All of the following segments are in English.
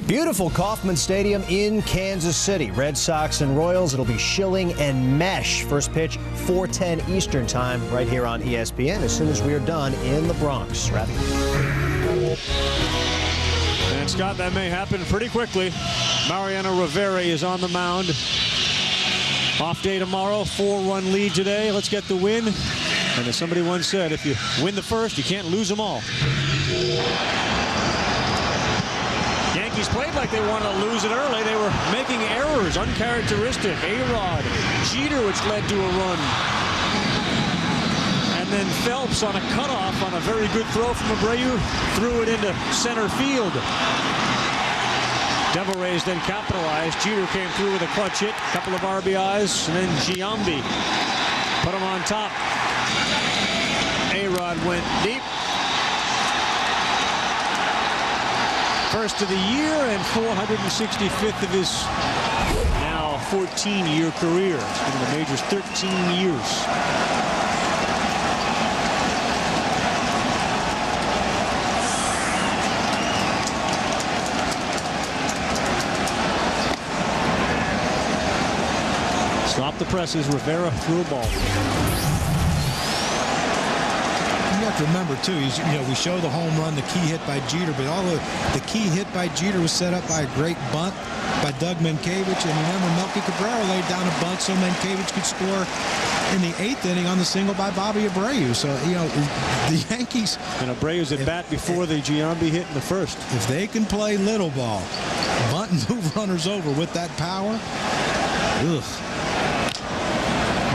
Beautiful Kauffman Stadium in Kansas City. Red Sox and Royals. It'll be Schilling and Mesh. First pitch, 4:10 Eastern Time, right here on ESPN. As soon as we are done in the Bronx. Ravi. And Scott, that may happen pretty quickly. Mariano Rivera is on the mound. Off day tomorrow. 4-run lead today. Let's get the win. And as somebody once said, if you win the first, you can't lose them all. Yankees played like they wanted to lose it early. They were making errors, uncharacteristic. A-Rod, Jeter, which led to a run. And then Phelps on a cutoff on a very good throw from Abreu, threw it into center field. Devil Rays then capitalized. Jeter came through with a clutch hit, a couple of RBIs, and then Giambi put him on top. A-Rod went deep. First of the year and 465th of his now 14-year career. He's been in the majors 13 years. Stop the presses. Rivera threw a ball. You have to remember, too, we show the home run, the key hit by Jeter, but all the key hit by Jeter was set up by a great bunt by Doug Mankiewicz. And remember, Melky Cabrera laid down a bunt so Mankiewicz could score in the 8th inning on the single by Bobby Abreu. So, the Yankees... And Abreu's at bat before the Giambi hit in the first. If they can play little ball, bunt and move runners over with that power, ugh.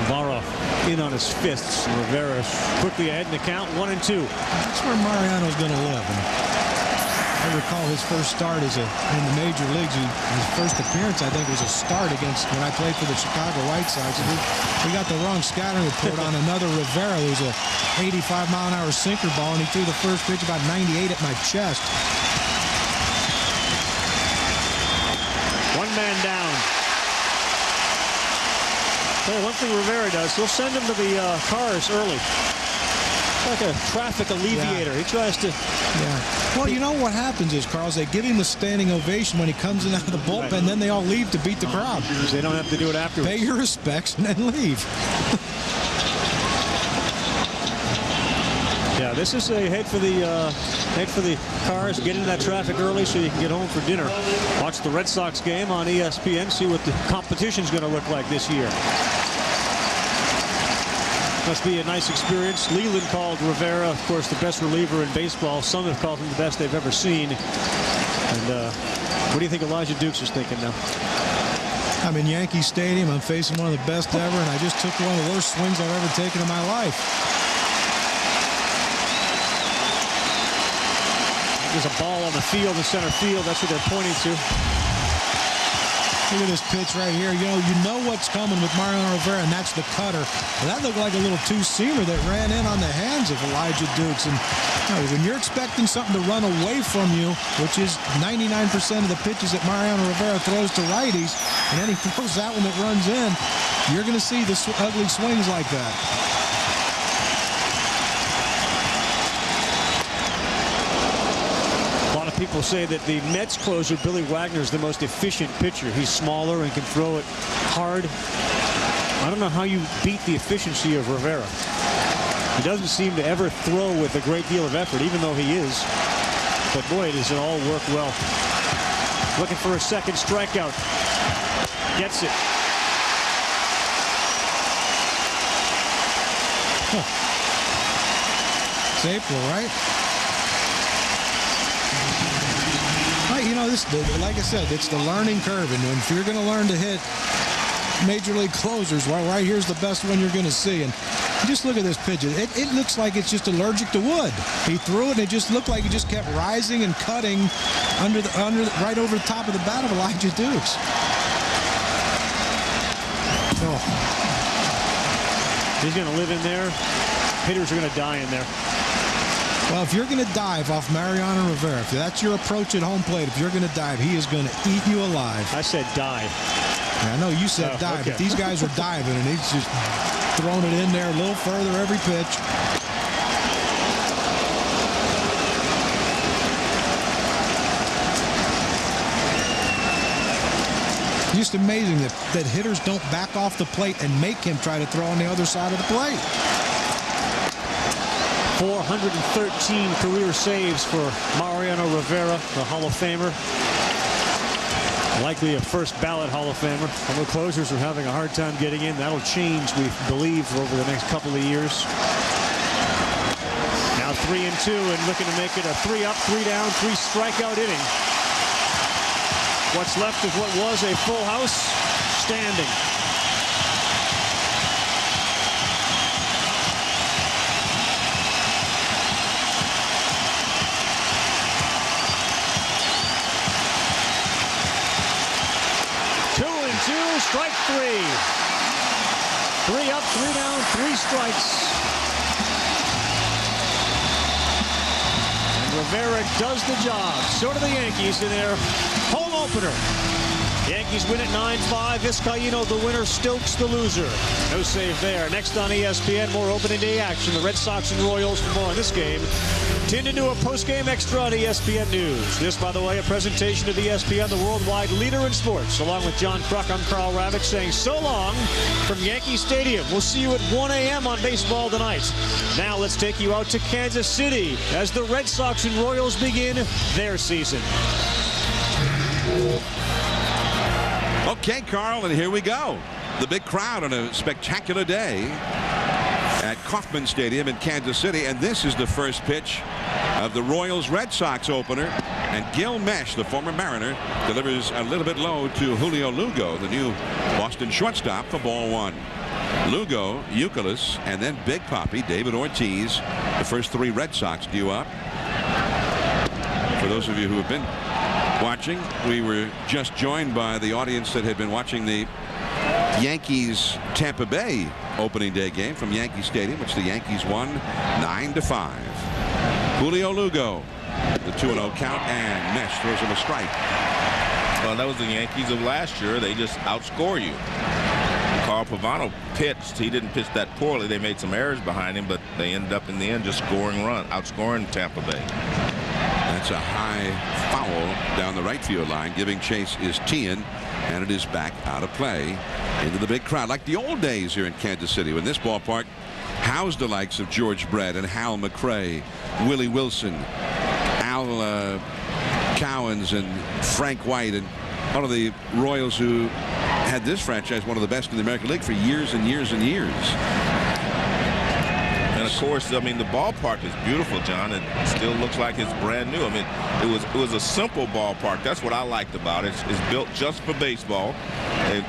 Navarro in on his fists. Rivera quickly ahead in the count, 1-2. That's where Mariano's going to live. And I recall his first start in the major leagues. His first appearance, I think, was a start against when I played for the Chicago White Sox. We got the wrong scouting report on another Rivera who's a 85-mile-an-hour sinker ball, and he threw the first pitch about 98 at my chest. One man down. Well, one thing Rivera does, he'll send him to the cars early. Like a traffic alleviator. Yeah. He tries to... Yeah. Well, you know what happens is, Carl, they give him a standing ovation when he comes in out of the bullpen, right. Then they all leave to beat the crowd. Because they don't have to do it afterwards. Pay your respects and then leave. Yeah, this is a head for the cars. Get into that traffic early so you can get home for dinner. Watch the Red Sox game on ESPN. See what the competition's going to look like this year. Must be a nice experience. Leland called Rivera, of course, the best reliever in baseball. Some have called him the best they've ever seen. And what do you think Elijah Dukes is thinking now? I'm in Yankee Stadium. I'm facing one of the best ever, and I just took one of the worst swings I've ever taken in my life. There's a ball on the field, in center field. That's what they're pointing to. Look at this pitch right here. You know what's coming with Mariano Rivera, and that's the cutter. Well, that looked like a little two-seamer that ran in on the hands of Elijah Dukes. And when you're expecting something to run away from you, which is 99% of the pitches that Mariano Rivera throws to righties, and then he throws that one that runs in, you're going to see the ugly swings like that. People say that the Mets closer, Billy Wagner, is the most efficient pitcher. He's smaller and can throw it hard. I don't know how you beat the efficiency of Rivera. He doesn't seem to ever throw with a great deal of effort, even though he is. But boy, does it all work well. Looking for a second strikeout. Gets it. It's April, right? Like I said, it's the learning curve, and if you're going to learn to hit major league closers, well, right here's the best one you're going to see. And just look at this pitch. It looks like it's just allergic to wood. He threw it, and it just looked like he just kept rising and cutting right over the top of the bat of Elijah Dukes. Oh. He's going to live in there. Hitters are going to die in there. Well, if you're going to dive off Mariano Rivera, if that's your approach at home plate, if you're going to dive, he is going to eat you alive. I said dive. Yeah, I know you said dive, okay. But these guys are diving, and he's just throwing it in there a little further every pitch. Just amazing that hitters don't back off the plate and make him try to throw on the other side of the plate. 413 career saves for Mariano Rivera, the Hall of Famer. Likely a first ballot Hall of Famer. Although closers are having a hard time getting in. That'll change, we believe, over the next couple of years. Now 3-2 and looking to make it a 3-up, 3-down, 3-strikeout inning. What's left is what was a full house standing. Strike 3. 3 up, 3 down, 3 strikes. And Rivera does the job. So do the Yankees in their home opener. Yankees win it 9-5. Vizcaíno the winner, Stokes the loser. No save there. Next on ESPN, more opening day action. The Red Sox and Royals for more on this game. Tuned into a post-game extra on ESPN News. This, by the way, a presentation of ESPN, the worldwide leader in sports. Along with John Kruk, I'm Carl Ravitch saying so long from Yankee Stadium. We'll see you at 1 a.m. on baseball tonight. Now let's take you out to Kansas City as the Red Sox and Royals begin their season. Okay, Carl, and here we go. The big crowd on a spectacular day at Kauffman Stadium in Kansas City, and this is the first pitch of the Royals Red Sox opener, and Gil Mesh, the former Mariner, delivers a little bit low to Julio Lugo, the new Boston shortstop, for ball 1. Lugo, Youkilis, and then Big Papi, David Ortiz, the first 3 Red Sox due up. For those of you who have been watching, we were just joined by the audience that had been watching the Yankees Tampa Bay opening day game from Yankee Stadium, which the Yankees won 9-5. Julio Lugo, the 2-0 count, and Mesh throws him a strike. Well, that was the Yankees of last year. They just outscore you. Carl Pavano pitched. He didn't pitch that poorly. They made some errors behind him, but they ended up in the end just outscoring Tampa Bay. That's a high foul down the right field line. Giving chase is Tien, and it is back out of play into the big crowd, like the old days here in Kansas City, when this ballpark housed the likes of George Brett and Hal McRae, Willie Wilson, Al Cowens, and Frank White, and one of the Royals who had this franchise one of the best in the American League for years and years and years. And of course, I mean, the ballpark is beautiful, John. It still looks like it's brand new. I mean, it was a simple ballpark. That's what I liked about it. It's built just for baseball.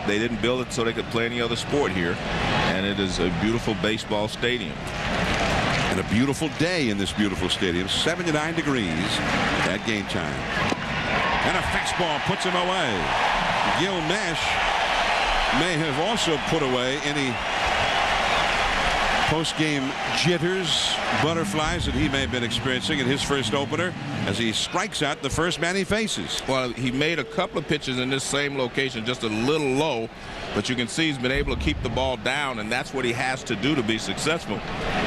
They didn't build it so they could play any other sport here. And it is a beautiful baseball stadium. And a beautiful day in this beautiful stadium. 79 degrees at game time. And a fastball puts him away. Gil Mesh may have also put away any post-game jitters, butterflies that he may have been experiencing in his first opener as he strikes out the first man he faces. Well, he made a couple of pitches in this same location, just a little low, but you can see he's been able to keep the ball down, and that's what he has to do to be successful,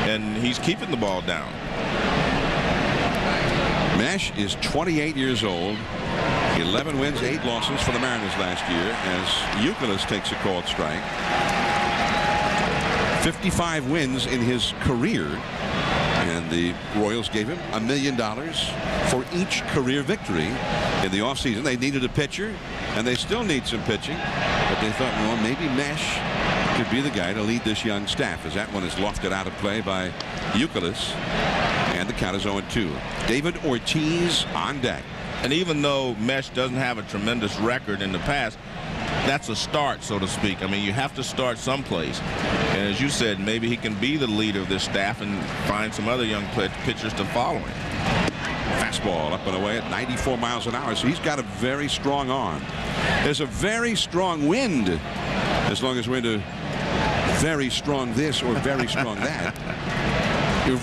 and he's keeping the ball down. Mesh is 28 years old. 11 wins, 8 losses for the Mariners last year as Youkilis takes a called strike. 55 wins in his career, and the Royals gave him $1 million for each career victory in the offseason. They needed a pitcher, and they still need some pitching, but they thought, well, maybe Mesh could be the guy to lead this young staff, as that one is lofted out of play by Youkilis, and the count is 0-2. David Ortiz on deck. And even though Mesh doesn't have a tremendous record in the past, that's a start, so to speak. I mean, you have to start someplace. And as you said, maybe he can be the leader of this staff and find some other young pitchers to follow him. Fastball up and away at 94 miles an hour, so he's got a very strong arm. There's a very strong wind, as long as we're into very strong this or very strong that. You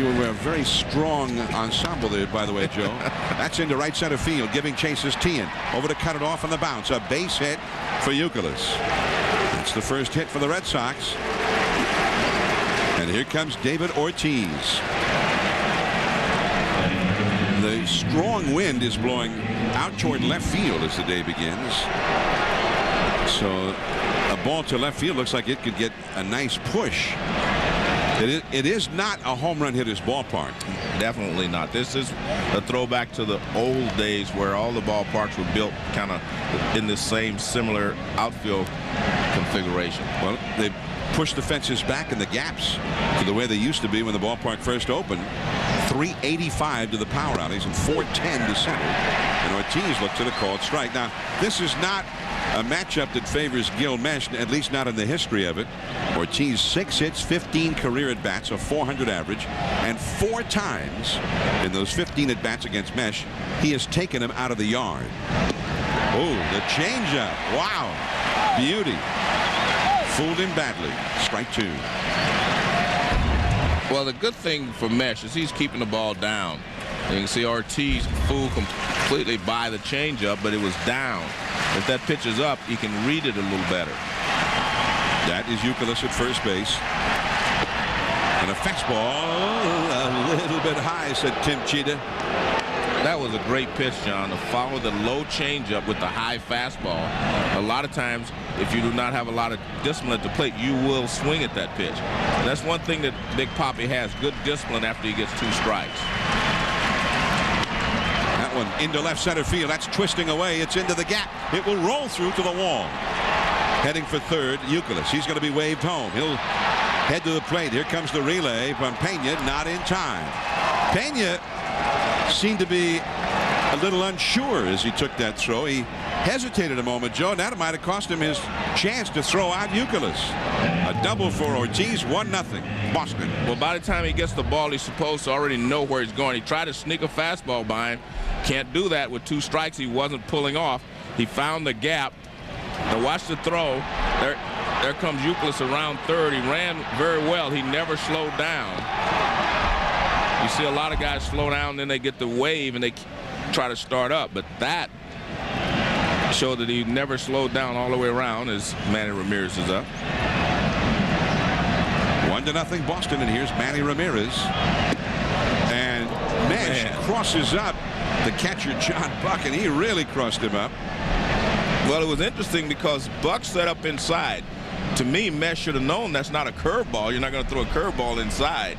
were a very strong ensemble there, by the way, Joe. That's into right center field. Giving chase is Tien. Over to cut it off on the bounce. A base hit for Youkilis. That's the first hit for the Red Sox. And here comes David Ortiz. The strong wind is blowing out toward left field as the day begins. So a ball to left field looks like it could get a nice push. It is not a home run hitter's ballpark. Definitely not. This is a throwback to the old days where all the ballparks were built kind of in the same similar outfield configuration. Well, they pushed the fences back and the gaps to the way they used to be when the ballpark first opened. 385 to the power alleys and 410 to center. And Ortiz looks at a called strike. Now, this is not a matchup that favors Gil Mesh, at least not in the history of it. Ortiz 6 hits, 15 career at bats, a 400 average, and 4 times in those 15 at bats against Mesh, he has taken him out of the yard. Oh, the changeup! Wow, beauty. Fooled him badly. Strike 2. Well, the good thing for Mesh is he's keeping the ball down. You can see Ortiz fooled completely by the changeup, but it was down. If that pitch is up, he can read it a little better. That is Youkilis at first base. And a fastball a little bit high, said Tim Cheetah. That was a great pitch, John, to follow the low changeup with the high fastball. A lot of times, if you do not have a lot of discipline at the plate, you will swing at that pitch. And that's one thing that Big Papi has, good discipline after he gets 2 strikes. That one into left center field. That's twisting away. It's into the gap. It will roll through to the wall. Heading for third, Youkilis. He's going to be waved home. He'll head to the plate. Here comes the relay from Pena, not in time. Pena seemed to be a little unsure as he took that throw. He hesitated a moment, Joe, and that might have cost him his chance to throw out Youkilis. A double for Ortiz, 1-0 Boston. Well, by the time he gets the ball, he's supposed to already know where he's going. He tried to sneak a fastball by him. Can't do that with 2 strikes. He wasn't pulling off. He found the gap. Now watch the throw. There comes Youkilis around third. He ran very well. He never slowed down. You see a lot of guys slow down, then they get the wave and they try to start up. But that showed that he never slowed down all the way around as Manny Ramirez is up. 1-0 Boston, and here's Manny Ramirez. And Mesh crosses up the catcher John Buck, and he really crossed him up. Well, it was interesting because Buck set up inside. To me, Mesh should have known that's not a curveball. You're not going to throw a curveball inside.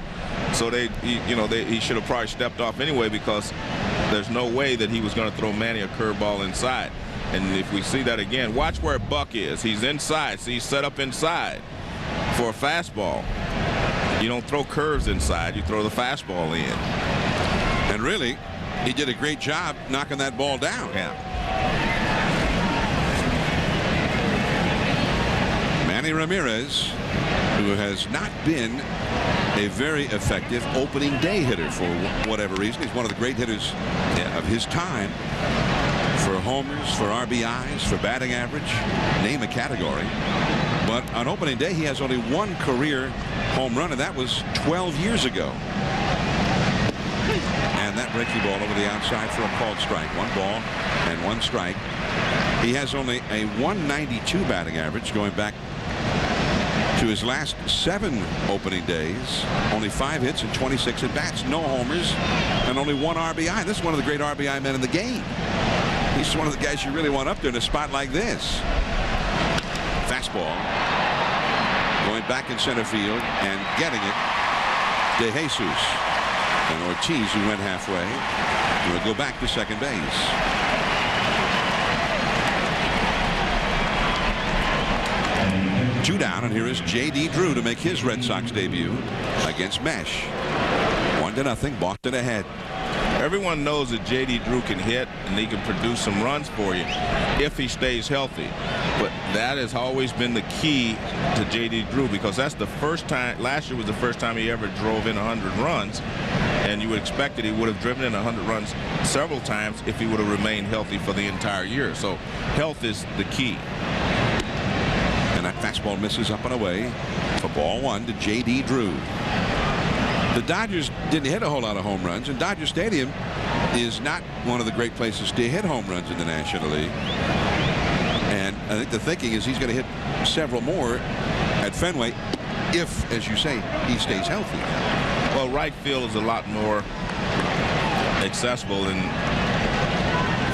So he should have probably stepped off anyway, because there's no way that he was going to throw Manny a curveball inside. And if we see that again, watch where Buck is. He's inside. See, he's set up inside for a fastball. You don't throw curves inside. You throw the fastball in. And really, he did a great job knocking that ball down. Yeah. Manny Ramirez, who has not been a very effective opening day hitter for whatever reason. He's one of the great hitters of his time for homers, for RBIs, for batting average, name a category. But on opening day, he has only 1 career home run, and that was 12 years ago. And that breaking ball over the outside for a called strike. 1 ball and 1 strike. He has only a 192 batting average going back to his last 7 opening days. Only 5 hits and 26 at bats, no homers, and only 1 RBI. This is one of the great RBI men in the game. He's one of the guys you really want up there in a spot like this. Fastball going back in center field and getting it. De Jesus and Ortiz, who went halfway, will go back to second base. Two down, and here is J.D. Drew to make his Red Sox debut against Mesh. 1-0, Boston ahead. Everyone knows that J.D. Drew can hit and he can produce some runs for you if he stays healthy. But that has always been the key to J.D. Drew, because that's the first time, last year was the first time he ever drove in 100 runs. And you would expect that he would have driven in 100 runs several times if he would have remained healthy for the entire year. So health is the key. And that fastball misses up and away for ball 1 to J.D. Drew. The Dodgers didn't hit a whole lot of home runs, and Dodger Stadium is not one of the great places to hit home runs in the National League. And I think the thinking is he's going to hit several more at Fenway if, as you say, he stays healthy. Well, right field is a lot more accessible in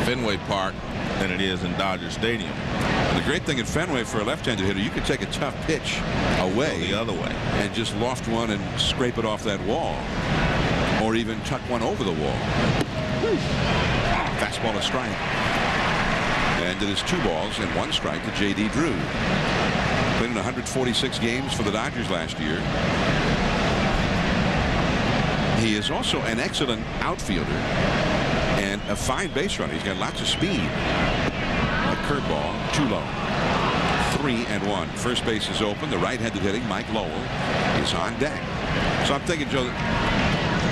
Fenway Park than it is in Dodger Stadium. The great thing at Fenway for a left-handed hitter, you could take a tough pitch away the other way and just loft one and scrape it off that wall, or even tuck one over the wall. Fastball, a strike. And it is 2 balls and 1 strike to J.D. Drew. Played in 146 games for the Dodgers last year. He is also an excellent outfielder and a fine base runner. He's got lots of speed. A curveball, too low. 3-1. First base is open. The right-handed hitting Mike Lowell is on deck. So I'm thinking, Joe,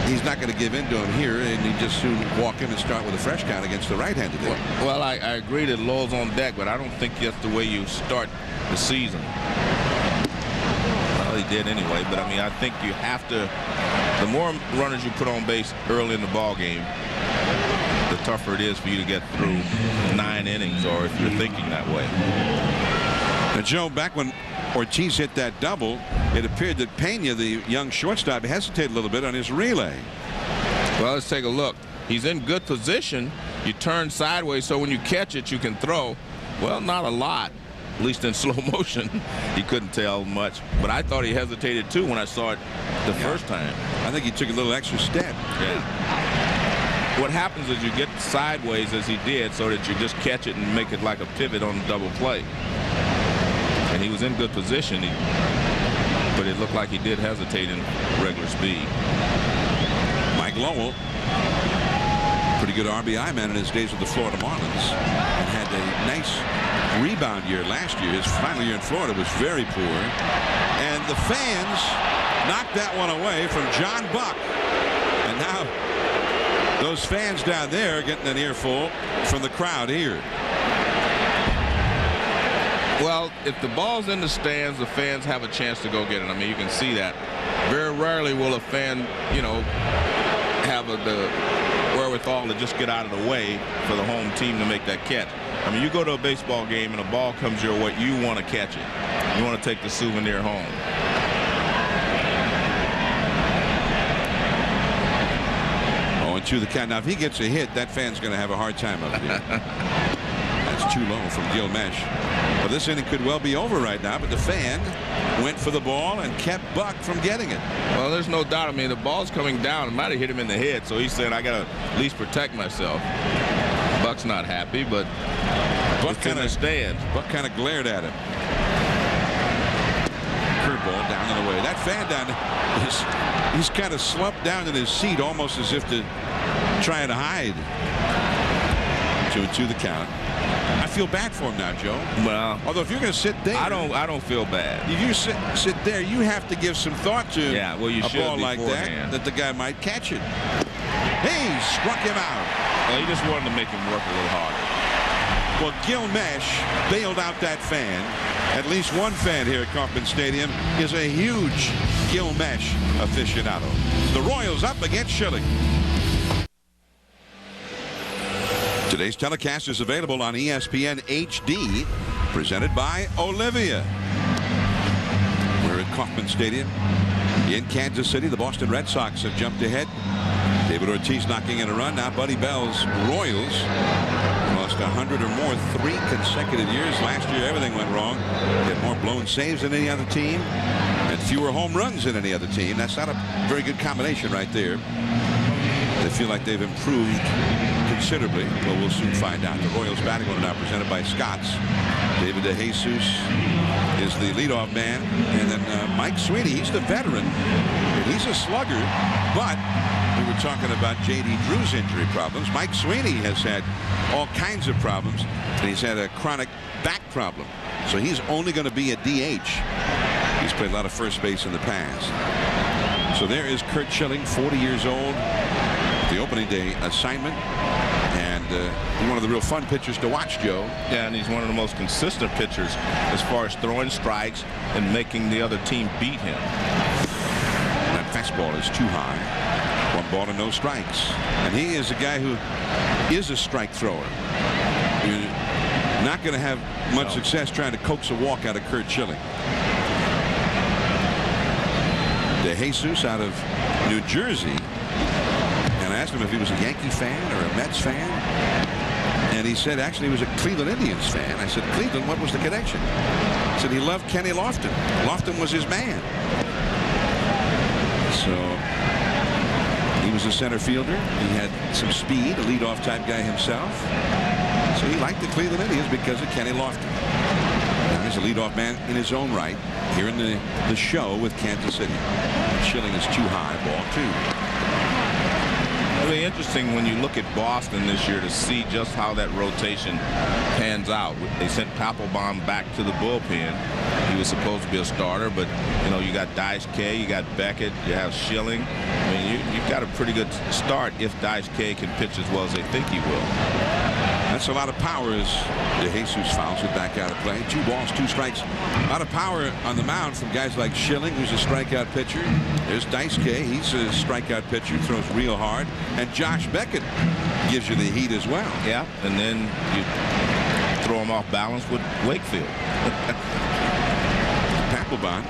he's not going to give in to him here, and he just soon walk in and start with a fresh count against the right-handed hitter. Well, I agree that Lowell's on deck, but I don't think that's the way you start the season. Well, he did anyway, but I mean, I think you have to. The more runners you put on base early in the ball game, the tougher it is for you to get through 9 innings, or if you're thinking that way. Now, Joe, back when Ortiz hit that double, it appeared that Pena, the young shortstop, hesitated a little bit on his relay. Well, let's take a look. He's in good position. You turn sideways, so when you catch it, you can throw. Well, not a lot, at least in slow motion. You couldn't tell much, but I thought he hesitated too when I saw it the first time. I think he took a little extra step. Yeah. What happens is you get sideways as he did, so that you just catch it and make it like a pivot on the double play. And he was in good position, but it looked like he did hesitate in regular speed. Mike Lowell, pretty good RBI man in his days with the Florida Marlins, and had a nice rebound year last year. His final year in Florida was very poor, and the fans knocked that one away from John Buck. And now those fans down there are getting an earful from the crowd here. Well, if the ball's in the stands, the fans have a chance to go get it. I mean, you can see that. Very rarely will a fan, have the wherewithal to just get out of the way for the home team to make that catch. I mean, you go to a baseball game and a ball comes your way, you want to catch it. You want to take the souvenir home. Oh, and to the count. Now, if he gets a hit, that fan's going to have a hard time up here. That's too low from Gil Mesh. Well, this inning could well be over right now, but the fan went for the ball and kept Buck from getting it. Well, there's no doubt. I mean, the ball's coming down. It might have hit him in the head, so he said, I got to at least protect myself. Buck's not happy, but Buck kind of stands. Buck kind of glared at him. Curveball down and away. That fan down, he's kind of slumped down in his seat, almost as if to try and hide. 2-2 the count. I feel bad for him now, Joe. Well, although if you're going to sit there, I don't feel bad. If you sit there, you have to give some thought to a ball like that the guy might catch it. He struck him out. Well, he just wanted to make him work a little harder. Well, Gil Mesh bailed out that fan. At least one fan here at Kauffman Stadium is a huge Gil Mesh aficionado. The Royals up against Schilling. Today's telecast is available on ESPN HD, presented by Olivia. We're at Kauffman Stadium in Kansas City. The Boston Red Sox have jumped ahead. David Ortiz knocking in a run. Now Buddy Bell's Royals lost 100 or more 3 consecutive years. Last year everything went wrong. They had more blown saves than any other team and fewer home runs than any other team. That's not a very good combination right there. They feel like they've improved considerably. Well, we'll soon find out. The Royals batting order now presented by Scott's. David DeJesus is the leadoff man. And then Mike Sweeney, he's the veteran. And he's a slugger. But we were talking about J.D. Drew's injury problems. Mike Sweeney has had all kinds of problems. And he's had a chronic back problem. So he's only going to be a DH. He's played a lot of first base in the past. So there is Curt Schilling, 40 years old. The opening day assignment, and one of the real fun pitchers to watch, Joe. Yeah, and he's one of the most consistent pitchers as far as throwing strikes and making the other team beat him. That fastball is too high. 1 ball and no strikes. And he is a guy who is a strike thrower. You're not going to have much success trying to coax a walk out of Curt Schilling. DeJesus out of New Jersey. And I asked him if he was a Yankee fan or a Mets fan. And he said actually he was a Cleveland Indians fan. I said, Cleveland, what was the connection? He said he loved Kenny Lofton. Lofton was his man. So he was a center fielder. He had some speed, a leadoff type guy himself. So he liked the Cleveland Indians because of Kenny Lofton. Now he's a leadoff man in his own right here in the show with Kansas City. Schilling is too high, ball 2. Really interesting when you look at Boston this year to see just how that rotation pans out. They sent Papelbon back to the bullpen. He was supposed to be a starter, but you know, you got Dice K, you got Beckett, you have Schilling. I mean, you've got a pretty good start if Dice K can pitch as well as they think he will. That's a lot of power as DeJesus fouls it back out of play. 2 balls, 2 strikes. A lot of power on the mound from guys like Schilling, who's a strikeout pitcher. There's Dice K. He's a strikeout pitcher, throws real hard. And Josh Beckett gives you the heat as well. Yeah, and then you throw him off balance with Wakefield. Papelbon,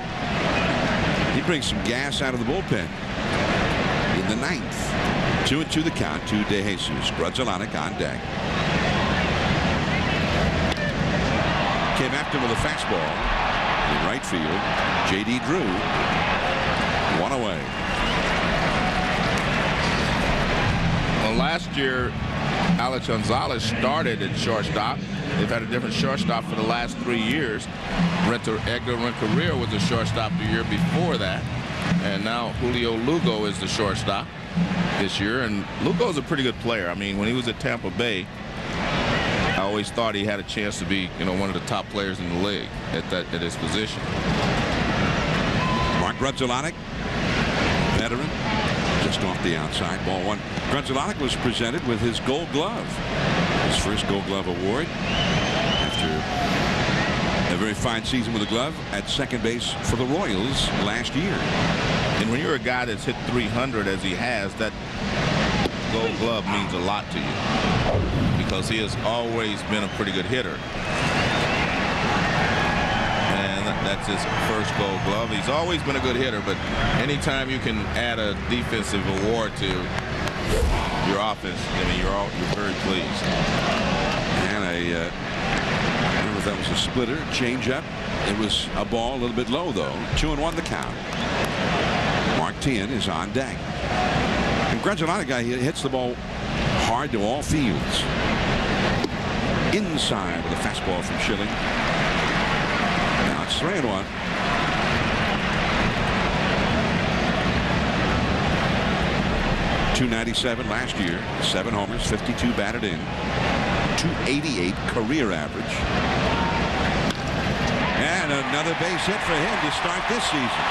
he brings some gas out of the bullpen in the 9th. 2-2 the count to DeJesus. Grudzielanek on deck. Came after him with a fastball in right field. J.D. Drew. 1 away. Well, last year, Alex Gonzalez started at shortstop. They've had a different shortstop for the last 3 years. Edgar Renteria was the shortstop the year before that. And now Julio Lugo is the shortstop this year. And Lugo's a pretty good player. I mean, when he was at Tampa Bay, I always thought he had a chance to be, you know, one of the top players in the league at his position. Mark Grudzielanek, veteran, just off the outside, ball 1. Grudzielanek was presented with his Gold Glove, his first Gold Glove award after a very fine season with the glove at second base for the Royals last year. And when you're a guy that's hit 300 as he has, that Gold Glove means a lot to you because he has always been a pretty good hitter. And that's his first Gold Glove. He's always been a good hitter, but anytime you can add a defensive award to your offense, I mean, you're very pleased. And I don't know if that was a splitter, change up. It was a ball a little bit low though. 2-1 the count. Mark Tien is on deck. And Grudzielanek guy, he hits the ball hard to all fields. Inside with a fastball from Schilling. Now it's 3-1. .297 last year, 7 homers, 52 batted in, .288 career average. And another base hit for him to start this season.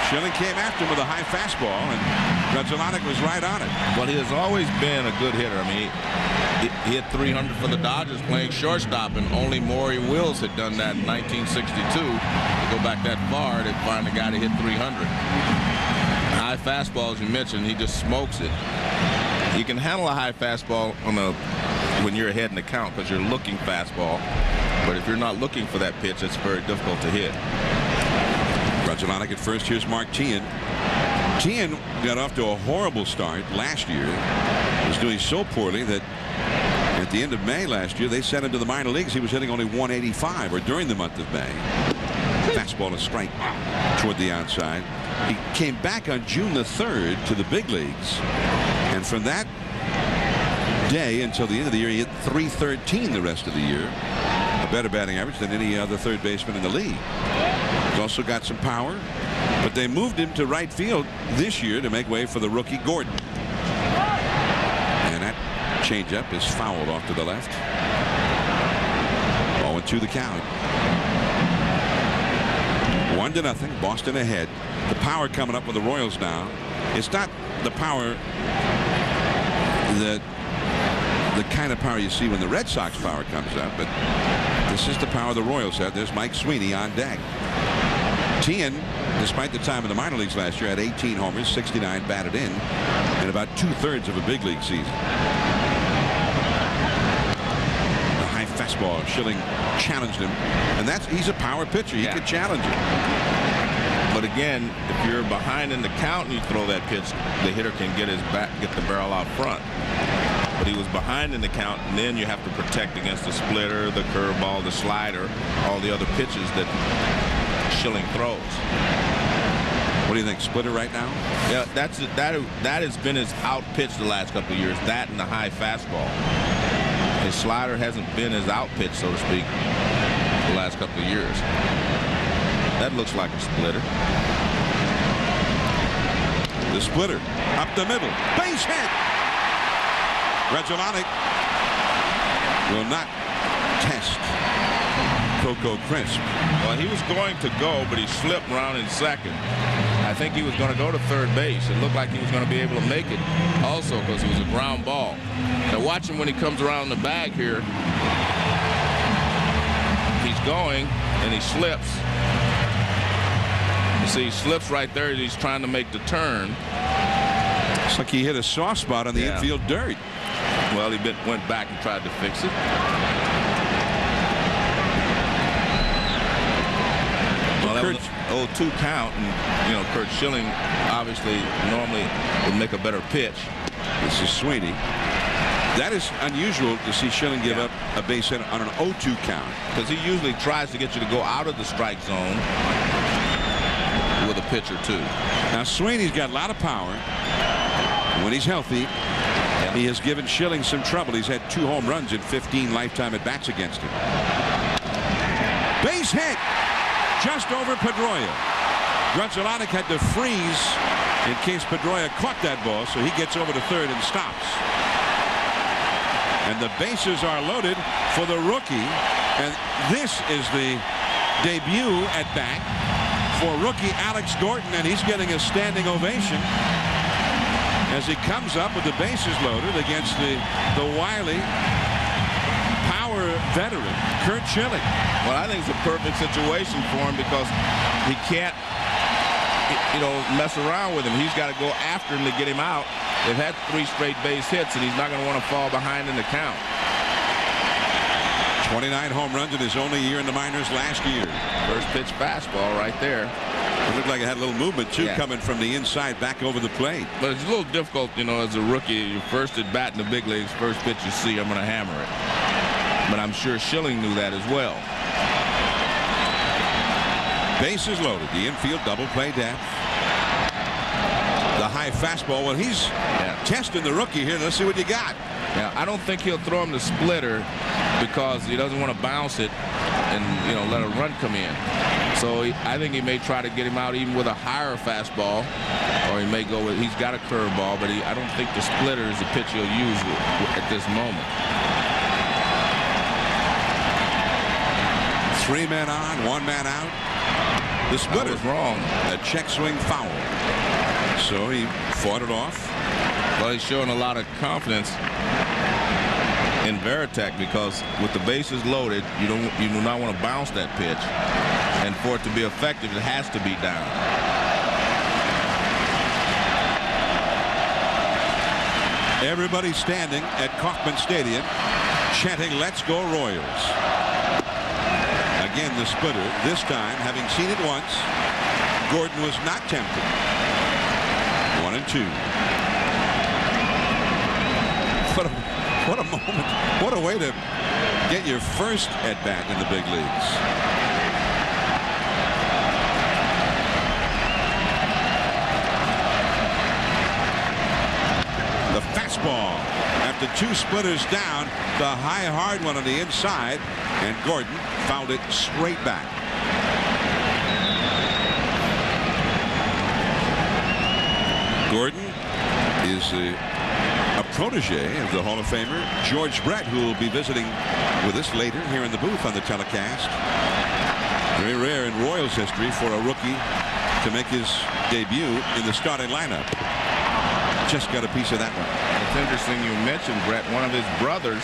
Schilling came after him with a high fastball, and Grudzielanek was right on it. But he has always been a good hitter. I mean, he hit 300 for the Dodgers playing shortstop, and only Maury Wills had done that in 1962. To go back that far to find a guy to hit 300. High fastball, as you mentioned, he just smokes it. You can handle a high fastball when you're ahead in the count because you're looking fastball. But if you're not looking for that pitch, it's very difficult to hit. Grudzielanek at first. Here's Mark Tien. Tien got off to a horrible start last year. Was doing so poorly that at the end of May last year they sent him to the minor leagues. He was hitting only .185 or during the month of May. Fastball and strike toward the outside. He came back on June the 3rd to the big leagues, and from that day until the end of the year he hit .313 the rest of the year. A better batting average than any other third baseman in the league. He's also got some power, but they moved him to right field this year to make way for the rookie Gordon. And that changeup is fouled off to the left. 0-2 the count. 1-0. Boston ahead. The power coming up with the Royals now. It's not the power that the kind of power you see when the Red Sox power comes up, but this is the power the Royals have. There's Mike Sweeney on deck. Tien, despite the time in the minor leagues last year, had 18 homers, 69 batted in, and about 2/3 of a big league season. The high fastball, Schilling challenged him, and he's a power pitcher. He could challenge him. But again, if you're behind in the count and you throw that pitch, the hitter can get the barrel out front. but he was behind in the count, and then you have to protect against the splitter, the curveball, the slider, all the other pitches that Schilling throws. What do you think, splitter right now? Yeah, that has been his out pitch the last couple of years, that and the high fastball. His slider hasn't been his out pitch, so to speak, the last couple of years. That looks like a splitter. The splitter up the middle, base hit. Regilonic will not test Coco Crisp. Well, he was going to go, but he slipped around in second. I think he was going to go to third base. It looked like he was going to be able to make it also because it was a ground ball. Now watch him when he comes around the bag here. He's going and he slips. You see, he slips right there. He's trying to make the turn. Looks like he hit a soft spot on the infield dirt. Well, he went back and tried to fix it. Well, that was an 0-2 count, and Curt Schilling obviously normally would make a better pitch. This is Sweeney. That is unusual to see Schilling give up a base hit on an 0-2 count, because he usually tries to get you to go out of the strike zone with a pitch or two. Now Sweeney's got a lot of power. When he's healthy, he has given Schilling some trouble. He's had 2 home runs in 15 lifetime at bats against him. Base hit just over Pedroia. Grunzelanic had to freeze in case Pedroia caught that ball, so he gets over to third and stops. And the bases are loaded for the rookie, and this is the debut at bat for rookie Alex Gordon, and he's getting a standing ovation as he comes up with the bases loaded against the wily power veteran Curt Schilling. Well, I think it's a perfect situation for him because he can't, mess around with him. He's got to go after him to get him out. They've had 3 straight base hits, and he's not going to want to fall behind in the count. 29 home runs in his only year in the minors last year. First pitch fastball right there. It looked like it had a little movement, too, coming from the inside back over the plate. But it's a little difficult, as a rookie. Your first at bat in the big leagues, first pitch you see, I'm going to hammer it. But I'm sure Schilling knew that as well. Bases loaded. The infield double play depth. The high fastball. Well, he's testing the rookie here. Let's see what you got. Yeah, I don't think he'll throw him the splitter because he doesn't want to bounce it and let a run come in. So I think he may try to get him out even with a higher fastball, or he may go with, he's got a curveball, but I don't think the splitter is the pitch he'll use at this moment. 3 men on, 1 man out. The splitter was wrong. A check swing foul. So he fought it off. Well, he's showing a lot of confidence in Varitek because with the bases loaded, you do not want to bounce that pitch, and for it to be effective, it has to be down. Everybody standing at Kauffman Stadium, chanting "Let's go Royals." Again, the splitter. This time, having seen it once, Gordon was not tempted. 1-2. What a moment. What a way to get your first at bat in the big leagues. The fastball. After 2 splitters down, the high hard one on the inside, and Gordon fouled it straight back. Gordon is a protege of the Hall of Famer George Brett, who will be visiting with us later here in the booth on the telecast. Very rare in Royals history for a rookie to make his debut in the starting lineup. Just got a piece of that one. It's interesting you mentioned Brett. One of his brothers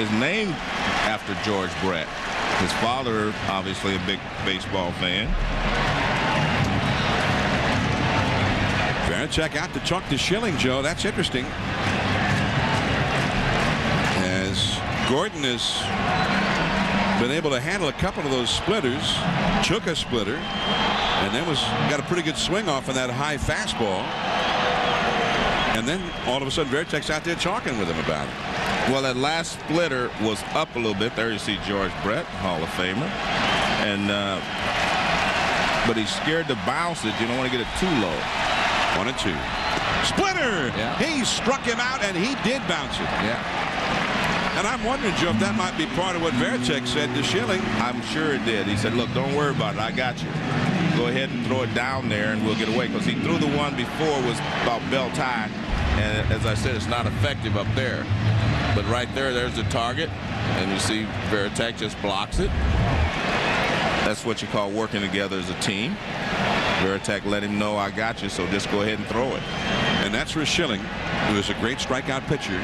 is named after George Brett. His father, obviously a big baseball fan. Check out to talk to Schilling, Joe. That's interesting. As Gordon has been able to handle a couple of those splitters, took a splitter, and then got a pretty good swing off on that high fastball. And then all of a sudden Veritek's out there talking with him about it. Well, that last splitter was up a little bit. There you see George Brett, Hall of Famer. And but he's scared to bounce it. You don't want to get it too low. 1-2. Splitter! Yeah. He struck him out, and he did bounce it. Yeah. And I'm wondering, Joe, if that might be part of what Veritek said to Schilling. I'm sure it did. He said, look, don't worry about it. I got you. Go ahead and throw it down there, and we'll get away. Because he threw the one before was about belt high. And as I said, it's not effective up there. But right there, there's the target. And you see Veritek just blocks it. That's what you call working together as a team. Veritek let him know, I got you, so just go ahead and throw it. And that's where Schilling, who is a great strikeout pitcher,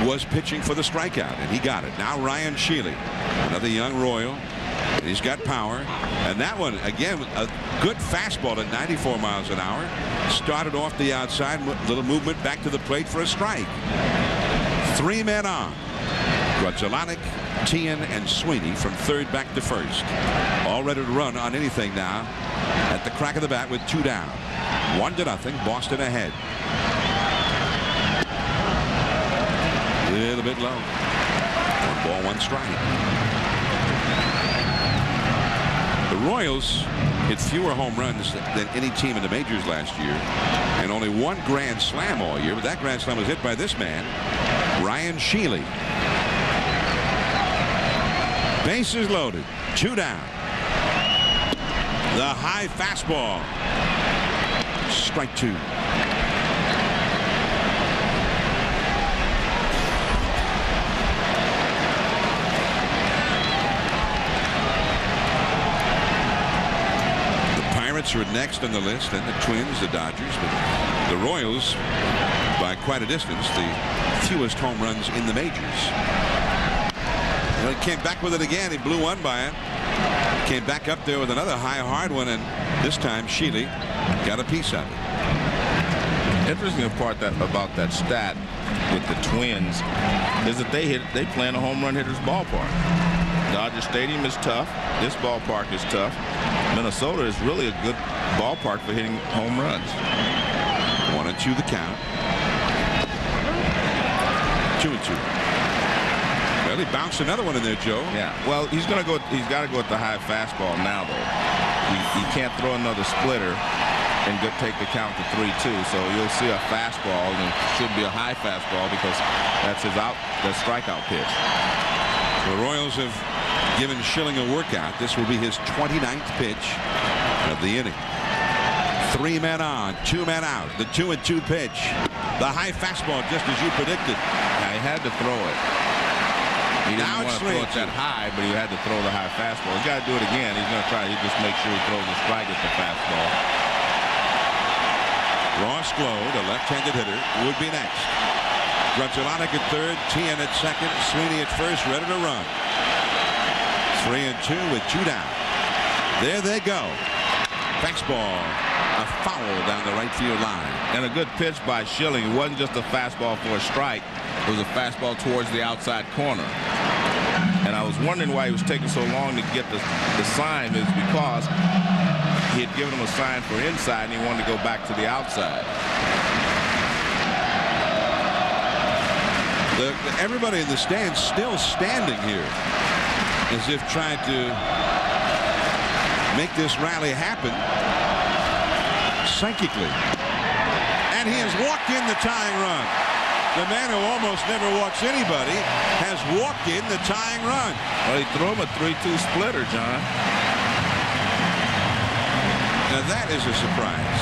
was pitching for the strikeout, and he got it. Now Ryan Sheely, another young Royal. He's got power. And that one, again, a good fastball at 94 miles an hour. Started off the outside, little movement back to the plate for a strike. 3 men on. Grudzielanek, Tian, and Sweeney from third back to first. All ready to run on anything now at the crack of the bat with 2 down. 1-0. Boston ahead. A little bit low. 1 ball, 1 strike. The Royals hit fewer home runs than any team in the majors last year, and only 1 grand slam all year, but that grand slam was hit by this man, Ryan Sheely. Bases loaded, 2 down. The high fastball. Strike 2. The Pirates are next on the list, then the Twins, the Dodgers, but the Royals, by quite a distance, the fewest home runs in the majors. He came back with it again. He blew one by it. Came back up there with another high, hard one, and this time Sheely got a piece of it. Interesting part about that stat with the Twins is that they play in a home run hitter's ballpark. Dodger Stadium is tough. This ballpark is tough. Minnesota is really a good ballpark for hitting home runs. 1-2 the count. 2-2. Well, he bounced another one in there, Joe. Yeah. Well, he's got to go with the high fastball now, though. He can't throw another splitter and take the count to 3-2. So you'll see a fastball, and it should be a high fastball because that's the strikeout pitch. The Royals have given Schilling a workout. This will be his 29th pitch of the inning. 3 men on, 2 men out. The 2-2 pitch. The high fastball, just as you predicted. Yeah, he had to throw it. He didn't want to throw it that high, but he had to throw the high fastball. He's got to do it again. He's going to try to just make sure he throws a strike at the fastball. Ross Glow, the left-handed hitter, would be next. Grudzielanek at third, Tian at second, Sweeney at first, ready to run. 3-2 with 2 down. There they go. Fastball, a foul down the right field line. And a good pitch by Schilling. It wasn't just a fastball for a strike. It was a fastball towards the outside corner. And I was wondering why he was taking so long to get the sign. Is because he had given him a sign for inside and he wanted to go back to the outside. Everybody in the stands still standing here as if trying to make this rally happen psychically. And he has walked in the tying run. The man who almost never walks anybody has walked in the tying run. Well, he threw him a 3-2 splitter, John. Now that is a surprise.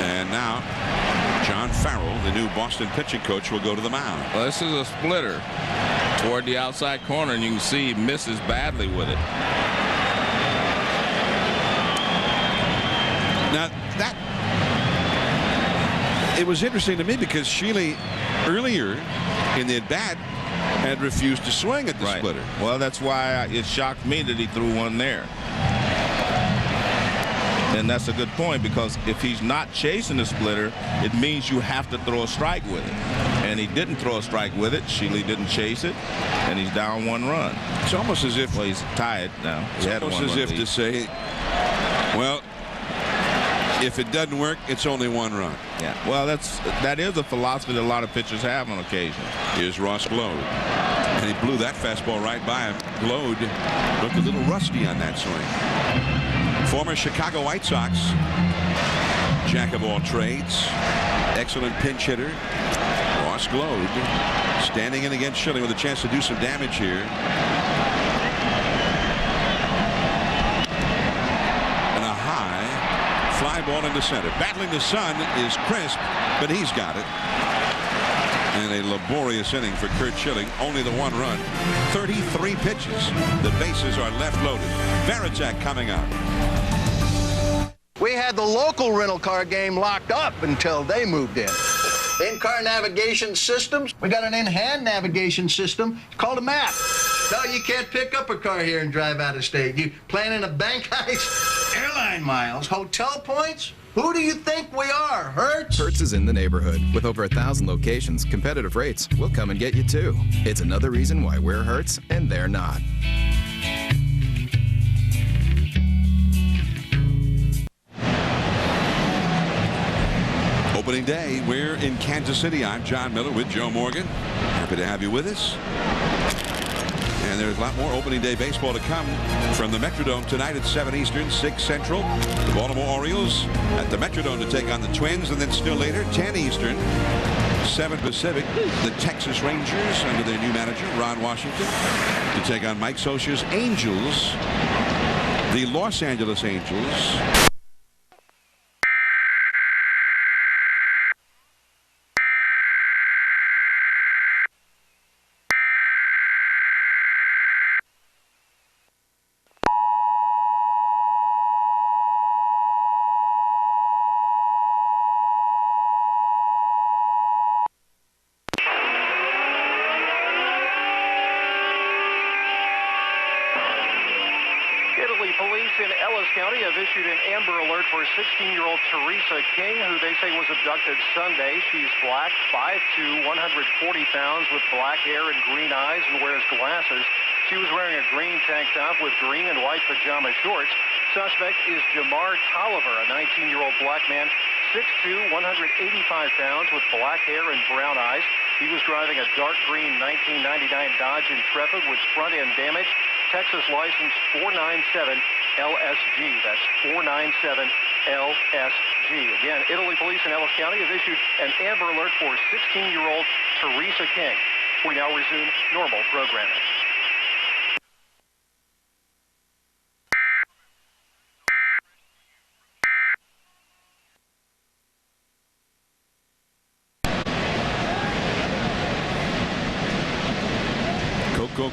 And now John Farrell, the new Boston pitching coach, will go to the mound. Well, this is a splitter toward the outside corner, and you can see he misses badly with it. Now that it was interesting to me because Sheely earlier in the at-bat had refused to swing at the splitter. Well, that's why it shocked me that he threw one there. And that's a good point, because if he's not chasing the splitter, it means you have to throw a strike with it. And he didn't throw a strike with it. Sheely didn't chase it, and he's down 1 run. It's almost as if, well, he's tied now. It's almost as if to say, well, If it doesn't work, it's only 1 run. Yeah, well, that is a philosophy that a lot of pitchers have on occasion. Here's Ross Glode. And he blew that fastball right by him. Glode looked a little rusty on that swing. Former Chicago White Sox, jack of all trades, excellent pinch hitter. Ross Glode standing in against Schilling with a chance to do some damage here. And a high fly ball into center. Battling the sun is Crisp, but he's got it. And a laborious inning for Curt Schilling. Only the 1 run. 33 pitches. The bases are left loaded. Varitek coming up. We had the local rental car game locked up until they moved in. In-car navigation systems. We got an in-hand navigation system. It's called a map. No, you can't pick up a car here and drive out of state. You planning a bank heist? Airline miles, hotel points? Who do you think we are, Hertz? Hertz is in the neighborhood. With over 1,000 locations, competitive rates, we'll come and get you too. It's another reason why we're Hertz and they're not. Opening day, we're in Kansas City. I'm John Miller with Joe Morgan. Happy to have you with us. And there's a lot more opening day baseball to come from the Metrodome tonight at 7 Eastern, 6 Central. The Baltimore Orioles at the Metrodome to take on the Twins, and then still later, 10 Eastern, 7 Pacific, the Texas Rangers under their new manager, Ron Washington, to take on Mike Scioscia's Angels, the Los Angeles Angels. Police in Ellis County have issued an Amber Alert for 16-year-old Teresa King, who they say was abducted Sunday. She's black, 5'2", 140 pounds, with black hair and green eyes, and wears glasses. She was wearing a green tank top with green and white pajama shorts. Suspect is Jamar Tolliver, a 19-year-old black man, 6'2", 185 pounds, with black hair and brown eyes. He was driving a dark green 1999 Dodge Intrepid with front-end damage. Texas license 497 LSG. That's 497 LSG. Again, Italy police in Ellis County have issued an Amber Alert for 16-year-old Teresa King. We now resume normal programming.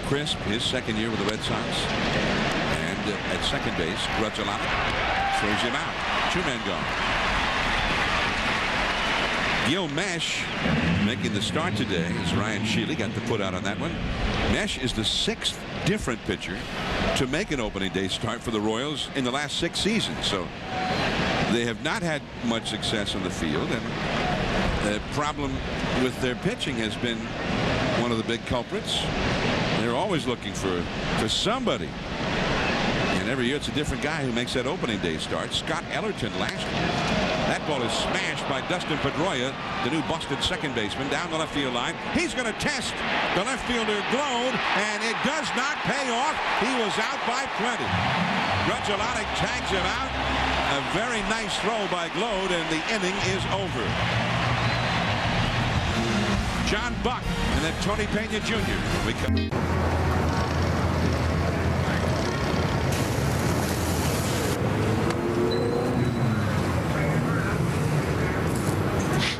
Crisp, his second year with the Red Sox. And at second base, Grudgelana throws him out. 2 men gone. Gil Mesh making the start today as Ryan Sheely got the put out on that one. Mesh is the 6th different pitcher to make an opening day start for the Royals in the last 6 seasons. So they have not had much success on the field, and the problem with their pitching has been one of the big culprits. They're always looking for somebody. And every year it's a different guy who makes that opening day start. Scott Ellerton last year. That ball is smashed by Dustin Pedroia, the new Boston second baseman, down the left field line. He's going to test the left fielder Glode, and it does not pay off. He was out by plenty. Grudgelana tags him out. A very nice throw by Glode, and the inning is over. John Buck and then Tony Pena Jr. We come.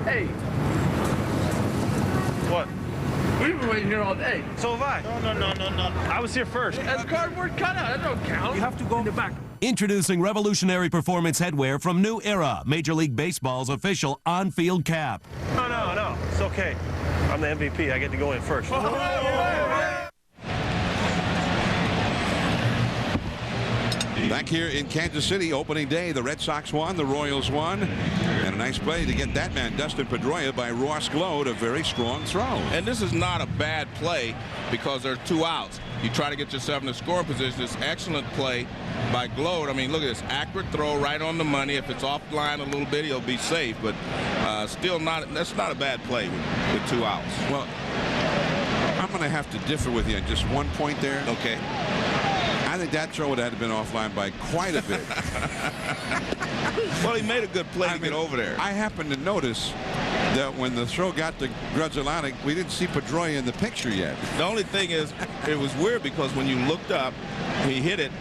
Hey. What? We've been waiting here all day. So have I. No. I was here first. That's cardboard cutout. That don't count. You have to go in the back. Introducing revolutionary performance headwear from New Era, Major League Baseball's official on-field cap. No. It's okay. I'm the MVP. I get to go in first. Back here in Kansas City, opening day, the Red Sox won, the Royals won, and a nice play to get that man, Dustin Pedroia, by Ross Gload, a very strong throw. And this is not a bad play because there are 2 outs. You try to get yourself in the scoring position. This excellent play by Gload. I mean, look at this accurate throw right on the money. If it's offline a little bit, he'll be safe. But still not. That's not a bad play with 2 outs. Well, I'm going to have to differ with you on just one point there. Okay. I think that throw would have been offline by quite a bit. Well, he made a good play to get over there. I happened to notice that when the throw got to Grudzielanek, we didn't see Pedroia in the picture yet. The only thing is, it was weird because when you looked up, he hit it.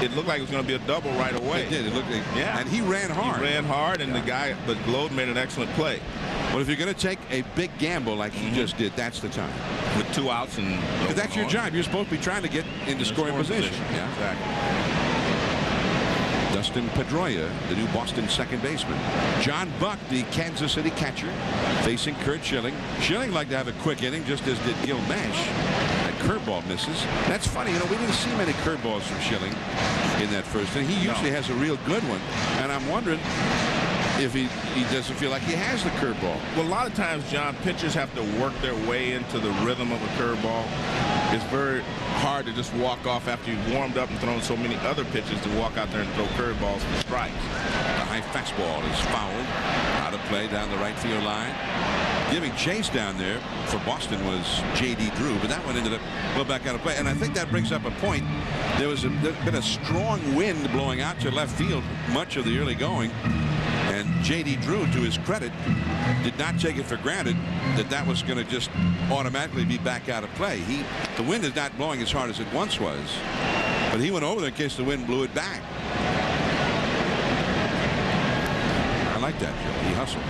It looked like it was going to be a double right away. It did. It looked like, yeah. And he ran hard. He ran hard, and the guy, but Gload made an excellent play. Well, if you're going to take a big gamble like he just did, that's the time. With 2 outs and. But that's your job. You're supposed to be trying to get into scoring position. Yeah, exactly. Dustin Pedroia, the new Boston second baseman. John Buck, the Kansas City catcher, facing Curt Schilling. Schilling liked to have a quick inning, just as did Gil Mesh. That curveball misses. That's funny. You know, we didn't see many curveballs from Schilling in that first inning. He usually has a real good one. And I'm wondering if he doesn't feel like he has the curveball. Well, a lot of times, John, pitchers have to work their way into the rhythm of a curveball. It's very hard to just walk off after you've warmed up and thrown so many other pitches to walk out there and throw curveballs for strikes. The high fastball is fouled. Out of play down the right field line. Giving chase down there for Boston was J.D. Drew, but that one ended up well back out of play. And I think that brings up a point. There's been a strong wind blowing out to left field much of the early going. And J.D. Drew, to his credit, did not take it for granted that was going to just automatically be back out of play. The wind is not blowing as hard as it once was, but he went over there in case the wind blew it back. I like that, Joe. He hustled.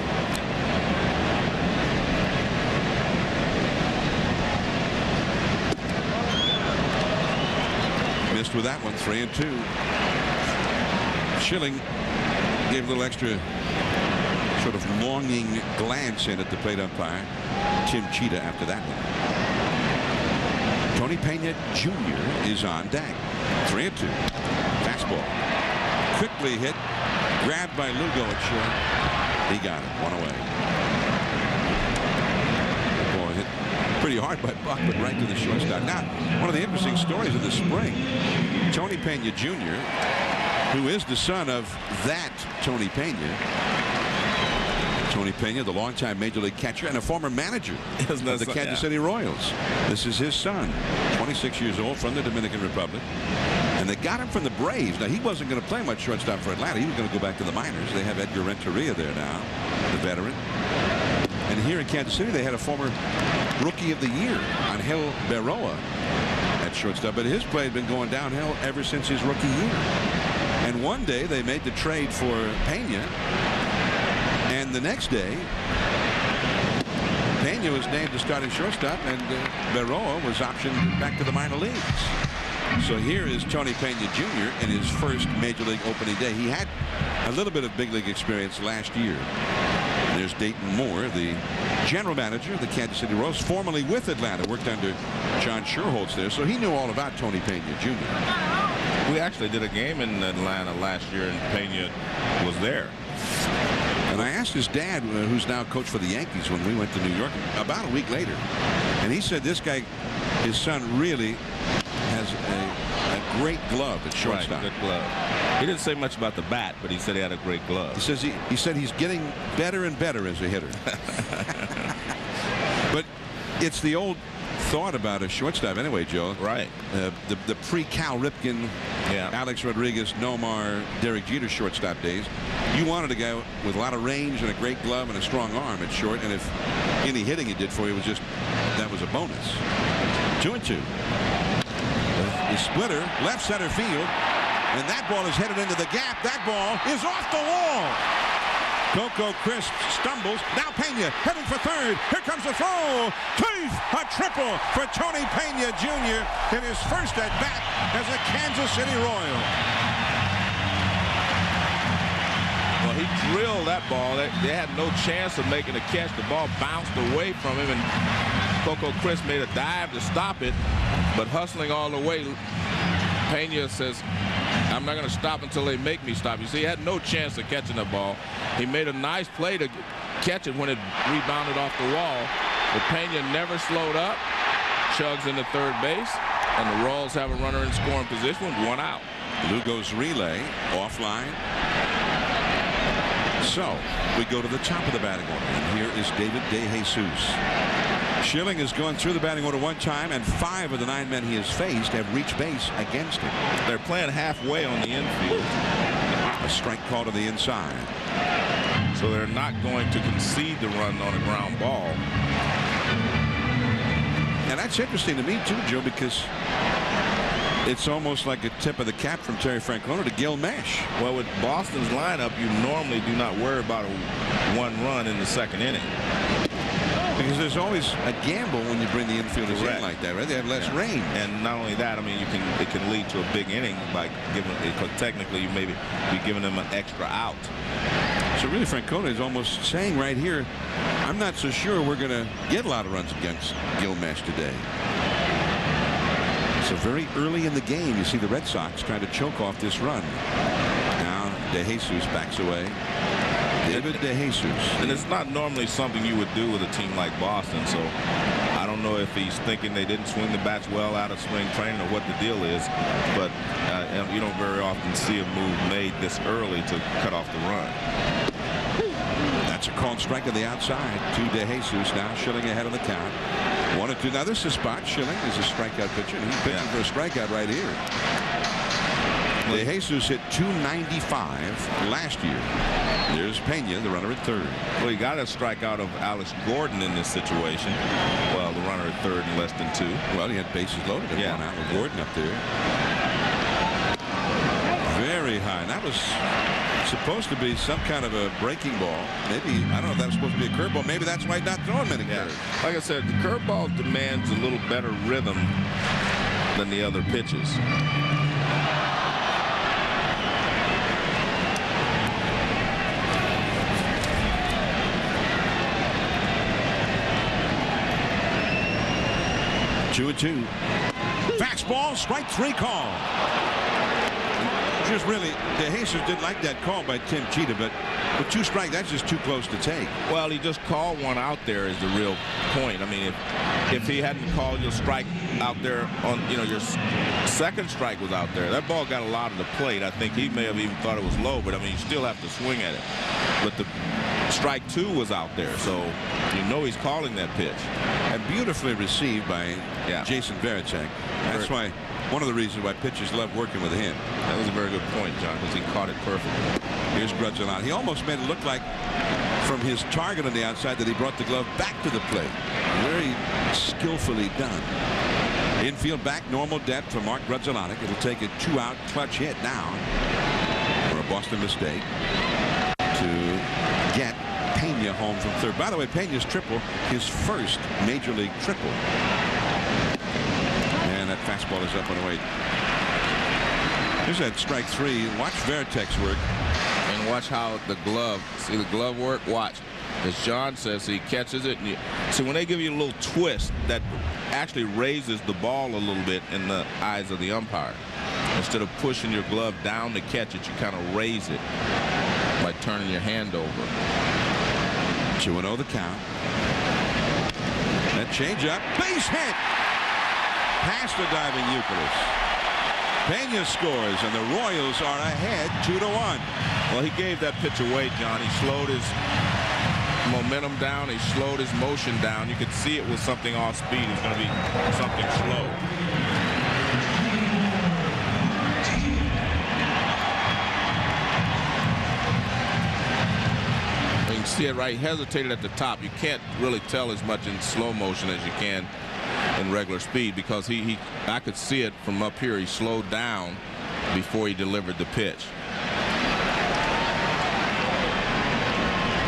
Missed with that one, 3-2. Schilling gave a little extra sort of longing glance in at the plate umpire, Tim Cheetah, after that one. Tony Pena Jr. is on deck. 3-2. Fastball. Quickly hit. Grabbed by Lugo at short. He got it. 1 away. The ball hit pretty hard by Buck, but right to the shortstop. Now, one of the interesting stories of the spring, Tony Pena Jr., who is the son of that Tony Pena. Tony Pena, the longtime Major League catcher and a former manager of the Kansas City Royals. This is his son, 26 years old, from the Dominican Republic. And they got him from the Braves. Now, he wasn't going to play much shortstop for Atlanta. He was going to go back to the minors. They have Edgar Renteria there now, the veteran. And here in Kansas City, they had a former Rookie of the Year, Angel Berroa, at shortstop. But his play had been going downhill ever since his rookie year. And one day they made the trade for Pena, and the next day Pena was named the starting shortstop, and Berroa was optioned back to the minor leagues. So here is Tony Pena Jr. in his first Major League opening day. He had a little bit of big league experience last year. And there's Dayton Moore, the general manager of the Kansas City Royals, formerly with Atlanta, worked under John Schuerholz there, so he knew all about Tony Pena Jr. We actually did a game in Atlanta last year, and Pena was there. And I asked his dad, who's now coach for the Yankees, when we went to New York about a week later, and he said this guy, his son, really has a great glove at shortstop. Right, good glove. He didn't say much about the bat, but he said he had a great glove. He says he said he's getting better and better as a hitter. But it's the old thought about a shortstop anyway, Joe. Right. The pre-Cal Ripken, Alex Rodriguez, Nomar, Derek Jeter shortstop days. You wanted a guy with a lot of range and a great glove and a strong arm at short, and if any hitting he did for you was just, that was a bonus. 2-2. The splitter, left center field, and that ball is headed into the gap. That ball is off the wall. Coco Crisp stumbles. Now Pena heading for third. Here comes the throw. Keith, a triple for Tony Pena Jr. in his first at bat as a Kansas City Royal. Well, he drilled that ball. They had no chance of making a catch. The ball bounced away from him, and Coco Crisp made a dive to stop it, but hustling all the way, Pena says, I'm not going to stop until they make me stop. You see, he had no chance of catching the ball. He made a nice play to catch it when it rebounded off the wall. But Pena never slowed up, chugs into third base, and the Royals have a runner in scoring position with 1 out. Lugo's relay offline. So we go to the top of the batting order, and here is David DeJesus. Schilling has gone through the batting order 1 time, and 5 of the 9 men he has faced have reached base against him. They're playing halfway on the infield. A strike call to the inside. So they're not going to concede the run on a ground ball. And that's interesting to me too, Joe, because it's almost like a tip of the cap from Terry Francona to Gil Mesh. Well, with Boston's lineup, you normally do not worry about a 1 run in the 2nd inning. Because there's always a gamble when you bring the infielders in like that, right? They have less range. And not only that, I mean, it can lead to a big inning by giving, because technically you maybe be giving them an extra out. So really, Francona is almost saying right here, I'm not so sure we're going to get a lot of runs against Gil Mesh today. So very early in the game, you see the Red Sox trying to choke off this run. Now DeJesus backs away. David DeJesus. And it's not normally something you would do with a team like Boston, so I don't know if he's thinking they didn't swing the bats well out of spring training or what the deal is, but you don't very often see a move made this early to cut off the run. That's a called strike on the outside to DeJesus. Now Schilling ahead of the count. 1-2. Now this is a spot. Schilling is a strikeout pitcher, and he's pitching for a strikeout right here. DeJesus hit .295 last year. There's Pena, the runner at third. Well, he got a strikeout of Alex Gordon in this situation. Well, the runner at third in less than 2. Well, he had bases loaded at 1 out with Gordon up there. Very high. And that was supposed to be some kind of a breaking ball. Maybe, I don't know if that was supposed to be a curveball. Maybe that's why he's not throwing many curves. Like I said, the curveball demands a little better rhythm than the other pitches. Two and 2. Fastball, strike 3 call. Just really, DeJesus didn't like that call by Tim Cheetah, but with 2 strikes, that's just too close to take. Well, he just called one out there is the real point. I mean, if he hadn't called your strike out there on, your second strike was out there, that ball got a lot of the plate. I think he may have even thought it was low, but I mean, you still have to swing at it. But the strike 2 was out there, so you know he's calling that pitch. And beautifully received by Jason Varitek. That's why one of the reasons why pitchers love working with him. That was a very good point, John, because he caught it perfectly. Here's Grudzielato. He almost made it look like from his target on the outside that he brought the glove back to the plate. Very skillfully done. Infield back, normal depth for Mark Grudzielato. It'll take a 2-out clutch hit now for a Boston mistake to get Pena home from third. By the way, Pena's triple, his first major league triple. And that fastball is up and away. Here's that strike 3. Watch Varitek's work. And watch how the glove, see the glove work? Watch. As John says, he catches it. And see, when they give you a little twist, that actually raises the ball a little bit in the eyes of the umpire. Instead of pushing your glove down to catch it, you kind of raise it by turning your hand over. 2-0 the count. That changeup, base hit, past the diving Euclid. Pena scores, and the Royals are ahead 2-1. Well, he gave that pitch away, John. He slowed his momentum down. He slowed his motion down. You could see it was something off speed. It's going to be something slow. See it right, he hesitated at the top. You can't really tell as much in slow motion as you can in regular speed, because I could see it from up here. He slowed down before he delivered the pitch.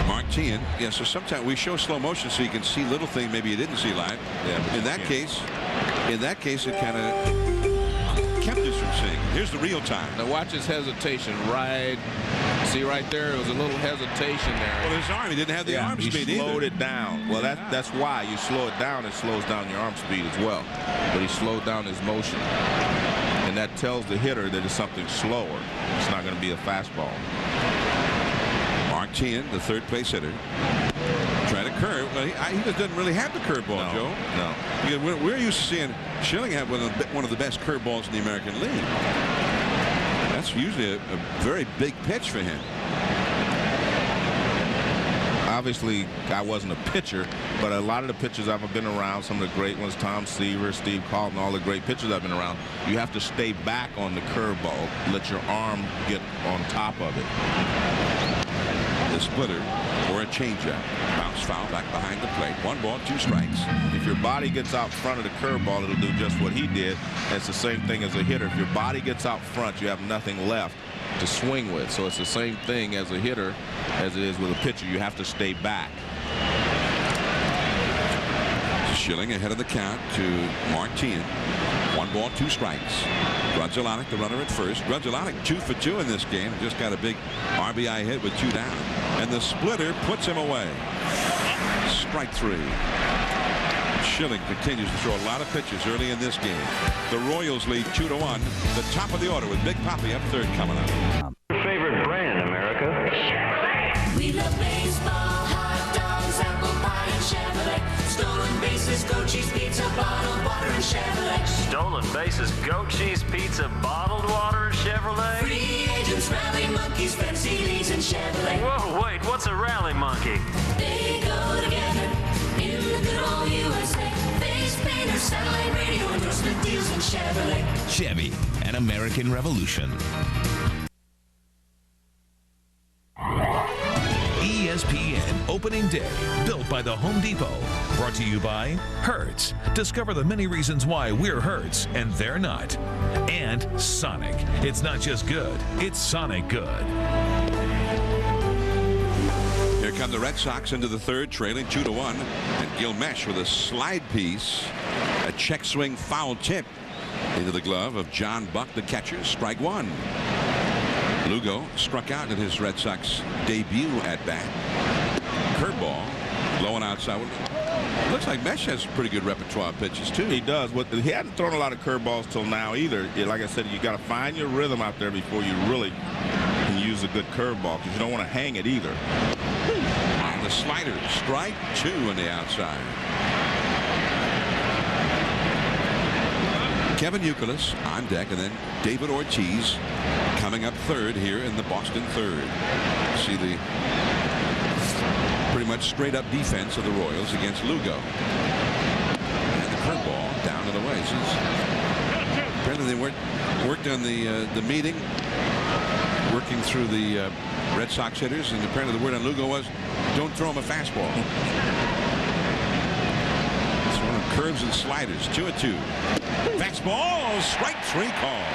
Martin, yeah, so sometimes we show slow motion so you can see little thing maybe you didn't see live. Yeah, in that case it kind of kept us from seeing. Here's the real time. Now watch his hesitation right. See right there, it was a little hesitation there. Well, his arm, he didn't have the arm speed either. He slowed it down. Well, that's why you slow it down. It slows down your arm speed as well. But he slowed down his motion. And and that tells the hitter that it's something slower. It's not going to be a fastball. Martin, the third place hitter, trying to curve. Well, he just doesn't really have the curveball, Joe. No. Because we're used to seeing Schilling have one of the best curveballs in the American League. That's usually a very big pitch for him. Obviously, I wasn't a pitcher, but a lot of the pitchers I've been around, some of the great ones, Tom Seaver, Steve Carlton, all the great pitchers I've been around, you have to stay back on the curveball, let your arm get on top of it. The splitter or a changeup. Bounce foul back behind the plate. 1 ball, 2 strikes. If your body gets out front of the curveball, it'll do just what he did. It's the same thing as a hitter. If your body gets out front, you have nothing left to swing with. So it's the same thing as a hitter as it is with a pitcher. You have to stay back. Schilling ahead of the count to Martin. 1 ball, 2 strikes. Grudzelanic, the runner at first. Grudzelanic 2 for 2 in this game. Just got a big RBI hit with 2 down. And the splitter puts him away. Strike 3. Schilling continues to throw a lot of pitches early in this game. The Royals lead 2-1. The top of the order with Big Papi up third coming up. Your favorite brand, America? We love baseball, hot dogs, apple pie, and Chevrolet. Stolen bases, goat cheese, pizza, bottled water, and Chevrolet. Stolen bases, goat cheese, pizza, bottled water, and Chevrolet. Free agents, rally monkeys, fancy leagues, and Chevrolet. Whoa, wait, what's a rally monkey? They go together in the good old USA. Face painters, satellite radio, endorsement deals, and Chevrolet. Chevy, an American Revolution. ESPN Opening Day, built by the Home Depot. Brought to you by Hertz. Discover the many reasons why we're Hertz and they're not. And Sonic. It's not just good, it's Sonic good. Here come the Red Sox into the third, trailing 2-1. And Gilmesh with a slide piece. A check swing foul tip into the glove of John Buck, the catcher. Strike 1. Lugo struck out in his Red Sox debut at bat. Curveball, low and outside. Looks like Mesh has pretty good repertoire of pitches too. He does. He hadn't thrown a lot of curveballs till now either. Like I said, you got to find your rhythm out there before you really can use a good curveball, because you don't want to hang it either. On the slider, strike 2 on the outside. Kevin Youkilis on deck, and then David Ortiz coming up third here in the Boston third. See the pretty much straight up defense of the Royals against Lugo. And the curveball down to the waist. Apparently they worked on the meeting, working through the Red Sox hitters, and apparently the word on Lugo was, don't throw him a fastball. Throwing curves and sliders. 2-2. Fastball, strike 3 call.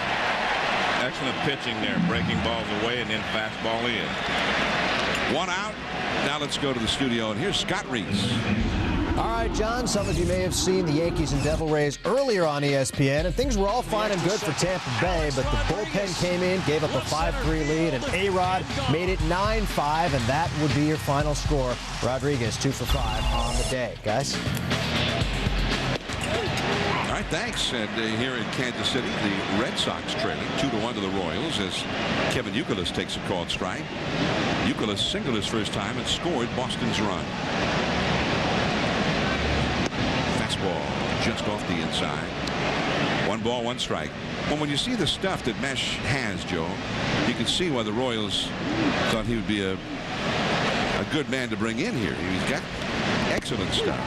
Excellent pitching there, breaking balls away and then fastball in. 1 out. Now let's go to the studio, and here's Scott Reese. All right, John, some of you may have seen the Yankees and Devil Rays earlier on ESPN, and things were all fine and good for Tampa Bay, but the bullpen came in, gave up a 5-3 lead, and A-Rod made it 9-5, and that would be your final score. Rodriguez 2 for 5 on the day. Guys? All right, thanks. And here in Kansas City, the Red Sox trailing 2-1 to the Royals as Kevin Youkilis takes a called strike. Youkilis singled his first time and scored Boston's run. Fastball just off the inside. 1 ball, 1 strike. Well, when you see the stuff that Mesh has, Joe, you can see why the Royals thought he would be a good man to bring in here. He's got excellent stuff.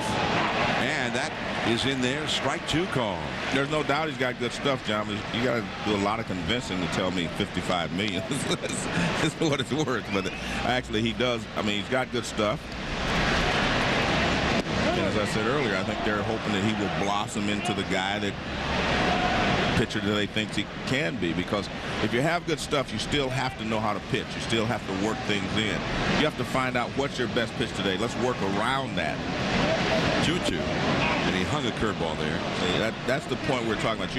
And that is in there. Strike 2 call. There's no doubt he's got good stuff, John. You got to do a lot of convincing to tell me $55 million is what it's worth. But actually, he does. I mean, he's got good stuff. And as I said earlier, I think they're hoping that he will blossom into the guy that pitcher that they think he can be, because if you have good stuff, you still have to know how to pitch. You still have to work things in. You have to find out what's your best pitch today. Let's work around that. 2-2. And he hung a curveball there. See, that's the point we're talking about.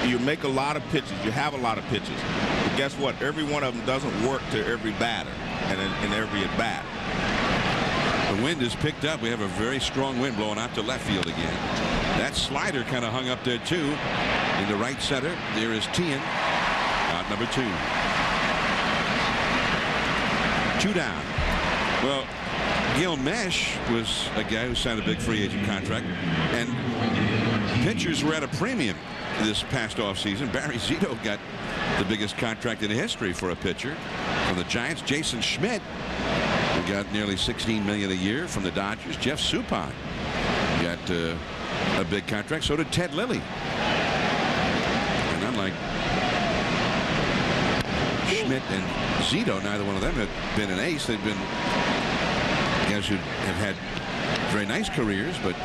You make a lot of pitches. You have a lot of pitches. But guess what? Every one of them doesn't work to every batter and in every at bat. The wind is picked up. We have a very strong wind blowing out to left field again. That slider kind of hung up there too. into right center. There is Tien. Out number 2. 2 down. Well, Gil Mesh was a guy who signed a big free agent contract, and pitchers were at a premium this past offseason. Barry Zito got the biggest contract in history for a pitcher from the Giants. Jason Schmidt, who got nearly $16 million a year from the Dodgers. Jeff Suppan got a big contract. So did Ted Lilly. And unlike Schmidt and Zito, neither one of them had been an ace. They've been guys who have had very nice careers, but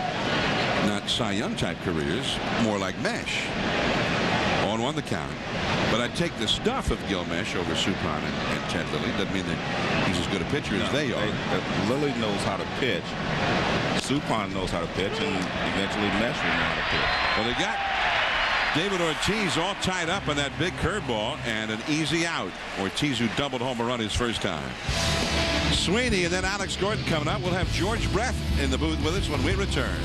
not Cy Young type careers, more like Mesh. 0-1 the count. But I'd take the stuff of Gil Mesh over Suppan and Ted Lilly. Doesn't mean that he's as good a pitcher as they are. Lilly knows how to pitch. Suppan knows how to pitch, and eventually Mesh will know how to pitch. Well, they got David Ortiz all tied up on that big curveball and an easy out. Ortiz, who doubled home a run his first time. Sweeney and then Alex Gordon coming up. We'll have George Brett in the booth with us when we return.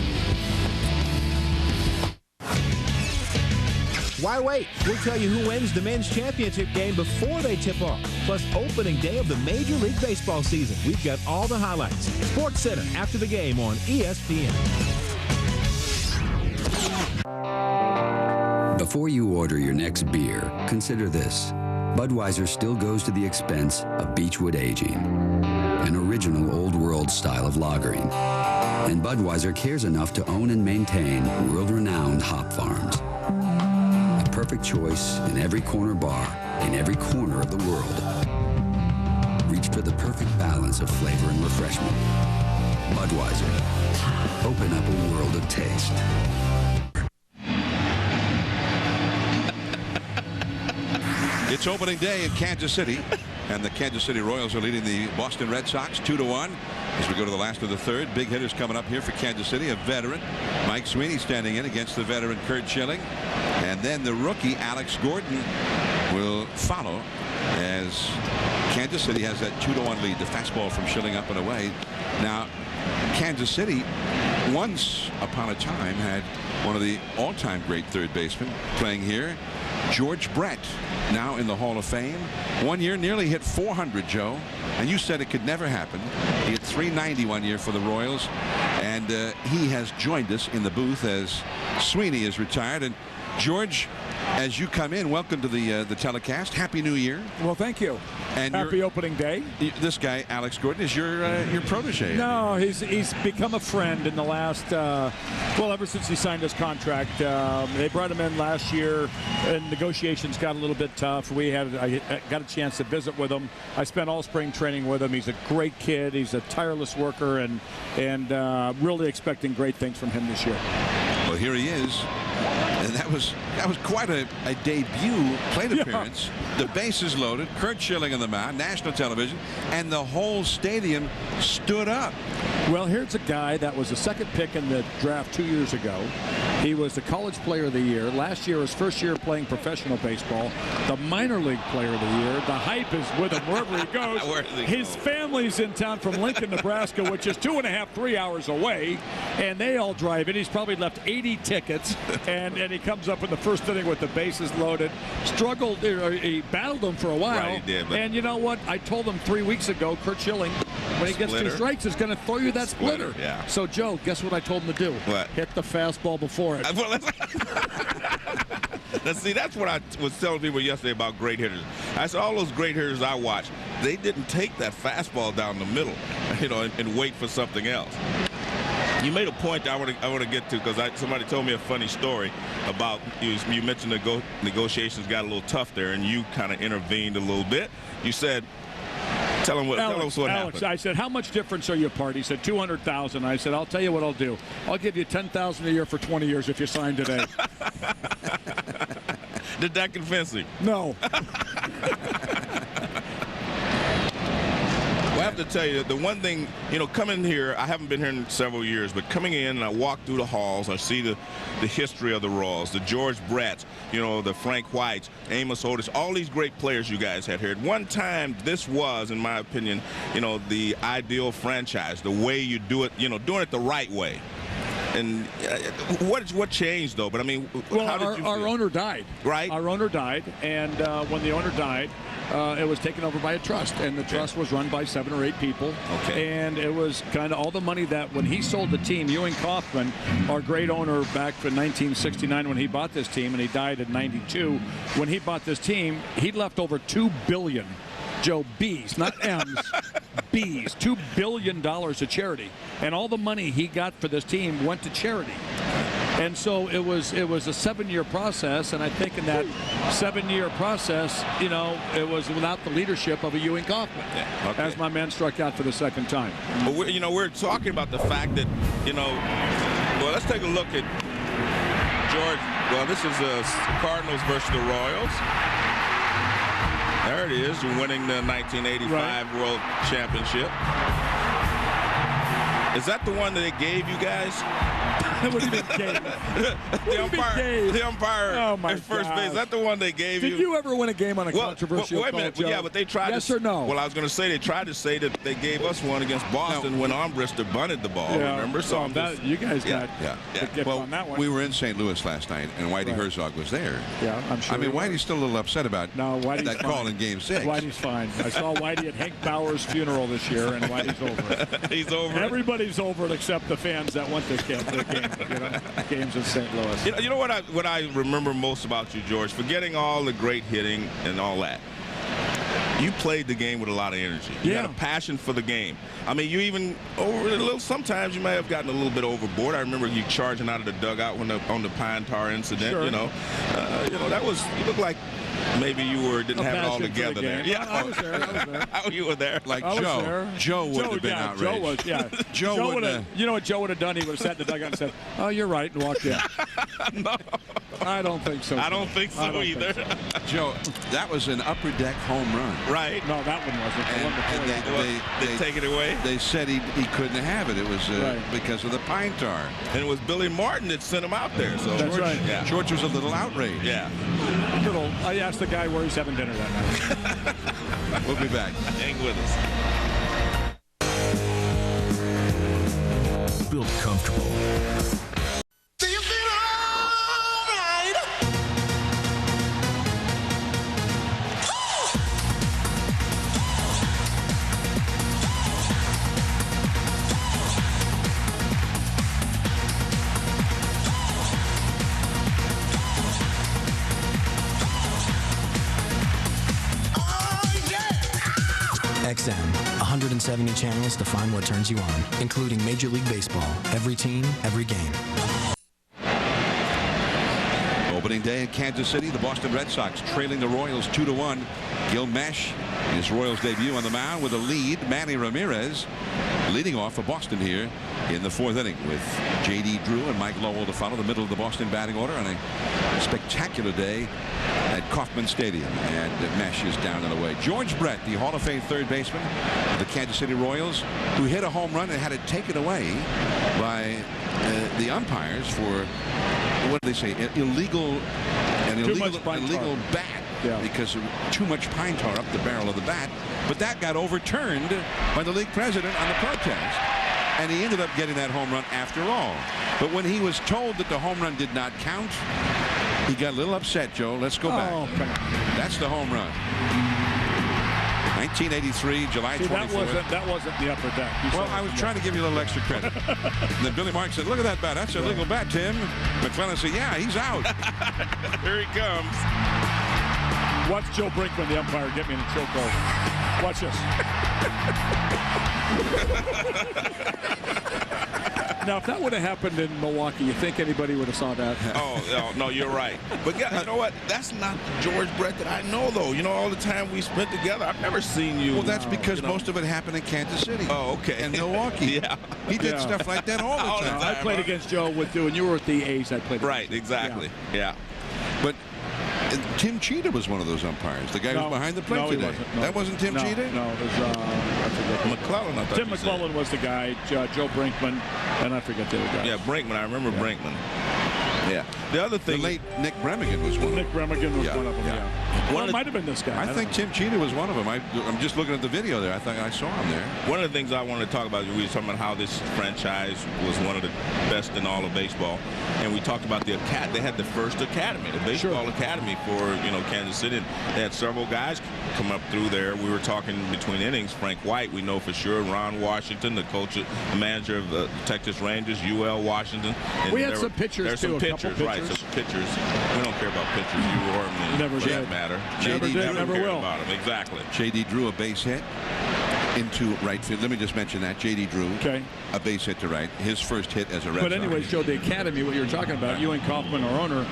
Why wait? We'll tell you who wins the men's championship game before they tip off. Plus, opening day of the Major League Baseball season. We've got all the highlights. Sports Center after the game on ESPN. Before you order your next beer, consider this. Budweiser still goes to the expense of Beechwood aging, an original old world style of lagering. And Budweiser cares enough to own and maintain world-renowned hop farms. A perfect choice in every corner bar, in every corner of the world. Reach for the perfect balance of flavor and refreshment. Budweiser. Open up a world of taste. It's opening day in Kansas City, and the Kansas City Royals are leading the Boston Red Sox 2-1 as we go to the last of the third. Big hitters coming up here for Kansas City. A veteran, Mike Sweeney, standing in against the veteran Curt Schilling, and then the rookie Alex Gordon will follow as Kansas City has that 2-1 lead. The fastball from Schilling up and away. Now, Kansas City once upon a time had one of the all-time great third basemen playing here, George Brett, now in the Hall of Fame. One year nearly hit 400, Joe, and you said it could never happen. He hit 390 one year for the Royals, and he has joined us in the booth as Sweeney is retired. And George, as you come in, welcome to the telecast. Happy New Year. Well, thank you. And happy opening day. This guy, Alex Gordon, is your protege. No, he's become a friend in the last, well, ever since he signed his contract. They brought him in last year, and negotiations got a little bit tough. I got a chance to visit with him. I spent all spring training with him. He's a great kid. He's a tireless worker, and really expecting great things from him this year. Well, here he is. And that was quite a debut plate appearance. The bases loaded. Curt Schilling on the mound, national television, and the whole stadium stood up. Well, here's a guy that was the second pick in the draft 2 years ago. He was the college player of the year. Last year, his first year playing professional baseball. The minor league player of the year. The hype is with him wherever he goes. His family's in town from Lincoln, Nebraska, which is 2.5, 3 hours away, and they all drive in. He's probably left 80 tickets, and he comes up in the first inning with the bases loaded. Struggled, he battled them for a while. Right, he did, and you know what? I told him 3 weeks ago, Curt Schilling, when he gets 2 strikes, is going to throw you that splitter. Yeah. So, Joe, guess what I told him to do? What? Hit the fastball before it. Now, see, that's what I was telling people yesterday about great hitters. I said all those great hitters I watched, they didn't take that fastball down the middle, and wait for something else. You made a point I want to get to, because somebody told me a funny story about you mentioned the negotiations got a little tough there, and you kind of intervened a little bit. You said, tell us what happened. I said, how much difference are you apart? He said, $200,000. I said, I'll tell you what I'll do. I'll give you $10,000 a year for 20 years if you sign today. Did that convince him? No. Well, I have to tell you, the one thing, coming here, I haven't been here in several years, but coming in and I walk through the halls, I see the history of the Royals, the George Bretts, the Frank Whites, Amos Otis, all these great players you guys had here. At one time, this was, in my opinion, the ideal franchise, the way you do it, doing it the right way. And what changed though? But I mean, well, how did you our feel? owner died. Right. Our owner died, and when the owner died, it was taken over by a trust, and the trust was run by 7 or 8 people. Okay. And it was kind of all the money that when he sold the team, Ewing Kauffman, our great owner back in 1969 when he bought this team, and he died in 92. When he bought this team, he left over $2 billion. Joe, B's, not M's, B's, $2 billion to charity. And all the money he got for this team went to charity. And so it was a 7-year process, and I think in that 7-year process, you know, it was without the leadership of a Ewing Kauffman, as my man struck out for the second time. But we're talking about the fact that, you know, well, let's take a look at George. Well, this is the Cardinals versus the Royals. There it is, winning the 1985 World Championship. Is that the one that they gave you guys? What do you mean gave? The umpire at first base. Is that the one they gave you? Did you ever win a game on a controversial wait a minute. call, Joe? Yeah, but they tried yes or no? Well, I was going to say they tried to say that they gave us one against Boston when Armbrister bunted the ball, remember? So you guys got yeah. the gift on that one. We were in St. Louis last night, and Whitey Herzog was there. Yeah, I'm sure. I mean, Whitey's still a little upset about that call in Game 6. Whitey's fine. I saw Whitey at Hank Bauer's funeral this year, and Whitey's over it. He's over it. Everybody's over it except the fans that went this game. You know, games in St. Louis. You know what I remember most about you, George? Forgetting all the great hitting and all that. You played the game with a lot of energy. You had a passion for the game. I mean, you even sometimes you may have gotten a little bit overboard. I remember you charging out of the dugout on the Pine Tar incident. Sure. You know, you look like maybe you didn't have it all together there. Yeah, I was there. How you were there? Like Joe would have been outraged. Joe was, Joe would have. You know what Joe would have done? He would have sat in the dugout and said, "Oh, you're right," and walked in. No, I don't think so. I don't think so either. Joe, that was an upper deck home run. Right. No, that one wasn't. The one before they take it away. They said he couldn't have it. It was because of the pine tar. And it was Billy Martin that sent him out there. So that's right. Yeah. George was a little outraged. Yeah. I asked the guy where he's having dinner that night. We'll be back. Hang with us. Built comfortable. XM, 170 channels to find what turns you on, including Major League Baseball. Every team, every game. Opening day in Kansas City, the Boston Red Sox trailing the Royals 2-1. Gil Mesh, his Royals debut on the mound with a lead. Manny Ramirez leading off for Boston here in the 4th inning with J.D. Drew and Mike Lowell to follow the middle of the Boston batting order on a spectacular day at Kauffman Stadium, and Mesh is down and away. George Brett, the Hall of Fame third baseman of the Kansas City Royals, who hit a home run and had it taken away by the umpires for, what do they say, illegal bat. Yeah. Because of too much pine tar up the barrel of the bat. But that got overturned by the league president on the protest, and he ended up getting that home run after all. But when he was told that the home run did not count, he got a little upset, Joe. Let's go back. That's the home run. 1983, July 24th. That wasn't the upper deck. Well, I was trying to give you a little extra credit. And then Billy Martin said, "Look at that bat. That's a legal bat, Tim." McClellan said, "Yeah, he's out." Here he comes. Watch Joe Brinkman, the umpire, get me in a chokehold. Watch this. Now, if that would have happened in Milwaukee, you think anybody would have saw that? Oh, no, you're right. But you know what? That's not the George Brett that I know, though. You know, all the time we spent together, I've never seen you. Well, that's because most of it happened in Kansas City. Oh, okay. And Milwaukee. Yeah. He did stuff like that all the time. I played against Joe with you, and you were at the A's. I played. Right, exactly. Yeah. But Tim Cheetah was one of those umpires. The guy who was behind the plate today. That wasn't Tim Cheetah? No, it was McClellan. Tim McClellan was the guy. Joe Brinkman, and I forget the other guy. Yeah, Brinkman. I remember Brinkman. Yeah. The other thing. The late Nick Bremigan was one. Nick Bremigan was one of them. Yeah. Well, it might have been this guy. I think Tim Cheetah was one of them. I'm just looking at the video there. I thought I saw him there. One of the things I wanted to talk about, we were talking about how this franchise was one of the best in all of baseball, and we talked about they had the first academy, the baseball academy for Kansas City. They had several guys come up through there. We were talking between innings. Frank White, we know for sure. Ron Washington, the manager of the Texas Rangers. UL Washington. And we had some pitchers there's too. Some pitchers, right? Some pitchers. We don't care about pitchers. You or me. Never for did. that matter. Never did. Never will. About him. Exactly. J.D. Drew, a base hit into right field. Let me just mention that. J.D. Drew, a base hit to right. His first hit as a Red Sox. But anyway, Joe, the academy, what you were talking about, Ewing Kauffman, our owner,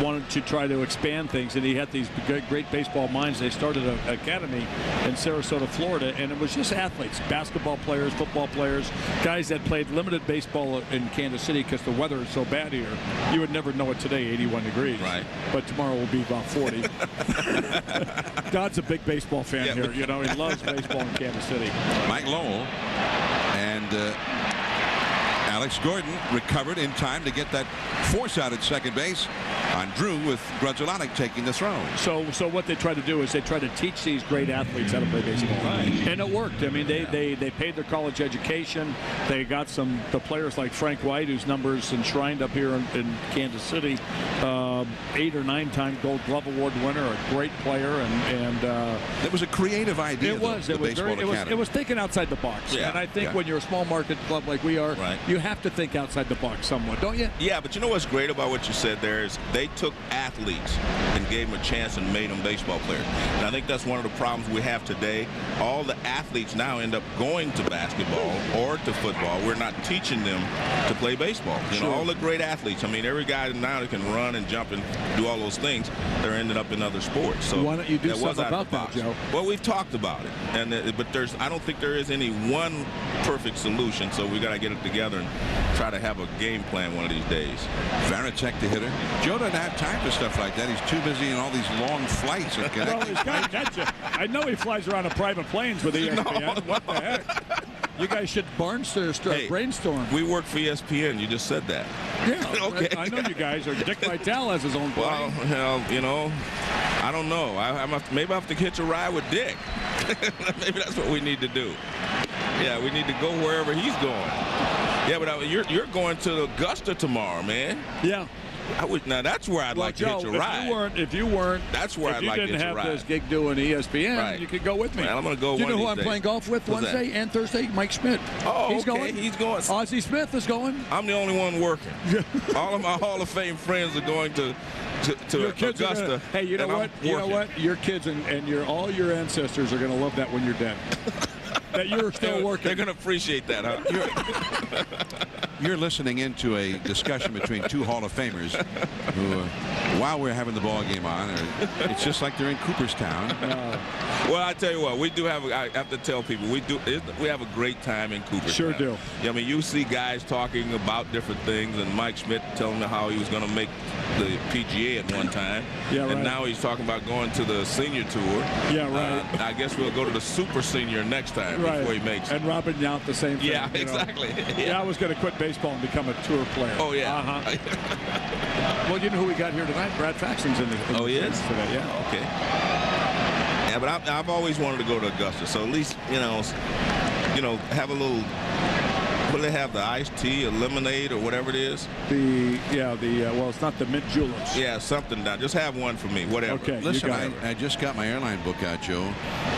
wanted to try to expand things, and he had these great baseball minds. They started an academy in Sarasota, Florida, and it was just athletes, basketball players, football players, guys that played limited baseball in Kansas City because the weather is so bad here. You would never know it today, 81 degrees. Right. But tomorrow will be about 40. God's a big baseball fan here. He loves baseball in Kansas City. Mike Lowell and Alex Gordon recovered in time to get that force out at second base on Drew, with Grudzelanic taking the throw. So what they try to do is they try to teach these great athletes how to play baseball. Right. And it worked. I mean, they paid their college education. They got the players like Frank White, whose numbers enshrined up here in Kansas City, 8 or 9-time Gold Glove Award winner, a great player, and it was a creative idea. It was thinking outside the box. Yeah. And I think when you're a small market club like we are, you have to think outside the box somewhat, don't you? Yeah, but you know what's great about what you said there is they took athletes and gave them a chance and made them baseball players. And I think that's one of the problems we have today. All the athletes now end up going to basketball or to football. We're not teaching them to play baseball. All the great athletes. I mean, every guy now that can run and jump and do all those things, they're ended up in other sports. So why don't you do something about that, Joe? Well, we've talked about it, but I don't think there is any one perfect solution. So we got to get it together and try to have a game plan one of these days. Varitek, the hitter. Joe doesn't have time for stuff like that. He's too busy in all these long flights. Well, he's got to catch you. I know he flies around on private planes with ESPN. No. What the heck? You guys should brainstorm. We work for ESPN. You just said that. Yeah. Okay. I know you guys. Or Dick Vitale has his own plane. Well, I don't know. Maybe I have to hitch a ride with Dick. Maybe that's what we need to do. Yeah, we need to go wherever he's going. Yeah, but you're going to Augusta tomorrow, man. Yeah. Now that's where I'd like to hitch a ride. If you weren't, that's where I'd like to hitch a ride. If you didn't have this gig doing ESPN, you could go with me. Man, I'm going to go. Do you know who I'm playing golf with Wednesday and Thursday? Mike Schmidt. Oh, he's going. He's going. Ozzie Smith is going. I'm the only one working. All of my Hall of Fame friends are going to Augusta. Hey, you know what? You know what? Your kids and all your ancestors are going to love that when you're dead. That you're still working. They're going to appreciate that, huh? You're listening into a discussion between two Hall of Famers who, while we're having the ball game on, it's just like they're in Cooperstown. Well, I tell you what, we do have. I have to tell people we have a great time in Cooperstown. Sure do. Yeah, I mean, you see guys talking about different things, and Mike Schmidt telling me how he was going to make the PGA at one time. Yeah, right. And now he's talking about going to the senior tour. Yeah, right. I guess we'll go to the super senior next time before he makes it. And Robin Yount, the same thing. Yeah, exactly. Yeah, I was going to quit baseball and become a tour player. Oh, yeah. Well, you know who we got here tonight? Brad Faxon's in the he is? today. Yeah. Okay. Yeah, but I've always wanted to go to Augusta, so at least have a little. What do they have? The iced tea or lemonade or whatever it is? Well, it's not the mint juleps. Yeah, something down. Just have one for me, whatever. Okay. Listen, I just got my airline book out, Joe,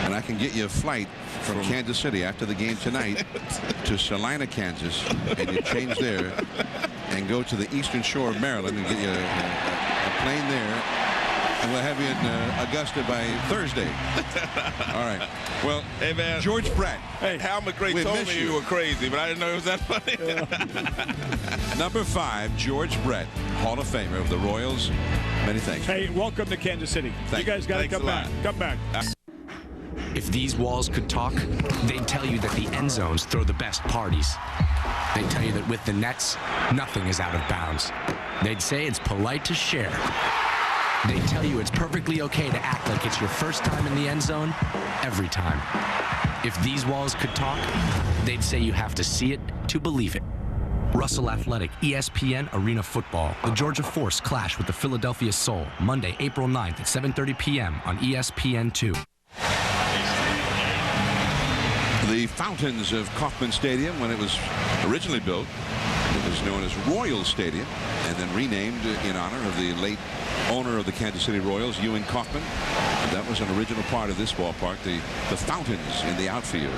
and I can get you a flight from Kansas City after the game tonight to Salina, Kansas, and you change there and go to the eastern shore of Maryland and get you a plane there. And we'll have you in Augusta by Thursday. All right. Well, hey, man. George Brett. Hey, Hal McRae told me you were crazy, but I didn't know it was that funny. Number 5, George Brett, Hall of Famer of the Royals. Many thanks. Hey, welcome to Kansas City. You guys got to come back. Come back. If these walls could talk, they'd tell you that the end zones throw the best parties. They'd tell you that with the nets, nothing is out of bounds. They'd say it's polite to share. They tell you it's perfectly okay to act like it's your first time in the end zone every time. If these walls could talk, they'd say you have to see it to believe it. Russell Athletic, ESPN Arena Football. The Georgia Force clash with the Philadelphia Soul. Monday, April 9th at 7:30 p.m. on ESPN2. The fountains of Kauffman Stadium, when it was originally built, it was known as Royal Stadium, and then renamed in honor of the late owner of the Kansas City Royals, Ewing Kauffman. That was an original part of this ballpark, the fountains in the outfield.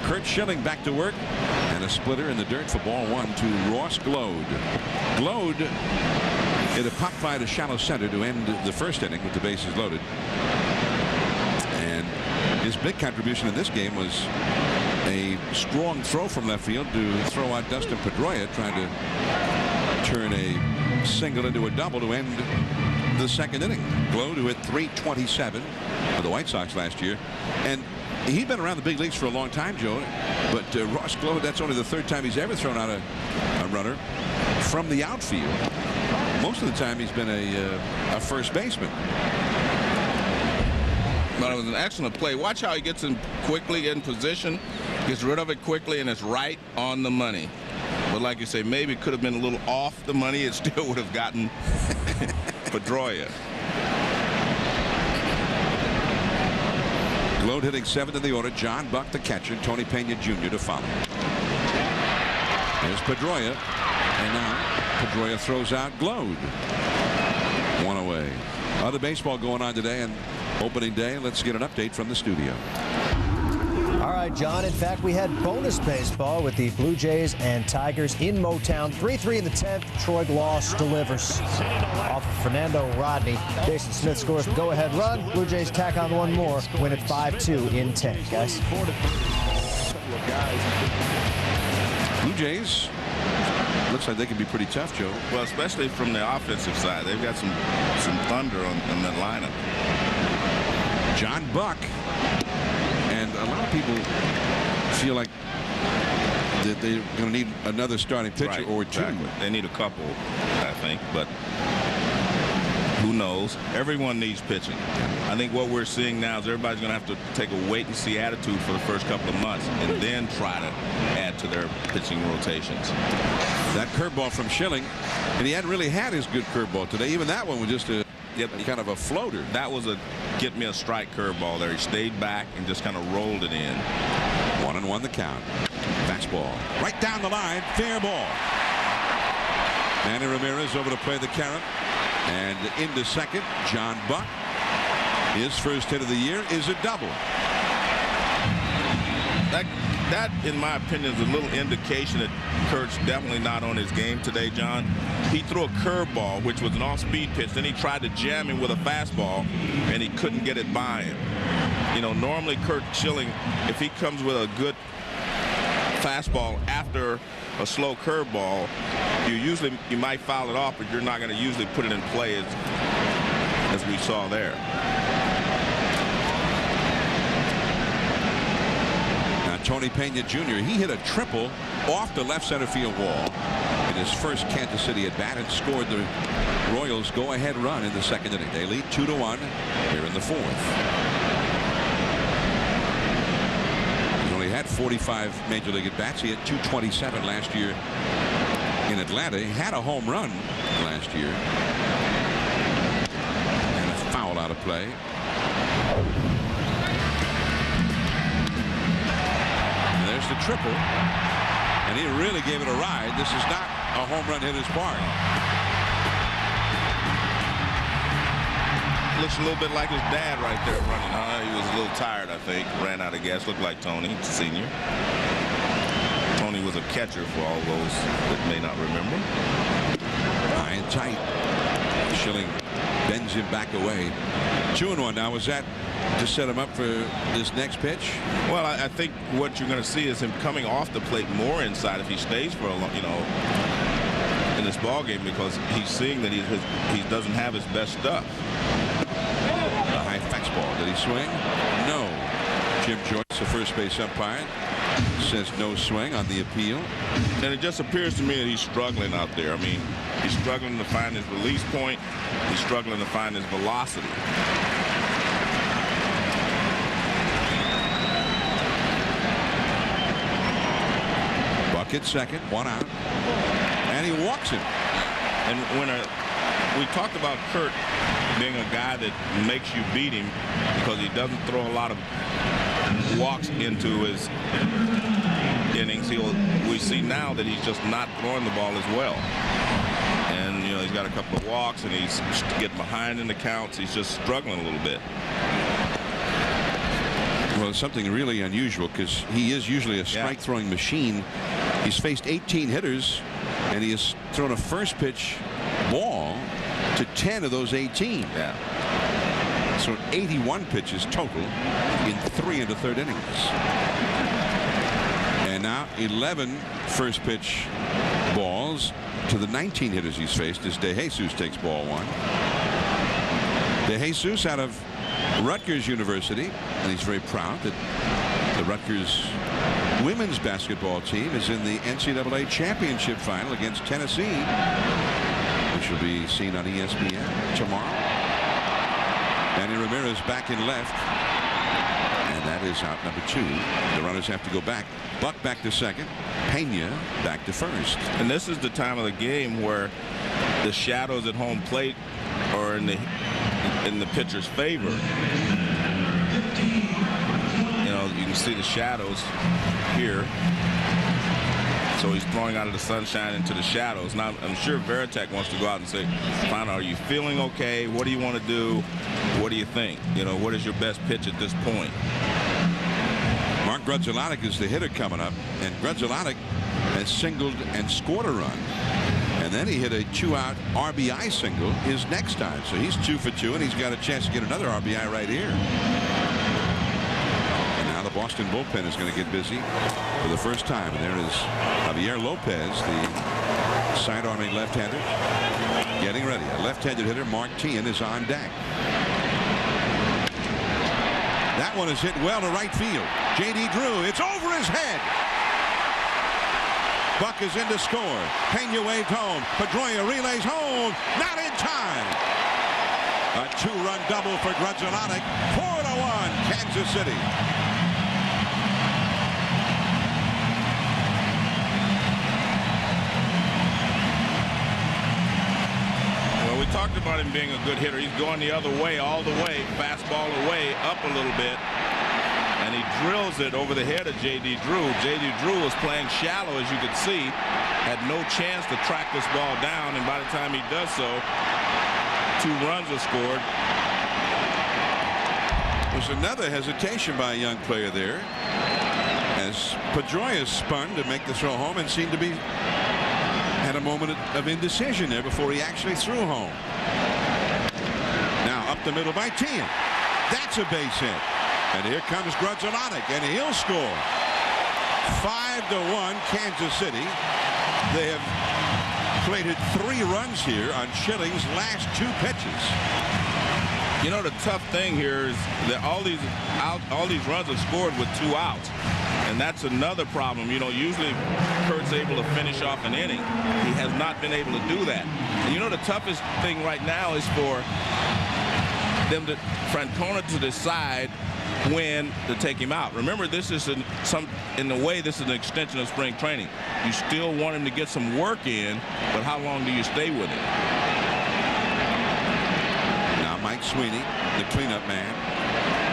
Curt Schilling back to work, and a splitter in the dirt for ball one to Ross Glode. Glode hit a pop fly to shallow center to end the first inning with the bases loaded. And his big contribution in this game was a strong throw from left field to throw out Dustin Pedroia, trying to turn a single into a double to end the second inning. Glode, who hit .327 for the White Sox last year, and he'd been around the big leagues for a long time, Joe, but Ross Glode, that's only the third time he's ever thrown out a runner from the outfield. Most of the time he's been a first baseman. But it was an excellent play. Watch how he gets in quickly in position, gets rid of it quickly, and it's right on the money. But like you say, maybe it could have been a little off the money. It still would have gotten Pedroia. Glode hitting seventh in the order. John Buck, the catcher. Tony Pena Jr. to follow. There's Pedroia. And now Pedroia throws out Glode. One away. Other baseball going on today and opening day. Let's get an update from the studio. All right, John. In fact, we had bonus baseball with the Blue Jays and Tigers in Motown. 3-3 in the 10th. Troy Gloss delivers off of Fernando Rodney. Jason Smith scores the go-ahead run. Blue Jays tack on one more. Win it 5-2 in 10, guys. Blue Jays. Looks like they can be pretty tough, Joe. Well, especially from the offensive side. They've got some thunder on that lineup. John Buck. And a lot of people feel like that they're going to need another starting pitcher or two. Exactly. They need a couple, I think, but who knows? Everyone needs pitching. I think what we're seeing now is everybody's going to have to take a wait-and-see attitude for the first couple of months and then try to add to their pitching rotations. That curveball from Schilling, and he hadn't really had his good curveball today. Even that one was just a kind of a floater. That was a get me a strike curveball there. He stayed back and just kind of rolled it in. 1-1 the count. Fastball right down the line. Fair ball. Manny Ramirez over to play the carom. And into second, John Buck. His first hit of the year is a double. That, in my opinion, is a little indication that Curt's definitely not on his game today, John. He threw a curveball, which was an off-speed pitch. Then he tried to jam him with a fastball, and he couldn't get it by him. You know, normally Curt Schilling, if he comes with a good fastball after a slow curveball, you might foul it off, but you're not going to usually put it in play as we saw there. Tony Pena Jr. He hit a triple off the left center field wall in his first Kansas City at bat and scored the Royals go-ahead run in the second inning. They lead 2-1 here in the fourth. He's only had 45 major league at bats. He had 227 last year in Atlanta. He had a home run last year. And a foul out of play. The triple, and he really gave it a ride. This is not a home run hitter's park. Looks a little bit like his dad right there running. He was a little tired, I think. Ran out of gas. Looked like Tony, senior. Tony was a catcher for all those that may not remember. High and tight. Schilling bends him back away. 2-1 now. Was that to set him up for this next pitch? Well, I think what you're going to see is him coming off the plate more inside if he stays for a long, in this ball game, because he's seeing that he doesn't have his best stuff. A high fastball. Did he swing? No. Jim Joyce, the first base umpire, says no swing on the appeal. And it just appears to me that he's struggling out there. I mean, he's struggling to find his release point. He's struggling to find his velocity. Buck at second, 1 out. And he walks him. And when we talked about Kurt being a guy that makes you beat him because he doesn't throw a lot of walks into his innings. We see now that he's just not throwing the ball as well. And, you know, he's got a couple of walks and he's getting behind in the counts. He's just struggling a little bit. Well, it's something really unusual because he is usually a strike-throwing machine. He's faced 18 hitters, and he has thrown a first-pitch ball to 10 of those 18. Yeah. So 81 pitches total in 3 1/3 innings. And now 11 first-pitch balls to the 19 hitters he's faced as DeJesus takes ball 1. DeJesus out of Rutgers University, and he's very proud that the Rutgers women's basketball team is in the NCAA championship final against Tennessee, which will be seen on ESPN tomorrow. Danny Ramirez back in left, and that is out number 2. The runners have to go back. Buck back to second, Pena back to first. And this is the time of the game where the shadows at home plate are in the pitcher's favor. You know, you can see the shadows here. So he's throwing out of the sunshine into the shadows. Now, I'm sure Veritek wants to go out and say, fine, are you feeling okay? What do you want to do? What do you think? You know, what is your best pitch at this point? Mark Grudzielanek is the hitter coming up, and Grudzielanek has singled and scored a run. And then he hit a 2-out RBI single his next time. So he's 2 for 2, and he's got a chance to get another RBI right here. And now the Boston bullpen is going to get busy for the first time. And there is Javier Lopez, the side-arming left-hander, getting ready. A left-handed hitter, Mark Teahan, is on deck. That one is hit well to right field. J.D. Drew, it's over his head. Buck is in to score. Pena waved home. Pedroia relays home. Not in time. A 2-run double for Grudzielanek. 4-1, Kansas City. Well, we talked about him being a good hitter. He's going the other way, all the way. Fastball away, up a little bit. And he drills it over the head of J.D. Drew. J.D. Drew was playing shallow, as you could see. Had no chance to track this ball down, and by the time he does so, 2 runs are scored. There's another hesitation by a young player there, as Pedroia spun to make the throw home and seemed to be had a moment of indecision there before he actually threw home. Now up the middle by Teahan. That's a base hit. And here comes Grudzielanek, and he'll score. 5-1, Kansas City. They have plated 3 runs here on Schilling's last 2 pitches. You know, the tough thing here is that all these runs are scored with 2 outs. And that's another problem. You know, usually Kurt's able to finish off an inning. He has not been able to do that. And you know, the toughest thing right now is for Francona to decide when to take him out. Remember, this is in a way, this is an extension of spring training. You still want him to get some work in, but how long do you stay with him? Now Mike Sweeney, the cleanup man.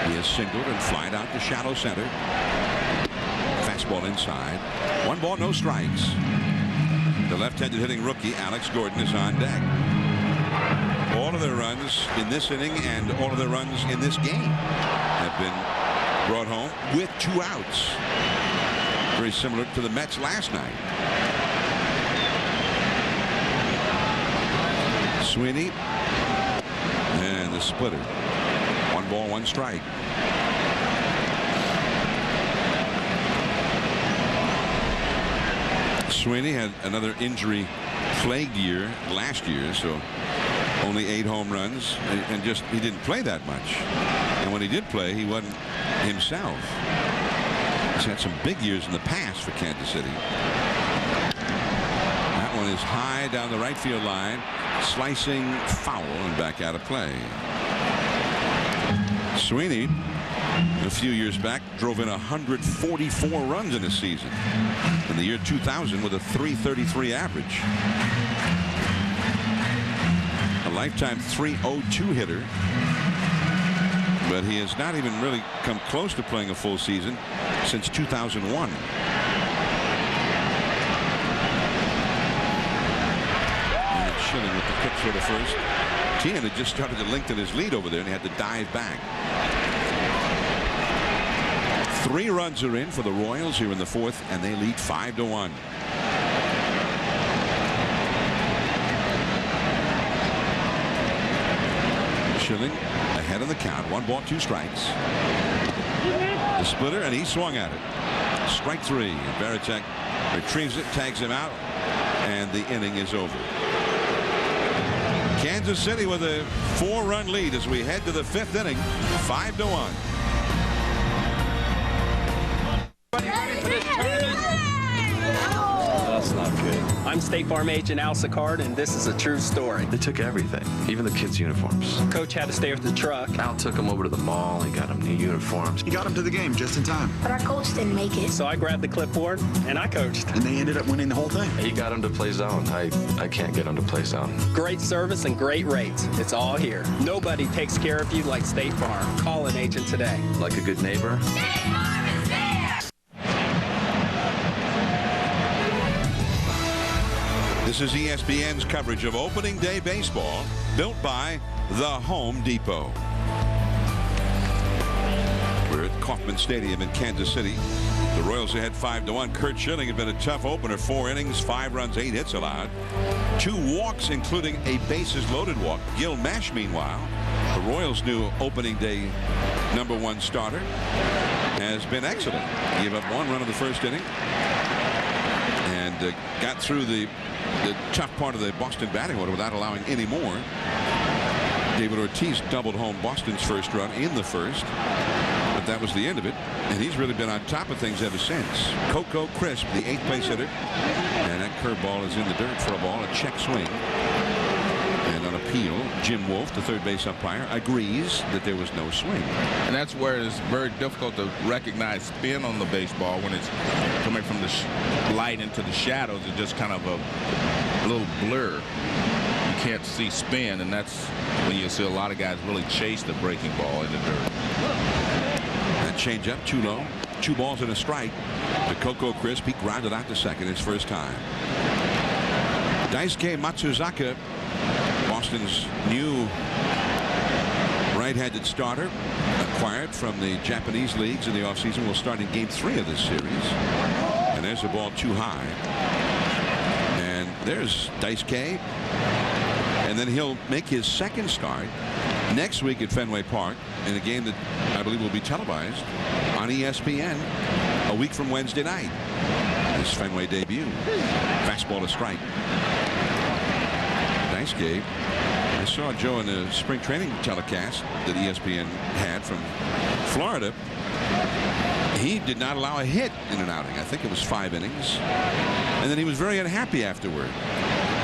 He has singled and flied out to shallow center. Fastball inside. 1 ball, no strikes. The left-handed hitting rookie Alex Gordon is on deck. All of their runs in this inning and all of their runs in this game have been brought home with 2 outs. Very similar to the Mets last night. Sweeney and the splitter. 1 ball, 1 strike. Sweeney had another injury-plagued year last year, so only 8 home runs, and just he didn't play that much. And when he did play, he wasn't himself. He's had some big years in the past for Kansas City. That one is high down the right field line, slicing foul and back out of play. Sweeney A few years back, drove in 144 runs in a season. In the year 2000 with a .333 average. A lifetime .302 hitter. But he has not even really come close to playing a full season since 2001. And Schilling with the pitch for the first. Tian had just started to lengthen his lead over there, and he had to dive back. 3 runs are in for the Royals here in the 4th, and they lead 5-1. Schilling ahead of the count. 1 ball, 2 strikes. The splitter, and he swung at it. Strike 3. And Varitek retrieves it, tags him out, and the inning is over. Kansas City with a 4-run lead as we head to the 5th inning. 5-1. That's not good. I'm State Farm agent Al Sicard, and this is a true story. They took everything, even the kids' uniforms. Coach had to stay with the truck. Al took them over to the mall. He got them new uniforms. He got them to the game just in time. But our coach didn't make it. So I grabbed the clipboard, and I coached. And they ended up winning the whole thing. He got them to play zone. I can't get them to play zone. Great service and great rates. It's all here. Nobody takes care of you like State Farm. Call an agent today. Like a good neighbor. State Farm is there. This is ESPN's coverage of opening day baseball, built by the Home Depot. We're at Kauffman Stadium in Kansas City. The Royals ahead 5-1. Curt Schilling had been a tough opener. 4 innings, 5 runs, 8 hits allowed. 2 walks, including a bases loaded walk. Gil Mash, meanwhile, the Royals' new opening day #1 starter, has been excellent. Gave up 1 run in the first inning and got through the tough part of the Boston batting order without allowing any more. David Ortiz doubled home Boston's first run in the first, but that was the end of it, and he's really been on top of things ever since. Coco Crisp, the 8th place hitter, and that curveball is in the dirt for a ball, a check swing. And on appeal, Jim Wolf, the third base umpire, agrees that there was no swing. And that's where it's very difficult to recognize spin on the baseball when it's coming from the light into the shadows. It's just kind of a little blur. You can't see spin, and that's when you see a lot of guys really chase the breaking ball in the dirt. That changeup too low. 2 balls and a strike to Coco Crisp. He grounded out to second his first time. Daisuke Matsuzaka, Boston's new right-handed starter, acquired from the Japanese leagues in the offseason, will start in Game 3 of this series. And there's a ball too high. And there's Daisuke. And then he'll make his second start next week at Fenway Park in a game that I believe will be televised on ESPN a week from Wednesday night. His Fenway debut. Fastball to strike. Daisuke, I saw Joe in the spring training telecast that ESPN had from Florida. He did not allow a hit in an outing. I think it was 5 innings. And then he was very unhappy afterward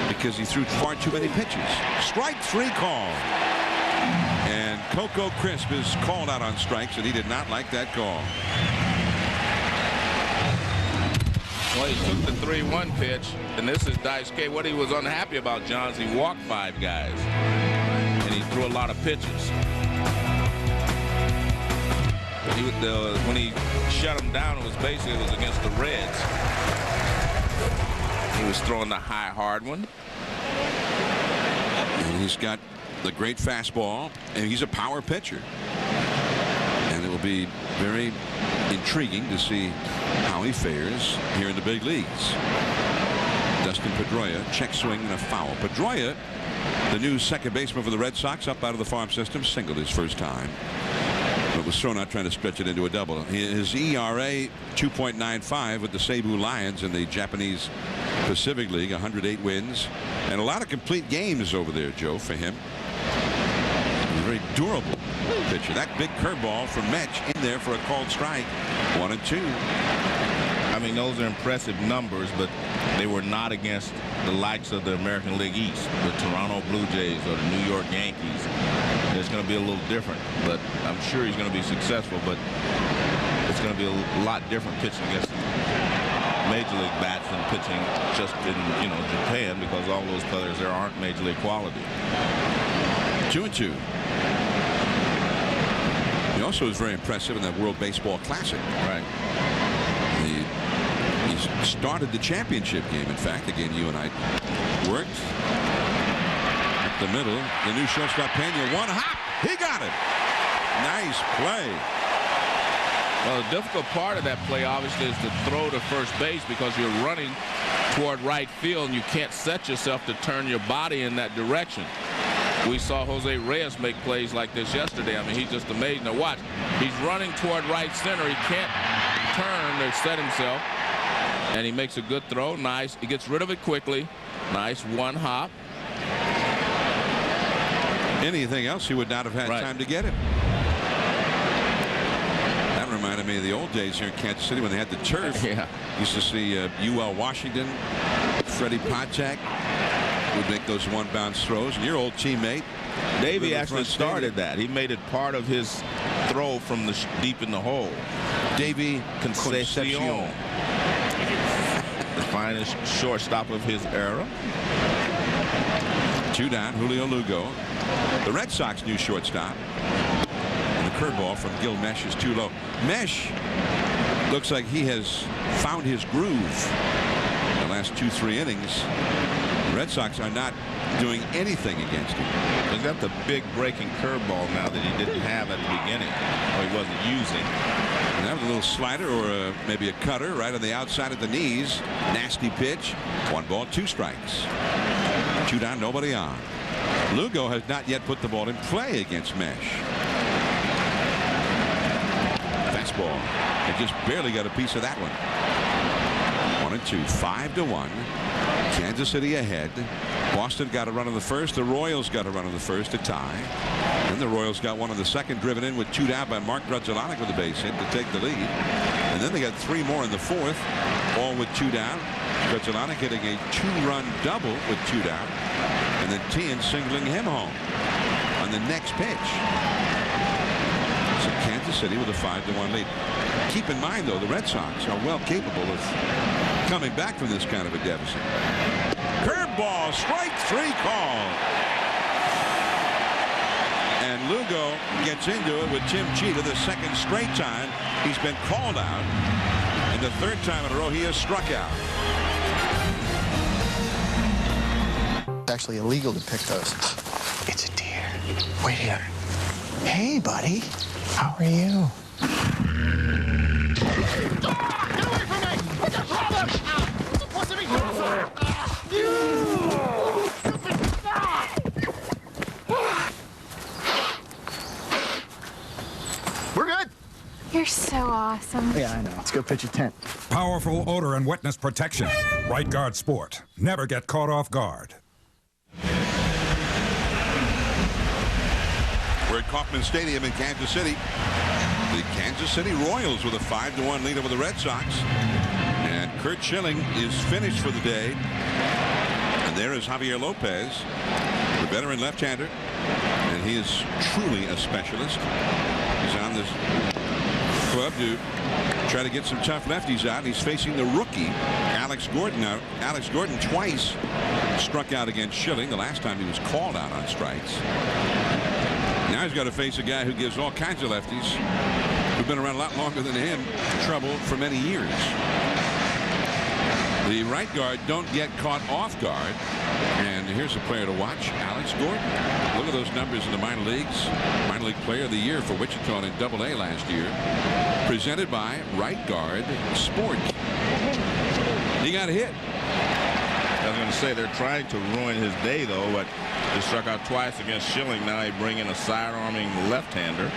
because he threw far too many pitches. Strike 3 call. And Coco Crisp is called out on strikes, and he did not like that call. Well, he took the 3-1 pitch, and this is Daisuke. What he was unhappy about, John, is he walked 5 guys, and he threw a lot of pitches. When he shut him down, it was against the Reds. He was throwing the high, hard one. And he's got the great fastball, and he's a power pitcher. And it will be very intriguing to see how he fares here in the big leagues. Dustin Pedroia, check swing and a foul. Pedroia, the new second baseman for the Red Sox, up out of the farm system, singled his first time, but was thrown out trying to stretch it into a double. His ERA 2.95 with the Seibu Lions in the Japanese Pacific League, 108 wins, and a lot of complete games over there, Joe, for him. He's a very durable pitcher. That big curveball from Metch in there for a called strike. 1-2. I mean, those are impressive numbers, but they were not against the likes of the American League East, the Toronto Blue Jays or the New York Yankees. it's going to be a little different. But I'm sure he's going to be successful. But it's going to be a lot different pitching against major league bats than pitching just in Japan, because all those players there aren't major league quality. 2-2. He also was very impressive in that World Baseball Classic. Right. He started the championship game. In fact, again, you and I worked up the middle. The new shortstop Pena, one hop. He got it. Nice play. Well, the difficult part of that play, obviously, is to throw to first base, because you're running toward right field and you can't set yourself to turn your body in that direction. We saw Jose Reyes make plays like this yesterday. I mean, he's just amazing to watch. He's running toward right center. He can't turn to set himself, and he makes a good throw. Nice. He gets rid of it quickly. Nice one hop. Anything else, he would not have had time to get it. Reminded me of the old days here in Kansas City when they had the turf. Yeah. Used to see UL Washington, Freddie Poczak would make those one-bounce throws, and your old teammate Davey actually started that. He made it part of his throw from the deep in the hole. Davey Concepcion, the finest shortstop of his era. 2 down, Julio Lugo. The Red Sox new shortstop. Curveball from Gil Mesh is too low. Mesh looks like he has found his groove. The last 2-3 innings, the Red Sox are not doing anything against him. He's got the big breaking curveball now that he didn't have at the beginning, or he wasn't using. And that was a little slider, or maybe a cutter right on the outside of the knees. Nasty pitch. 1 ball, 2 strikes. 2 down, nobody on. Lugo has not yet put the ball in play against Mesh. Fastball. They just barely got a piece of that one. 1-2, 5-1. Kansas City ahead. Boston got a run on the first. The Royals got a run on the first to tie. Then the Royals got one on the second, driven in with 2 down by Mark Grudzielanek with a base hit to take the lead. And then they got 3 more in the fourth, all with 2 down. Grudzielanek hitting a 2-run double with 2 down. And then Tien singling him home on the next pitch. So Kansas City with a 5-1 lead. Keep in mind, though, the Red Sox are well capable of coming back from this kind of a deficit. Curveball, strike 3 call. And Lugo gets into it with Tim Cheetah the second straight time he's been called out. And the 3rd time in a row he has struck out. It's actually illegal to pick those. It's a deer. Wait here. Hey, buddy. How are you? Get away from me! What's your problem? It's supposed to be closer! We're good. You're so awesome. Yeah, I know. Let's go pitch a tent. Powerful odor and wetness protection. Right Guard Sport. Never get caught off guard. We're at Kauffman Stadium in Kansas City. The Kansas City Royals with a 5-1 lead over the Red Sox. And Curt Schilling is finished for the day. And there is Javier Lopez, the veteran left-hander. And he is truly a specialist. He's on this club to try to get some tough lefties out. He's facing the rookie, Alex Gordon. Now, Alex Gordon twice struck out against Schilling. The last time he was called out on strikes. Now he's got to face a guy who gives all kinds of lefties who've been around a lot longer than him trouble for many years. The right guard don't get caught off guard. And here's a player to watch, Alex Gordon. Look at those numbers in the minor leagues. Minor League Player of the Year for Wichita in AA last year. Presented by Right Guard Sport. He got hit. I was going to say they're trying to ruin his day, though, but they struck out twice against Schilling. Now they bring in a side-arming left-hander.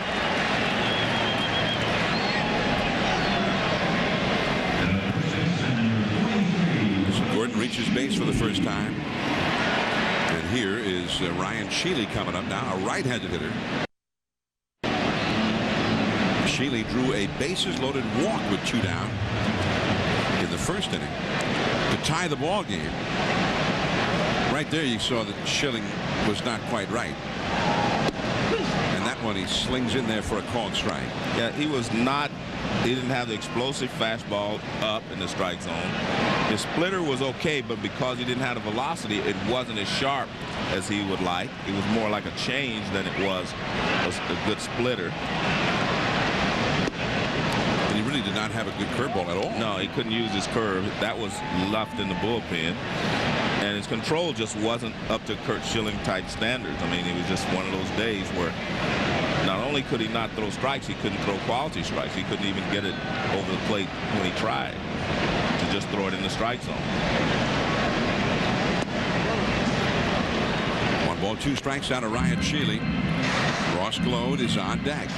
So Gordon reaches base for the first time. And here is Ryan Sheely coming up now, a right-handed hitter. Sheely drew a bases-loaded walk with 2 down in the first inning to tie the ball game. Right there you saw that Schilling was not quite right. that one. He slings in there for a called strike. Yeah, he didn't have the explosive fastball up in the strike zone. His splitter was okay, but because he didn't have the velocity, it wasn't as sharp as he would like. It was more like a change than it was a good splitter. And he really did not have a good curveball at all. No, he couldn't use his curve. That was left in the bullpen. And his control just wasn't up to Curt Schilling type standards. I mean, it was just one of those days where not only could he not throw strikes, he couldn't throw quality strikes. He couldn't even get it over the plate when he tried to just throw it in the strike zone. 1 ball, 2 strikes out of Ryan Shealy. Ross Glode is on deck.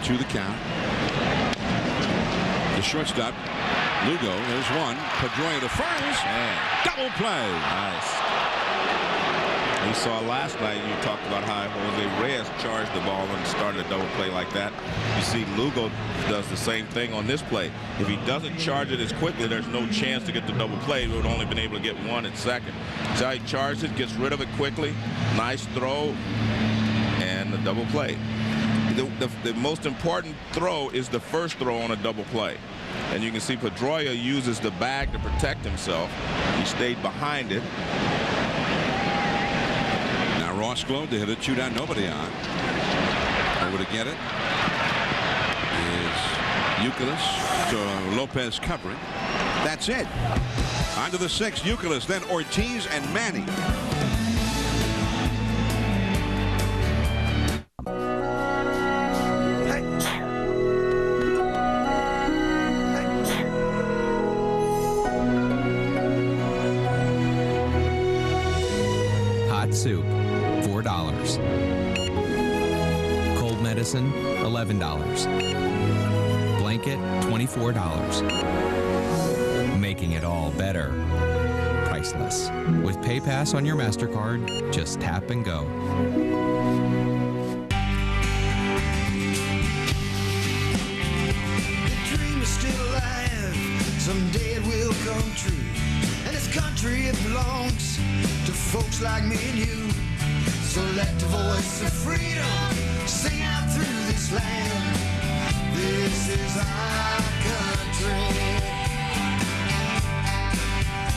To the count. The shortstop, Lugo. There's one. Pedroia to first. Double play. Nice. We saw last night, you talked about how Jose Reyes charged the ball and started a double play like that. You see Lugo does the same thing on this play. If he doesn't charge it as quickly, there's no chance to get the double play. He would only been able to get one at second. So he charged it, gets rid of it quickly. Nice throw and the double play. The most important throw is the first throw on a double play. And you can see Pedroia uses the bag to protect himself. He stayed behind it. Now Ross Glode to hit a 2-down, nobody on. Over to get it is Youkilis to Lopez covering. That's it. On to the 6th, Youkilis, then Ortiz and Manny. Soup, $4. Cold medicine, $11. Blanket, $24. Making it all better. Priceless. With PayPass on your MasterCard, just tap and go. The dream is still alive. Someday it will come true. And this country, it belongs to folks like me and you. So let the voice of freedom sing out through this land. This is our country.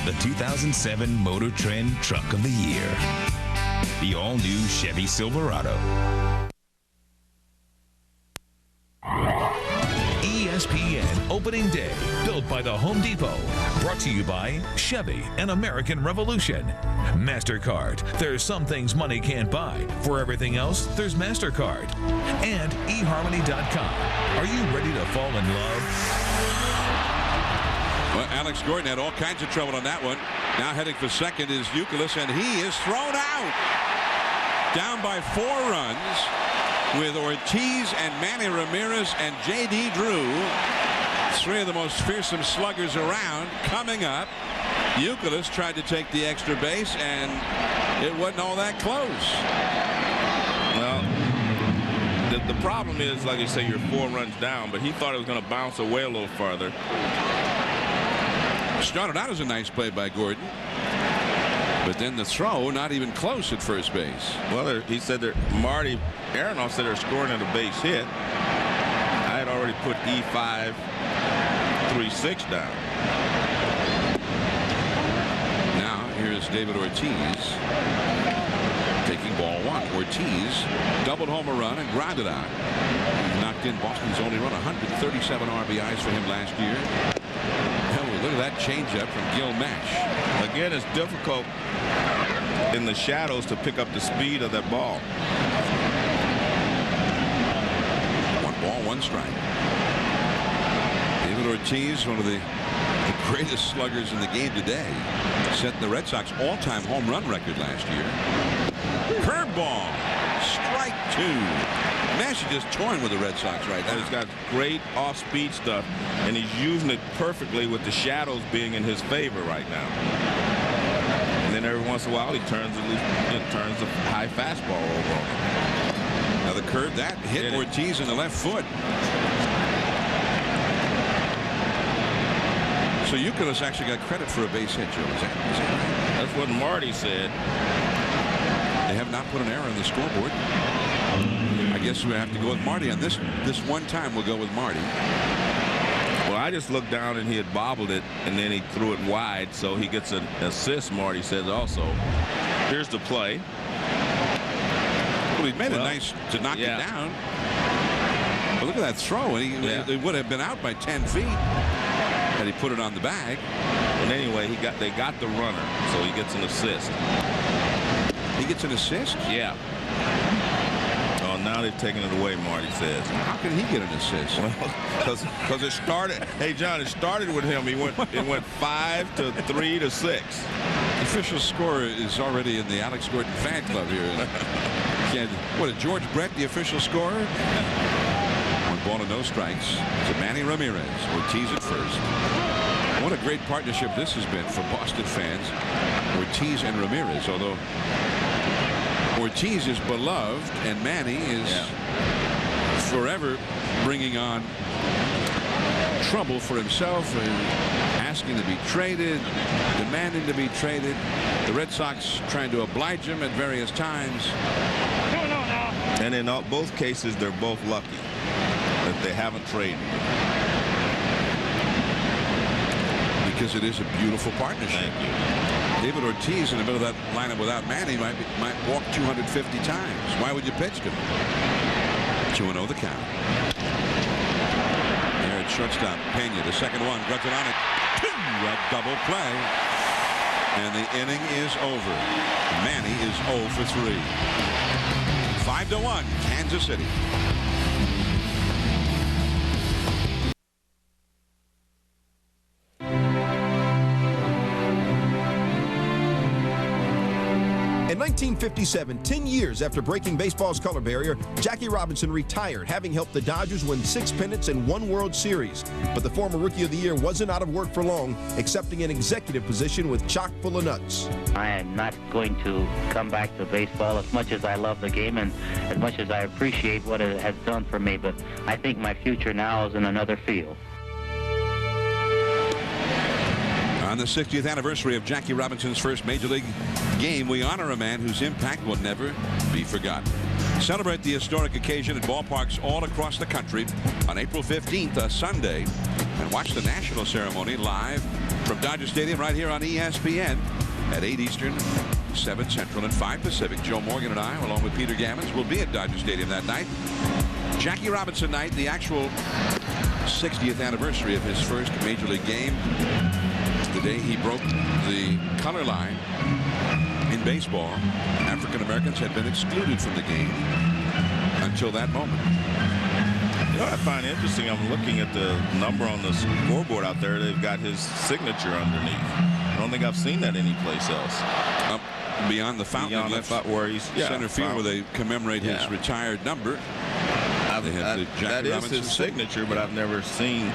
The 2007 Motor Trend Truck of the Year. The all-new Chevy Silverado. ESPN Opening Day, built by the Home Depot. Brought to you by Chevy and American Revolution. MasterCard, there's some things money can't buy. For everything else, there's MasterCard. And eHarmony.com. Are you ready to fall in love? Well, Alex Gordon had all kinds of trouble on that one. Now heading for second is Youkilis, and he is thrown out. Down by 4 runs with Ortiz and Manny Ramirez and J.D. Drew. 3 of the most fearsome sluggers around coming up. Youkilis tried to take the extra base, and it wasn't all that close. Well, the problem is, like you say, you're 4 runs down, but he thought it was going to bounce away a little farther. Started out as a nice play by Gordon, but then the throw not even close at first base. Well, he said that Marty Aronoff said they're scoring at a base hit. I had already put E5-3-6 down. Now here's David Ortiz taking ball 1. Ortiz doubled home a run and grounded out. Knocked in Boston's only run. 137 RBIs for him last year. Look at that changeup from Gil Mesh. Again, it's difficult in the shadows to pick up the speed of that ball. 1 ball, 1 strike. David Ortiz, one of the greatest sluggers in the game today, set the Red Sox all-time home run record last year. Curveball, strike 2. Mesh is just torn with the Red Sox right now. He's got great off-speed stuff, and he's using it perfectly with the shadows being in his favor right now. And then every once in a while he turns a high fastball over on him. Now the curve that hit Ortiz in the left foot. So Youkilis actually got credit for a base hit, Joe. Is that right? That's what Marty said. They have not put an error on the scoreboard. I guess we have to go with Marty on this one time. We'll go with Marty. Well, I just looked down and he had bobbled it, and then he threw it wide, so he gets an assist, Marty says also. Here's the play. Well, he made it nice to knock it down. But look at that throw. He would have been out by 10 feet had he put it on the bag. And anyway, they got the runner, so he gets an assist. He gets an assist? Yeah. Oh, now they've taken it away, Marty says. How can he get an assist? Because it started. Hey, John, it started with him. It went 5 to 3 to 6. The official score is already in the Alex Gordon fan club here. What is George Brett, the official scorer? 1 ball and no strikes to Manny Ramirez. Ortiz at first. What a great partnership this has been for Boston fans. Ortiz and Ramirez, although Ortiz is beloved and Manny is forever bringing on trouble for himself and asking to be traded, demanding to be traded. The Red Sox trying to oblige him at various times. And in both cases, they're both lucky that they haven't traded. Because it is a beautiful partnership. Thank you. David Ortiz in the middle of that lineup without Manny might walk 250 times. Why would you pitch to him? 2-0 the count. There at shortstop, Pena, the second one, grunts it on it. A double play. And the inning is over. Manny is 0 for 3. 5-1, Kansas City. In 1957, 10 years after breaking baseball's color barrier, Jackie Robinson retired, having helped the Dodgers win 6 pennants and 1 World Series. But the former Rookie of the Year wasn't out of work for long, accepting an executive position with chock full of nuts. I am not going to come back to baseball as much as I love the game and as much as I appreciate what it has done for me, but I think my future now is in another field. On the 60th anniversary of Jackie Robinson's first Major League game, we honor a man whose impact will never be forgotten. Celebrate the historic occasion at ballparks all across the country on April 15th, a Sunday, and watch the national ceremony live from Dodger Stadium right here on ESPN at 8 Eastern, 7 Central, and 5 Pacific. Joe Morgan and I, along with Peter Gammons, will be at Dodger Stadium that night. Jackie Robinson night, the actual 60th anniversary of his first Major League game. The day he broke the color line in baseball. African Americans had been excluded from the game until that moment. You know what I find interesting? I'm looking at the number on the scoreboard out there. They've got his signature underneath. I don't think I've seen that anyplace else. Up beyond the fountain beyond left where he's center field, where they commemorate his retired number. That is his signature, but I've never seen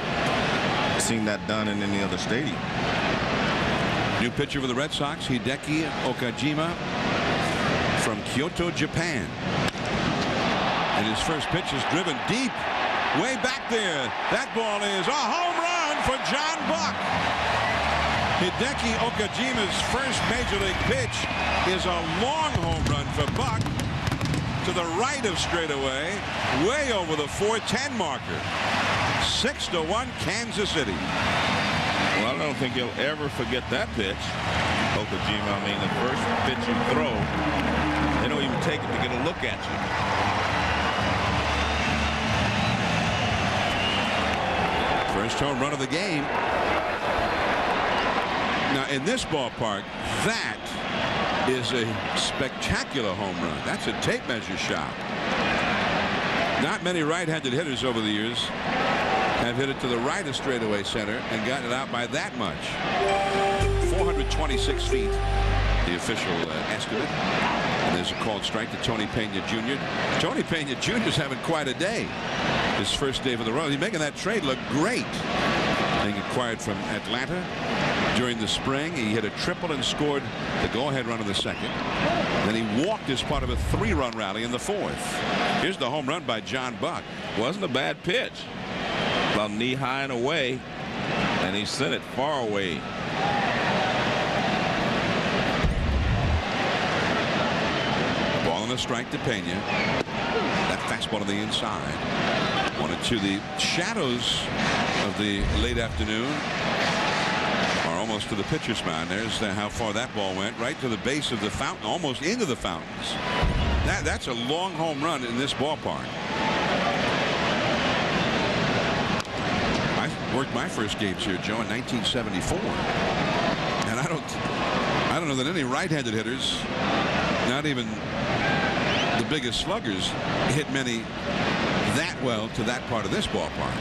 that done in any other stadium. New pitcher for the Red Sox, Hideki Okajima from Kyoto, Japan. And his first pitch is driven deep, way back there. That ball is a home run for John Buck. Hideki Okajima's first Major League pitch is a long home run for Buck to the right of straightaway, way over the 410 marker. 6-1 Kansas City. Well, I don't think he'll ever forget that pitch. Okajima, I mean, the first pitch you throw, they don't even take it to get a look at you. First home run of the game. Now, in this ballpark, that is a spectacular home run. That's a tape measure shot. Not many right-handed hitters over the years have hit it to the right of straightaway center and gotten it out by that much. 426 feet, the official estimate. And there's a called strike to Tony Pena Jr. Tony Pena Jr. is having quite a day. His first day for the Royals. He's making that trade look great. Being acquired from Atlanta. during the spring. He hit a triple and scored the go-ahead run in the second. Then he walked as part of a 3-run rally in the fourth. Here's the home run by John Buck. Wasn't a bad pitch. About knee high and away, and he sent it far away. Ball and a strike to Pena. That fastball to the inside. 1-2. The shadows of the late afternoon are almost to the pitcher's mound. There's how far that ball went, right to the base of the fountain, almost into the fountains. That's a long home run in this ballpark. I worked my first games here, Joe, in 1974, and I don't know that any right-handed hitters, not even the biggest sluggers, hit many that well to that part of this ballpark.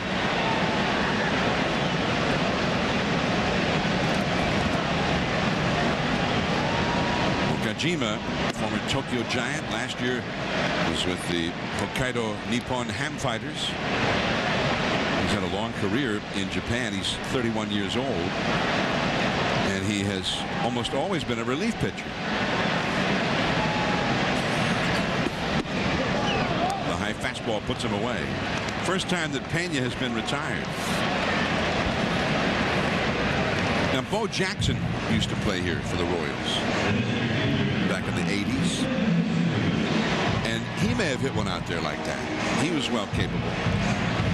Okajima, former Tokyo Giant, last year was with the Hokkaido Nippon Ham Fighters. He's had a long career in Japan. He's 31 years old, and he has almost always been a relief pitcher. The high fastball puts him away. First time that Pena has been retired. Now, Bo Jackson used to play here for the Royals back in the 80s, and he may have hit one out there like that. He was well capable.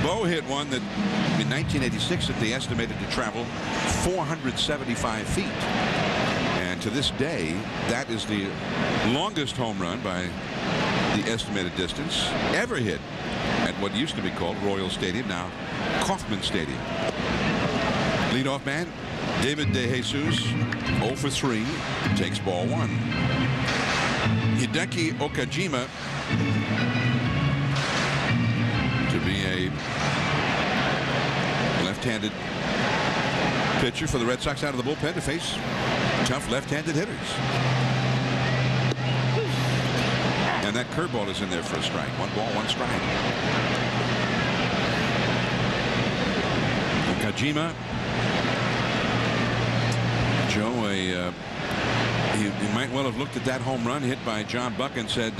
Bo hit one that in 1986 that they estimated to travel 475 feet, and to this day that is the longest home run by the estimated distance ever hit at what used to be called Royal Stadium, now Kauffman Stadium. Leadoff man David DeJesus, 0 for 3, takes ball 1. Hideki Okajima to be a left-handed pitcher for the Red Sox out of the bullpen to face tough left-handed hitters. And that curveball is in there for a strike. 1 ball, 1 strike. Okajima, Joe, he might well have looked at that home run hit by John Buck and said,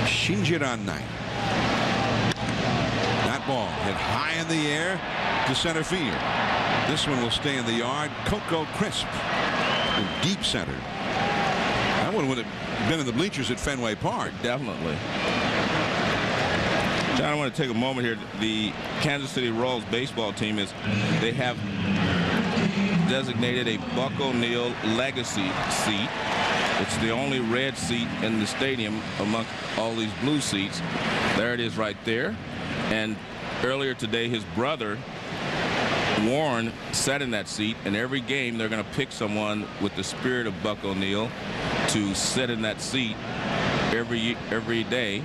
Shinjiranai. That ball hit high in the air to center field. This one will stay in the yard. Coco Crisp in deep center. That one would have been in the bleachers at Fenway Park. Definitely. John, I want to take a moment here. The Kansas City Royals baseball team they have designated a Buck O'Neil legacy seat. It's the only red seat in the stadium among all these blue seats. There it is right there. And earlier today, his brother Warren sat in that seat, and every game they're going to pick someone with the spirit of Buck O'Neil to sit in that seat every day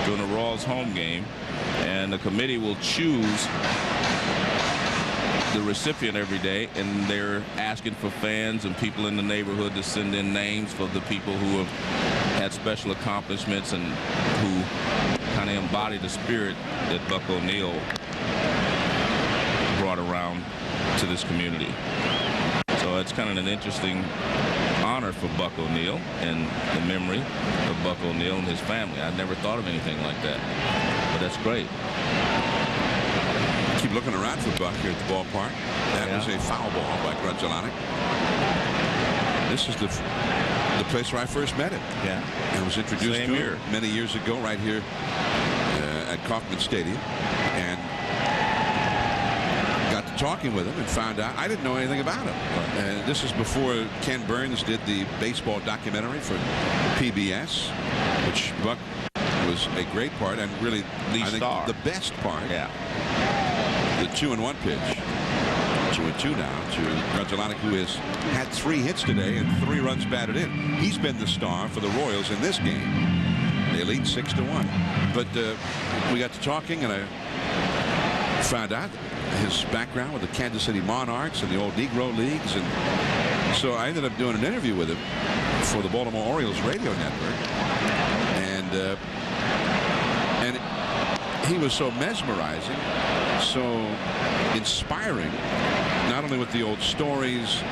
during the Royals home game, and the committee will choose the recipient every day, and they're asking for fans and people in the neighborhood to send in names for the people who have had special accomplishments and who kind of embody the spirit that Buck O'Neil brought around to this community. So it's kind of an interesting honor for Buck O'Neil and the memory of Buck O'Neil and his family. I never thought of anything like that, but that's great. Keep looking around for Buck here at the ballpark. That was a foul ball by Grudzelanic. This is the place where I first met him. Yeah. I was introduced to him many years ago right here at Kauffman Stadium, and got to talking with him and found out I didn't know anything about him. And this is before Ken Burns did the baseball documentary for PBS, which Buck was a great part, and really the best part. Yeah. The 2-1 pitch. 2-2 now to Grudzelanic, who has had 3 hits today and 3 runs batted in. He's been the star for the Royals in this game. They lead 6-1. But we got to talking, and I found out his background with the Kansas City Monarchs and the old Negro Leagues, and so I ended up doing an interview with him for the Baltimore Orioles radio network, and he was so mesmerizing, so inspiring, not not only with the old stories,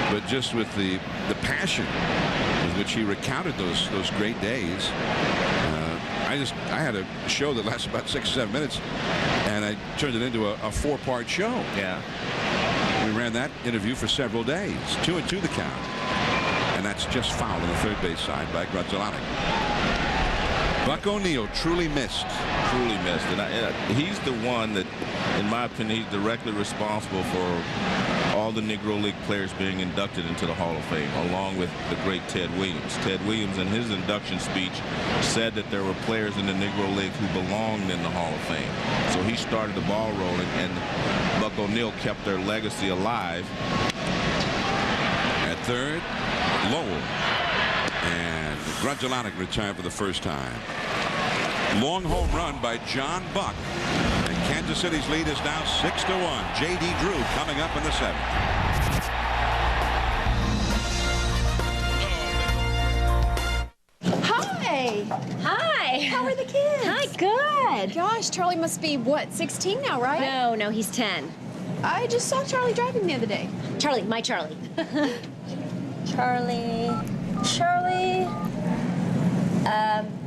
but just with the passion with which he recounted those great days. I had a show that lasted about 6 or 7 minutes, and I turned it into a 4-part show. Yeah. We ran that interview for several days. 2-2 the count. And that's just fouled on the third base side by Grudzielanek. Buck O'Neil truly missed. Truly missed. And he's the one that, in my opinion, he's directly responsible for all the Negro League players being inducted into the Hall of Fame, along with the great Ted Williams. Ted Williams, in his induction speech, said that there were players in the Negro League who belonged in the Hall of Fame. So he started the ball rolling, and Buck O'Neil kept their legacy alive. At third, Lowell. And Grudzielanek retired for the first time. Long home run by John Buck. And Kansas City's lead is now 6-1. J.D. Drew coming up in the 7th. Hi. Hi. How are the kids? Hi, good. Gosh, Charlie must be, what, 16 now, right? No, he's 10. I just saw Charlie driving the other day. Charlie, my Charlie.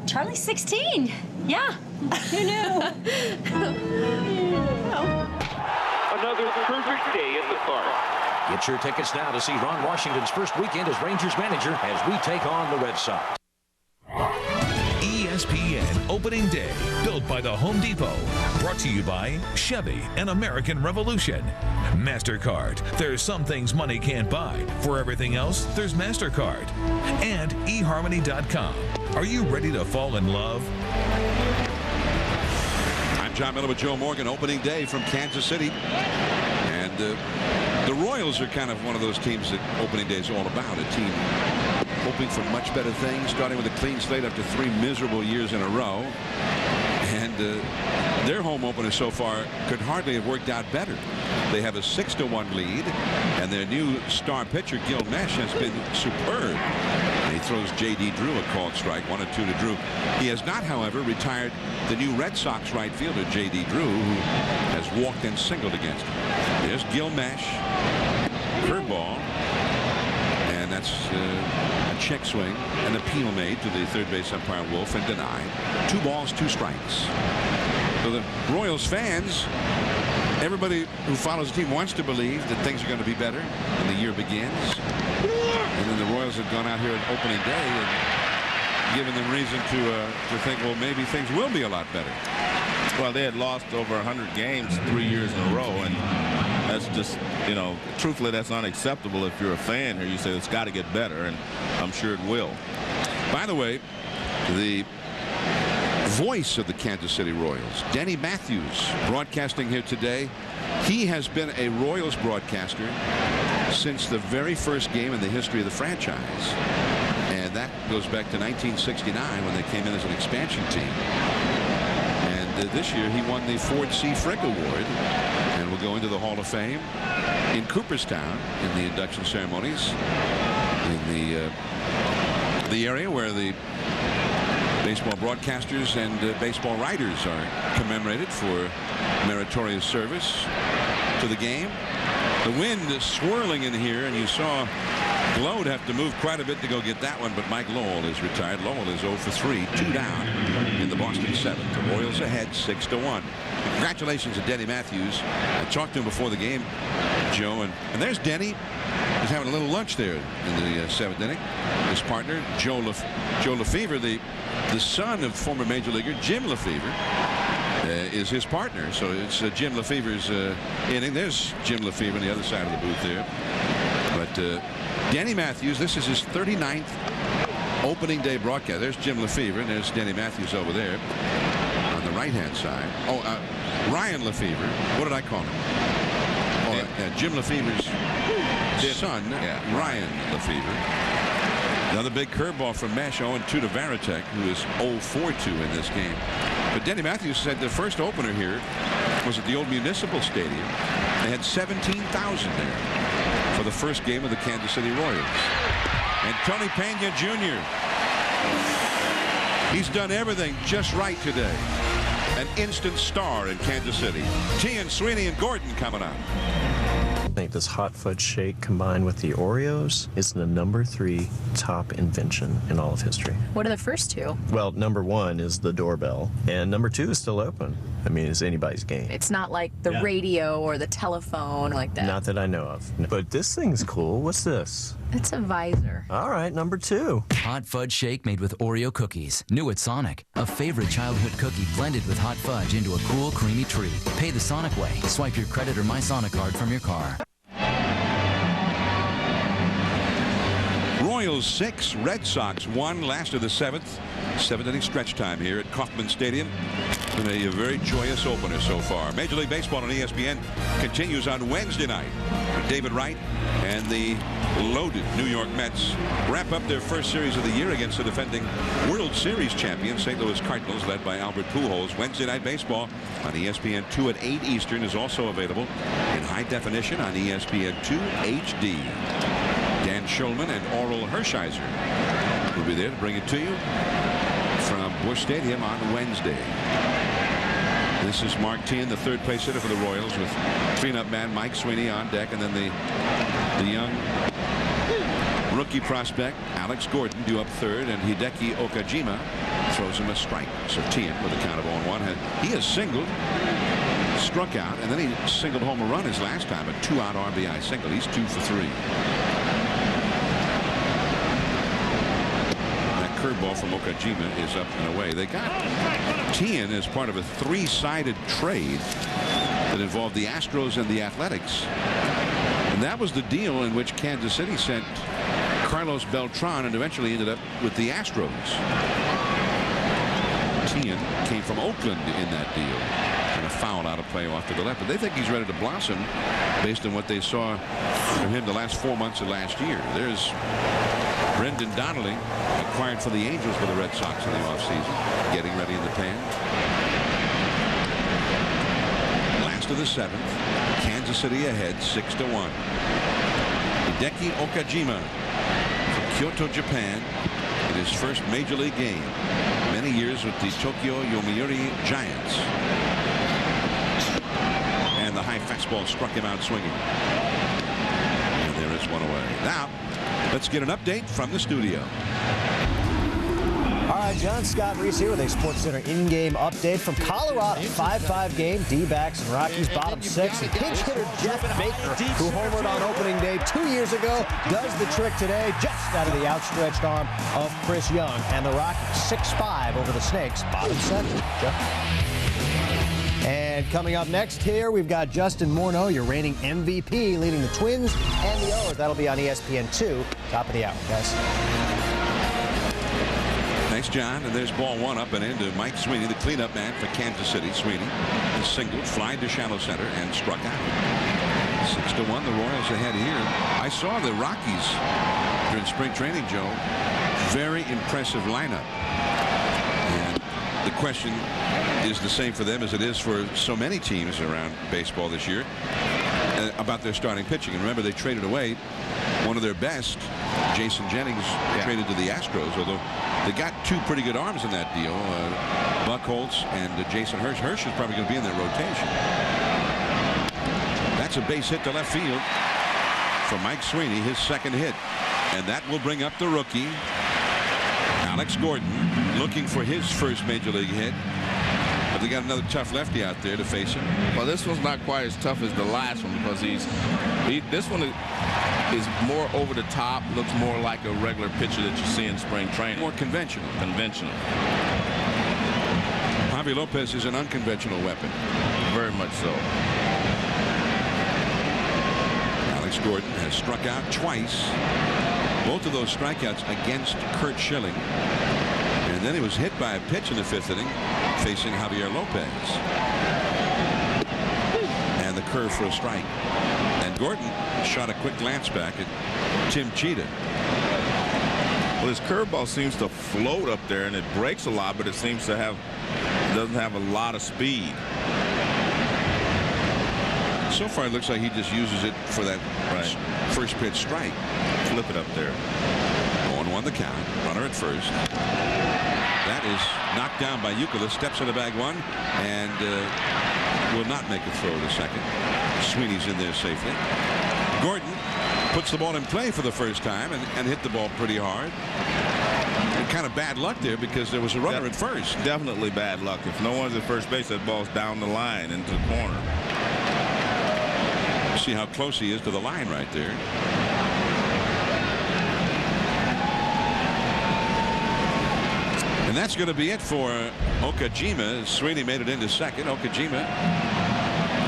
Charlie's 16. Yeah. Who knew? Another perfect day at the park. Get your tickets now to see Ron Washington's first weekend as Rangers manager as we take on the Red Sox. ESPN Opening Day, built by the Home Depot. Brought to you by Chevy and American Revolution. MasterCard. There's some things money can't buy. For everything else, there's MasterCard. And eHarmony.com. Are you ready to fall in love? I'm John Miller with Joe Morgan. Opening day from Kansas City. And the Royals are kind of one of those teams that opening day is all about. A team hoping for much better things, starting with a clean slate after 3 miserable years in a row. And their home opener so far could hardly have worked out better. They have a 6-1 lead, and their new star pitcher, Gil Mesh, has been superb. And he throws J.D. Drew a called strike, 1-2 to Drew. He has not, however, retired the new Red Sox right fielder, J.D. Drew, who has walked and singled against him. There's Gil Mesh, curveball, and that's a check swing, an appeal made to the third base umpire Wolf and denied. 2 balls, 2 strikes. So the Royals fans, everybody who follows the team wants to believe that things are going to be better when the year begins. And then the Royals have gone out here on opening day and given them reason to think, well, maybe things will be a lot better. Well, they had lost over 100 games 3 years in a row, and that's just, you know, truthfully, that's unacceptable if you're a fan here. You say it's got to get better, and I'm sure it will. By the way, the voice of the Kansas City Royals, Denny Matthews, broadcasting here today. He has been a Royals broadcaster since the very first game in the history of the franchise. And that goes back to 1969 when they came in as an expansion team. And this year he won the Ford C. Frick Award and will go into the Hall of Fame in Cooperstown in the induction ceremonies in the area where the baseball broadcasters and baseball writers are commemorated for meritorious service to the game. The wind is swirling in here, and you saw Glode have to move quite a bit to go get that one, but Mike Lowell is retired. Lowell is 0 for 3, 2 down in the Boston 7th. The Royals ahead 6-1. Congratulations to Denny Matthews. I talked to him before the game, Joe, and there's Denny. He's having a little lunch there in the 7th inning. His partner, Joe Lefevre, the son of former Major Leaguer Jim Lefevre, is his partner. So it's Jim Lefevre's inning. There's Jim Lefevre on the other side of the booth there. But Denny Matthews, this is his 39th opening day broadcast. There's Jim Lefevre, and there's Denny Matthews over there on the right-hand side. Oh, Ryan Lefevre. What did I call him? Oh, Jim Lefevre's son, Ryan Lefevre. Another big curveball from Mesh, 0-2 to Varitek, who is 0-4-2 in this game. But Denny Matthews said the first opener here was at the old Municipal Stadium. They had 17,000 there for the first game of the Kansas City Royals. And Tony Pena Jr., he's done everything just right today. An instant star in Kansas City. T and Sweeney and Gordon coming up. This hot fudge shake combined with the Oreos is the #3 top invention in all of history. What are the first two? Well, #1 is the doorbell, and #2 is still open. I mean, it's anybody's game. It's not like the radio or the telephone like that. Not that I know of. But this thing's cool. What's this? It's a visor. All right, #2. Hot fudge shake made with Oreo cookies. New at Sonic. A favorite childhood cookie blended with hot fudge into a cool, creamy treat. Pay the Sonic way. Swipe your credit or My Sonic card from your car. Royals 6, Red Sox 1, last of the 7th. 7-inning stretch time here at Kauffman Stadium. Been a very joyous opener so far. Major League Baseball on ESPN continues on Wednesday night. David Wright and the loaded New York Mets wrap up their first series of the year against the defending World Series champion St. Louis Cardinals, led by Albert Pujols. Wednesday night baseball on ESPN 2 at 8 Eastern is also available in high definition on ESPN 2 HD. Dan Schulman and Oral Hershiser will be there to bring it to you from Busch Stadium on Wednesday. This is Mark Teahen, the third place hitter for the Royals, with cleanup man Mike Sweeney on deck, and then the young rookie prospect Alex Gordon due up third, and Hideki Okajima throws him a strike. So Teahen with a count of 0-1. He has singled, struck out, and then he singled home a run his last time, a 2-out RBI single. He's 2 for 3. Curveball from Okajima is up and away. They got Teahen as part of a 3-sided trade that involved the Astros and the Athletics. And that was the deal in which Kansas City sent Carlos Beltran and eventually ended up with the Astros. Teahen came from Oakland in that deal. And a foul out of play off to the left. But they think he's ready to blossom based on what they saw from him the last 4 months of last year. There's Brendan Donnelly, acquired for the Angels for the Red Sox in the offseason, getting ready in the pen. Last of the 7th, Kansas City ahead 6-1. Hideki Okajima from Kyoto, Japan, in his first major league game. Many years with the Tokyo Yomiuri Giants. And the high fastball struck him out swinging. And there is one away. Now, let's get an update from the studio. All right, John Scott Reese here with a SportsCenter in-game update from Colorado. 5-5 game, D-backs and Rockies bottom 6. And pinch hitter Jeff Baker, who homered on opening day 2 years ago, does the trick today just out of the outstretched arm of Chris Young. And the Rockies 6-5 over the Snakes, bottom 7. Jeff? And coming up next here, we've got Justin Morneau, your reigning MVP, leading the Twins and the O's. That'll be on ESPN 2, top of the hour, guys. Thanks, John. And there's ball 1 up and into Mike Sweeney, the cleanup man for Kansas City. Sweeney is singled, flied to shallow center, and struck out. 6-1, the Royals ahead here. I saw the Rockies during spring training, Joe. Very impressive lineup. And the question is the same for them as it is for so many teams around baseball this year about their starting pitching. And remember, they traded away one of their best, Jason Jennings, traded to the Astros, although they got 2 pretty good arms in that deal, Buck Holtz and Jason Hirsch. Hirsch is probably going to be in their rotation. That's a base hit to left field for Mike Sweeney, his second hit. And that will bring up the rookie, Alex Gordon, looking for his first major league hit. But they got another tough lefty out there to face him. Well, this one's not quite as tough as the last one because this one is more over the top, looks more like a regular pitcher that you see in spring training. More conventional. Conventional. Javi Lopez is an unconventional weapon. Very much so. Alex Gordon has struck out twice. Both of those strikeouts against Curt Schilling. And then he was hit by a pitch in the 5th inning facing Javier Lopez. And the curve for a strike. And Gordon shot a quick glance back at Tim Cheetah. Well, his curveball seems to float up there, and it breaks a lot, but it seems to doesn't have a lot of speed. So far, it looks like he just uses it for that first pitch strike. Flip it up there. 0-1 the count. Runner at first. That is knocked down by Euclid. Steps in the bag 1 and will not make a throw to second. Sweeney's in there safely. Gordon puts the ball in play for the first time and hit the ball pretty hard. And kind of bad luck there because there was a runner at first. Definitely bad luck. If no one's at first base, that ball's down the line into the corner. See how close he is to the line right there. And that's going to be it for Okajima. Sweeney made it into second. Okajima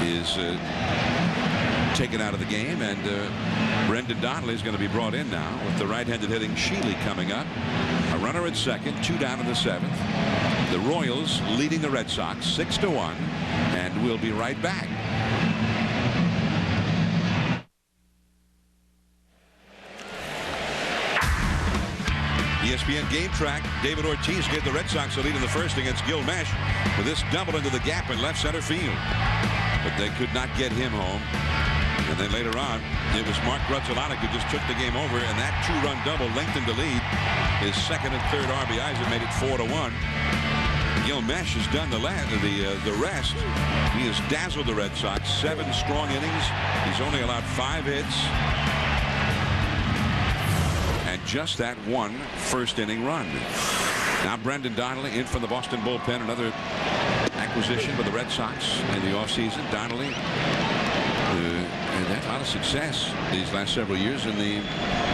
is taken out of the game, and Brendan Donnelly is going to be brought in now with the right-handed hitting Sheely coming up. A runner at second, 2 down in the 7th. The Royals leading the Red Sox 6-1, and we'll be right back. ESPN Game Track. David Ortiz gave the Red Sox a lead in the first against Gil Mesh with this double into the gap in left center field. But they could not get him home. And then later on, it was Mark Grudzielanek who just took the game over, and that 2-run double lengthened the lead. His second and third RBIs have made it 4-1. Gil Mesh has done the rest. He has dazzled the Red Sox. 7 strong innings. He's only allowed 5 hits. And just that 1 first-inning run. Now Brendan Donnelly in from the Boston bullpen. Another acquisition for the Red Sox in the offseason. Donnelly had a lot of success these last several years in the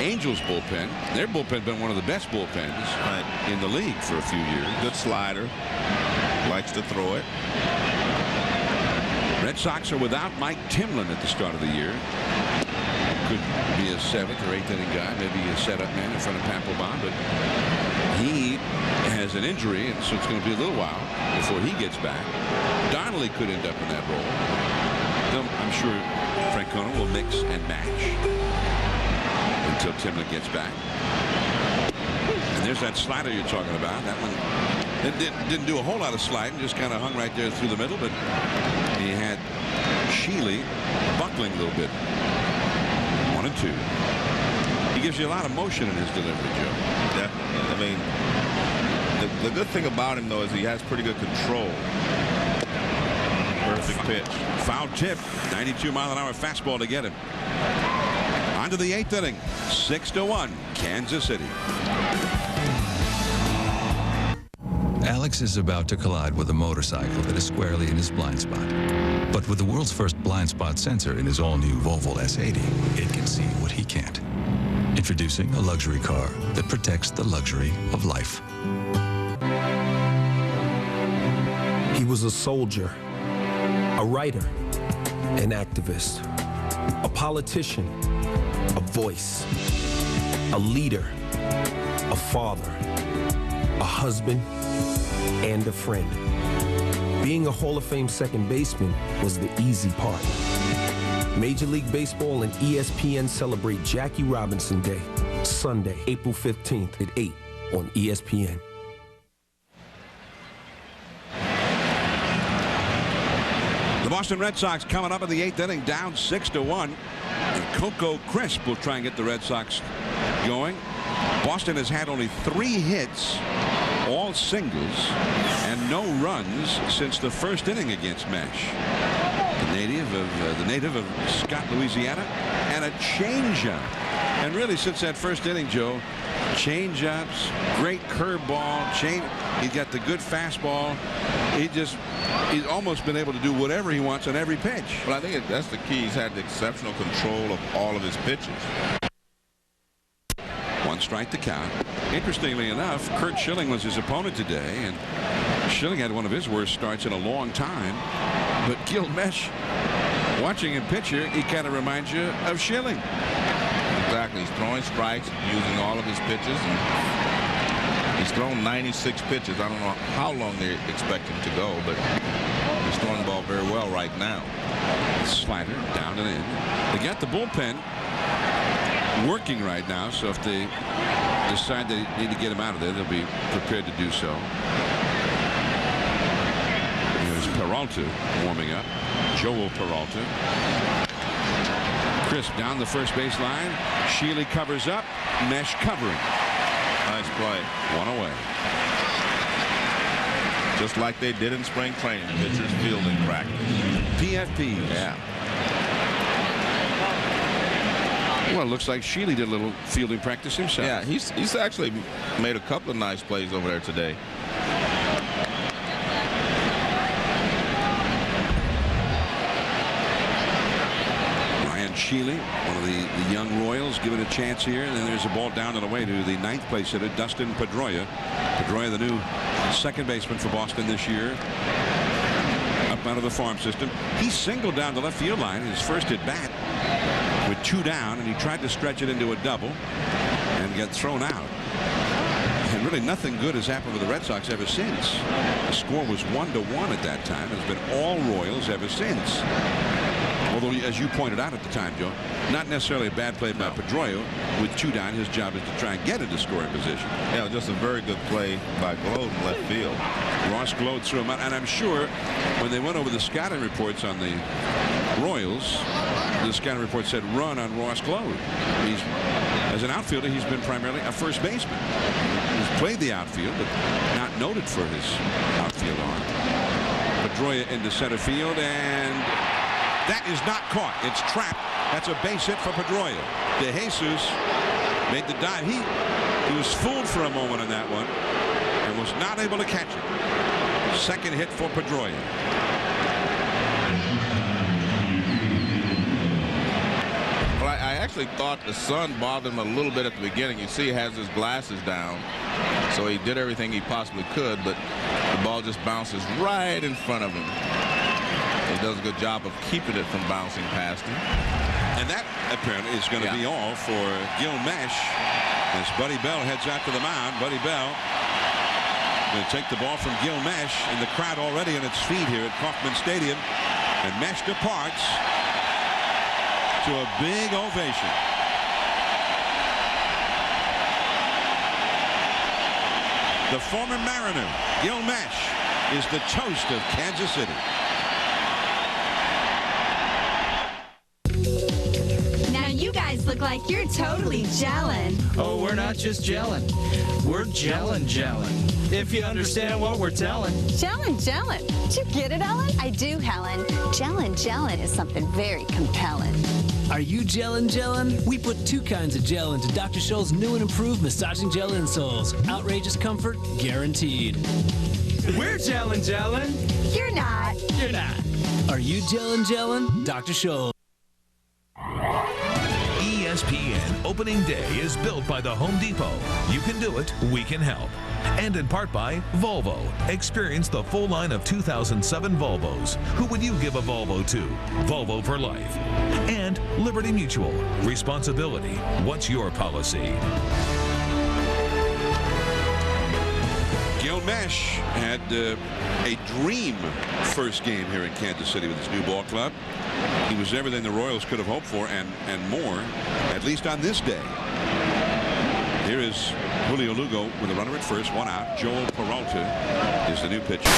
Angels bullpen. Their bullpen been one of the best bullpens in the league for a few years. Good slider. Likes to throw it. Red Sox are without Mike Timlin at the start of the year. Could be a 7th or 8th inning guy, maybe a setup man in front of Papelbon, but he has an injury, and so it's going to be a little while before he gets back. Donnelly could end up in that role. I'm sure Francona will mix and match until Timlin gets back. And there's that slider you're talking about. That one didn't do a whole lot of sliding, just kind of hung right there through the middle, but he had Sheely buckling a little bit. 1-2. He gives you a lot of motion in his delivery, Joe. Definitely. I mean, the good thing about him, though, is he has pretty good control. Perfect pitch. Foul tip. 92-mile-an-hour fastball to get him. On to the 8th inning. 6-1, Kansas City. Alex is about to collide with a motorcycle that is squarely in his blind spot. But with the world's first blind spot sensor in his all-new Volvo S80, it can see what he can't. Introducing a luxury car that protects the luxury of life. He was a soldier, a writer, an activist, a politician, a voice, a leader, a father, a husband, and a friend. Being a Hall of Fame second baseman was the easy part. Major League Baseball and ESPN celebrate Jackie Robinson Day, Sunday, April 15th at 8 on ESPN. The Boston Red Sox coming up in the 8th inning, down 6-1. And Coco Crisp will try and get the Red Sox going. Boston has had only 3 hits, all singles, and no runs since the first inning against Mesh. The native of Scott, Louisiana, and a changeup. And really, since that first inning, Joe, changeups, great curveball, he's got the good fastball. He's almost been able to do whatever he wants on every pitch. Well, I think that's the key. He's had the exceptional control of all of his pitches. 1 strike to count. Interestingly enough, Curt Schilling was his opponent today, and Schilling had one of his worst starts in a long time. But Gil Mesh, watching him pitch here, he kind of reminds you of Schilling. Exactly. He's throwing strikes, using all of his pitches. And he's thrown 96 pitches. I don't know how long they expect him to go, but he's throwing the ball very well right now. Slider down and in. They got the bullpen working right now, so if they decide they need to get him out of there, they'll be prepared to do so. Here's Peralta warming up. Joel Peralta. Crisp down the first base line. Sheely covers up. Mesh covering. Nice play. 1 away. Just like they did in spring training. Pitchers fielding practice. PFPs. Yeah. Well, it looks like Sheely did a little fielding practice himself. Yeah, he's actually made a couple of nice plays over there today. Sheely, one of the young Royals, given a chance here, and then there's a ball down and away to the 9th place hitter, Dustin Pedroia. Pedroia, the new second baseman for Boston this year, up out of the farm system. He singled down the left field line his first at bat with 2 down, and he tried to stretch it into a double and get thrown out. And really nothing good has happened with the Red Sox ever since. The score was 1-1 at that time. It's been all Royals ever since. Although, as you pointed out at the time, Joe, not necessarily a bad play by Pedroia. With 2 down, his job is to try and get into scoring position. Yeah, just a very good play by Gload in left field. Ross Gload threw him out, and I'm sure when they went over the scouting reports on the Royals, the scouting report said run on Ross Gload. As an outfielder, he's been primarily a first baseman. He's played the outfield, but not noted for his outfield arm. Pedroia into center field, and that is not caught. It's trapped. That's a base hit for Pedroia. De Jesus made the dive. He was fooled for a moment on that one and was not able to catch it. Second hit for Pedroia. Well, I actually thought the sun bothered him a little bit at the beginning. You see he has his glasses down, so he did everything he possibly could, but the ball just bounces right in front of him. He does a good job of keeping it from bouncing past him. And that apparently is going to be all for Gil Mesh as Buddy Bell heads out to the mound. Buddy Bell going to take the ball from Gil Mesh, and the crowd already on its feet here at Kauffman Stadium. And Mesh departs to a big ovation. The former Mariner, Gil Mesh, is the toast of Kansas City. You guys look like you're totally gelling. Oh, we're not just gelling. We're gelling. If you understand what we're telling. Gelling. Did you get it, Ellen? I do, Helen. Gelling is something very compelling. Are you gelling? We put 2 kinds of gel into Dr. Scholl's new and improved massaging gel insoles. Outrageous comfort, guaranteed. We're gelling. You're not. You're not. Are you gelling? Dr. Scholl. ESPN Opening Day is built by the Home Depot. You can do it, we can help. And in part by Volvo. Experience the full line of 2007 Volvos. Who would you give a Volvo to? Volvo for life. And Liberty Mutual. Responsibility. What's your policy? Gil Mesh had a dream first game here in Kansas City with his new ball club. He was everything the Royals could have hoped for and more, at least on this day. Here is Julio Lugo with a runner at first, 1 out. Joel Peralta is the new pitcher.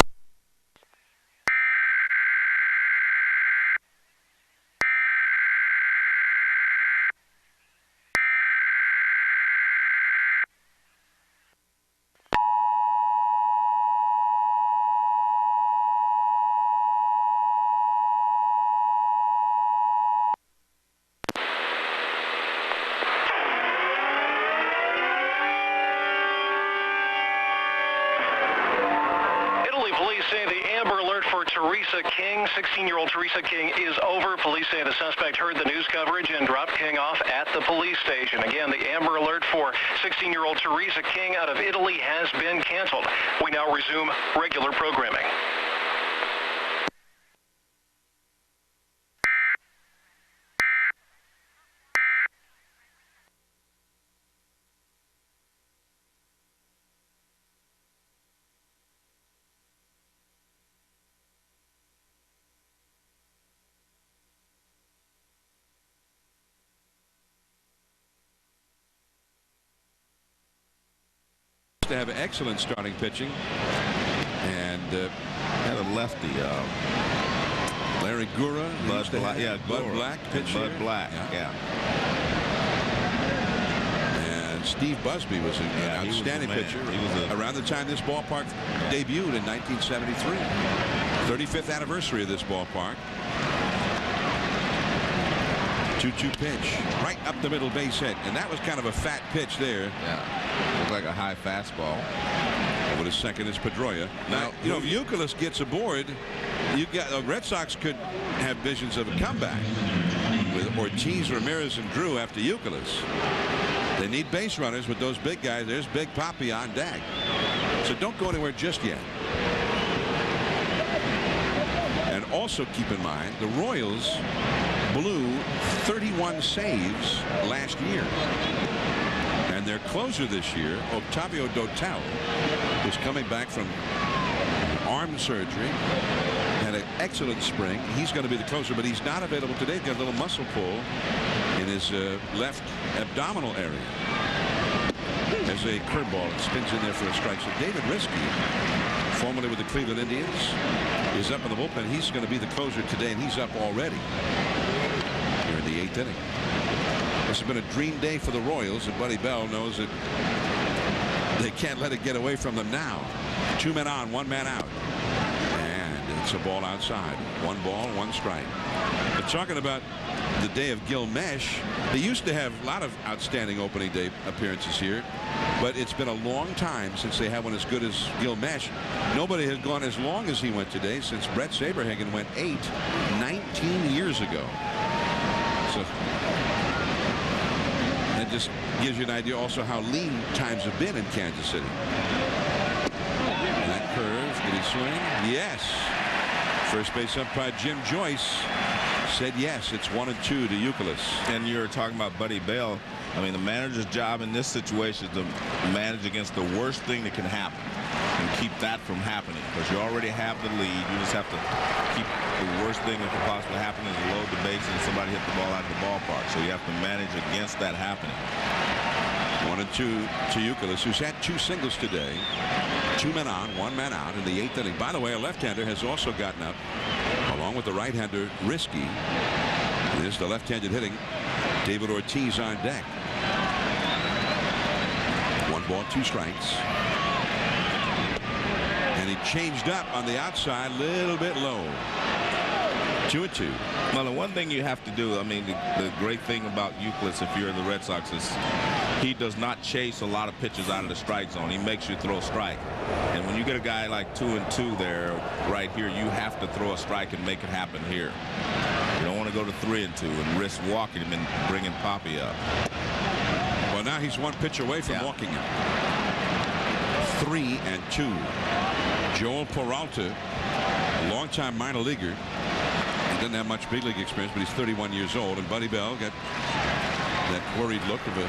Police say the Amber Alert for Teresa King, 16-year-old Teresa King, is over. Police say the suspect heard the news coverage and dropped King off at the police station. Again, the Amber Alert for 16-year-old Teresa King out of Italy has been canceled. We now resume regular programming. To have excellent starting pitching, and had a lefty, Larry Gura, Bud Black, Bud Black pitcher. Bud Black, yeah. And Steve Busby was an outstanding pitcher. He was around the time this ballpark debuted in 1973. 35th anniversary of this ballpark. 2-2 pitch. Right up the middle, base hit. And that was kind of a fat pitch there. Yeah. Looked like a high fastball. Over to second is Pedroia. Now, you know, if Youkilis gets aboard, you got Red Sox could have visions of a comeback with Ortiz, Ramirez, and Drew after Youkilis. They need base runners with those big guys. There's Big Papi on deck. So don't go anywhere just yet. And also keep in mind, the Royals blew 31 saves last year. And their closer this year, Octavio Dotel, is coming back from arm surgery. Had an excellent spring. He's going to be the closer, but he's not available today. He's got a little muscle pull in his left abdominal area. There's a curveball that spins in there for a strike. So David Risky, formerly with the Cleveland Indians, is up in the bullpen. He's going to be the closer today, and he's up already here in the 8th inning. This has been a dream day for the Royals, and Buddy Bell knows that they can't let it get away from them now. 2 men on, 1 man out. And it's a ball outside. 1 ball, 1 strike. But talking about the day of Gil Mesh, they used to have a lot of outstanding opening day appearances here, but it's been a long time since they had one as good as Gil Mesh. Nobody has gone as long as he went today since Brett Saberhagen went 19 years ago. So that just gives you an idea also how lean times have been in Kansas City. That curve, did he swing? Yes. First base umpire Jim Joyce said yes. It's 1-2 to Youkilis. And you're talking about Buddy Bell. I mean, the manager's job in this situation is to manage against the worst thing that can happen and keep that from happening, because you already have the lead. You just have to keep the worst thing that could possibly happen is load the base and somebody hit the ball out of the ballpark. So you have to manage against that happening. 1-2 to Youkilis, who's had 2 singles today. 2 men on, 1 man out in the 8th inning. By the way, a left-hander has also gotten up along with the right-hander Risky. There's the left-handed hitting David Ortiz on deck. 1 ball, 2 strikes. And he changed up on the outside a little bit low. 2-2. Well, the one thing you have to do, I mean, the great thing about Youkilis, if you're the Red Sox, is he does not chase a lot of pitches out of the strike zone. He makes you throw a strike. And when you get a guy like 2-2 there, right here, you have to throw a strike and make it happen here. You don't want to go to 3-2 and risk walking him and bringing Papi up. Well, now he's 1 pitch away from walking him. 3-2. Joel Peralta, a longtime minor leaguer. He doesn't have much big league experience, but he's 31 years old. And Buddy Bell got that worried look of a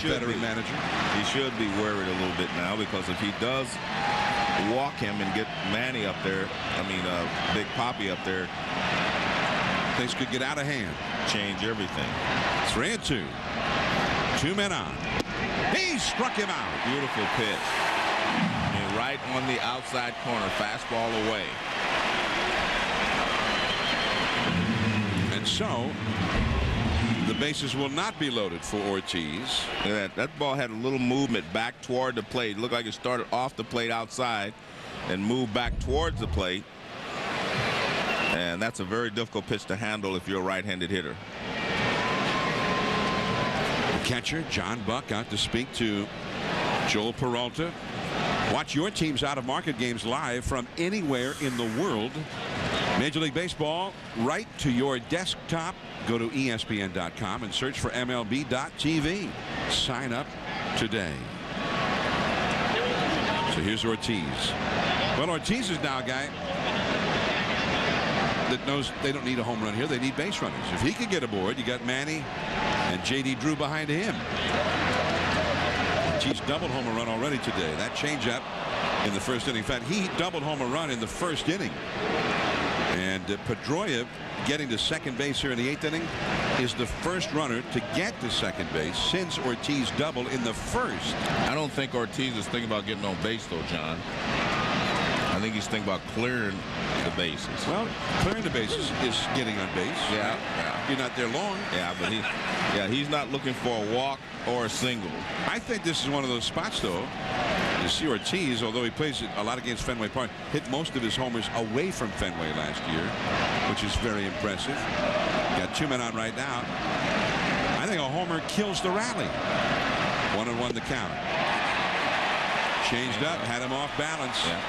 veteran manager. He should be worried a little bit now, because if he does walk him and get Manny up there, Big Papi up there, things could get out of hand. Change everything. 3-2. 2 men on. He struck him out. Beautiful pitch. Right on the outside corner, fastball away. And so the bases will not be loaded for Ortiz. That ball had a little movement back toward the plate. It looked like it started off the plate outside and moved back towards the plate. And that's a very difficult pitch to handle if you're a right-handed hitter. The catcher, John Buck, out to speak to Joel Peralta. Watch your team's out-of-market games live from anywhere in the world. Major League Baseball right to your desktop. Go to ESPN.com and search for MLB.TV. Sign up today. So here's Ortiz. Well, Ortiz is now a guy that knows they don't need a home run here. They need base runners. If he can get aboard, you got Manny and J.D. Drew behind him. He's doubled home run already today. That changeup in the first inning. In fact, he doubled home a run in the first inning. And Pedroia getting to second base here in the 8th inning is the first runner to get to second base since Ortiz doubled in the first. I don't think Ortiz is thinking about getting on base, though, John. I think he's thinking about clearing the bases. Well, clearing the bases is getting on base. Yeah. You're not there long. Yeah, but he's not looking for a walk or a single. I think this is one of those spots, though. You see Ortiz, although he plays a lot against Fenway Park, hit most of his homers away from Fenway last year, which is very impressive. Got 2 men on right now. I think a homer kills the rally. 1-1 the count. Changed up, had him off balance. Yeah.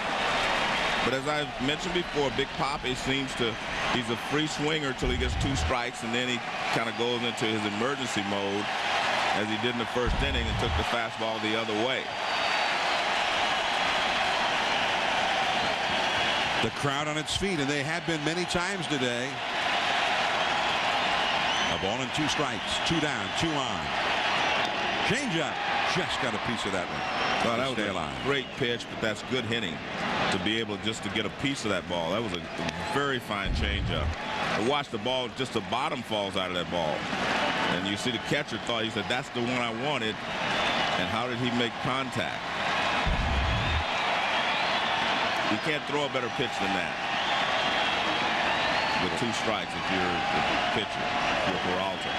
But as I've mentioned before, Big Papi seems to, he's a free swinger till he gets 2 strikes, and then he kind of goes into his emergency mode, as he did in the first inning, and took the fastball the other way. The crowd on its feet, and they have been many times today. A ball and 2 strikes, 2 down, 2 on. Change up, just got a piece of that one. Well, that was a great pitch, but that's good hitting to be able just to get a piece of that ball. That was a very fine changeup. To watch the ball, just the bottom falls out of that ball, and you see the catcher thought, he said, that's the one I wanted, and how did he make contact? You can't throw a better pitch than that with 2 strikes if you're the pitcher, if you're Peralta.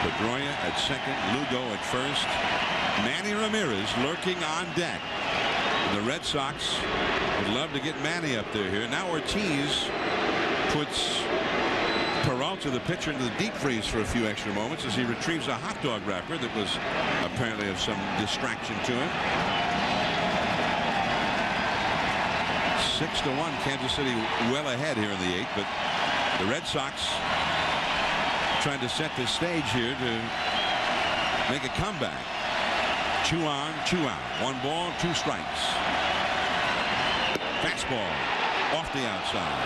Pedroia at second, Lugo at first. Manny Ramirez lurking on deck. The Red Sox would love to get Manny up there here. Now Ortiz puts Peralta, the pitcher, into the deep freeze for a few extra moments as he retrieves a hot dog wrapper that was apparently of some distraction to him. 6-1, Kansas City well ahead here in the 8th, but the Red Sox trying to set the stage here to make a comeback. 2 on, 2 out. 1 ball, 2 strikes. Fastball off the outside.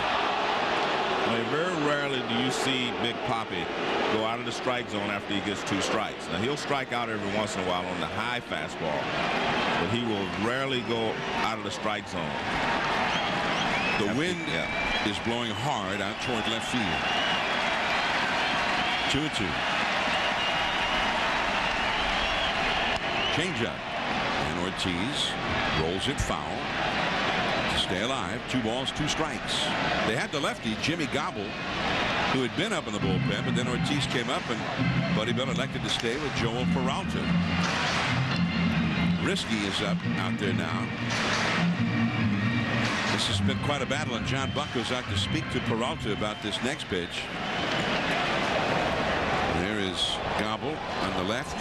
I mean, very rarely do you see Big Papi go out of the strike zone after he gets 2 strikes. Now, he'll strike out every once in a while on the high fastball, but he will rarely go out of the strike zone. The wind is blowing hard out toward left field. 2-2. Changeup, and Ortiz rolls it foul to stay alive. 2 balls, 2 strikes. They had the lefty Jimmy Gobble, who had been up in the bullpen, but then Ortiz came up, and Buddy Bell elected to stay with Joel Peralta. Risky is up out there now. This has been quite a battle, and John Buck goes out to speak to Peralta about this next pitch. There is Gobble on the left,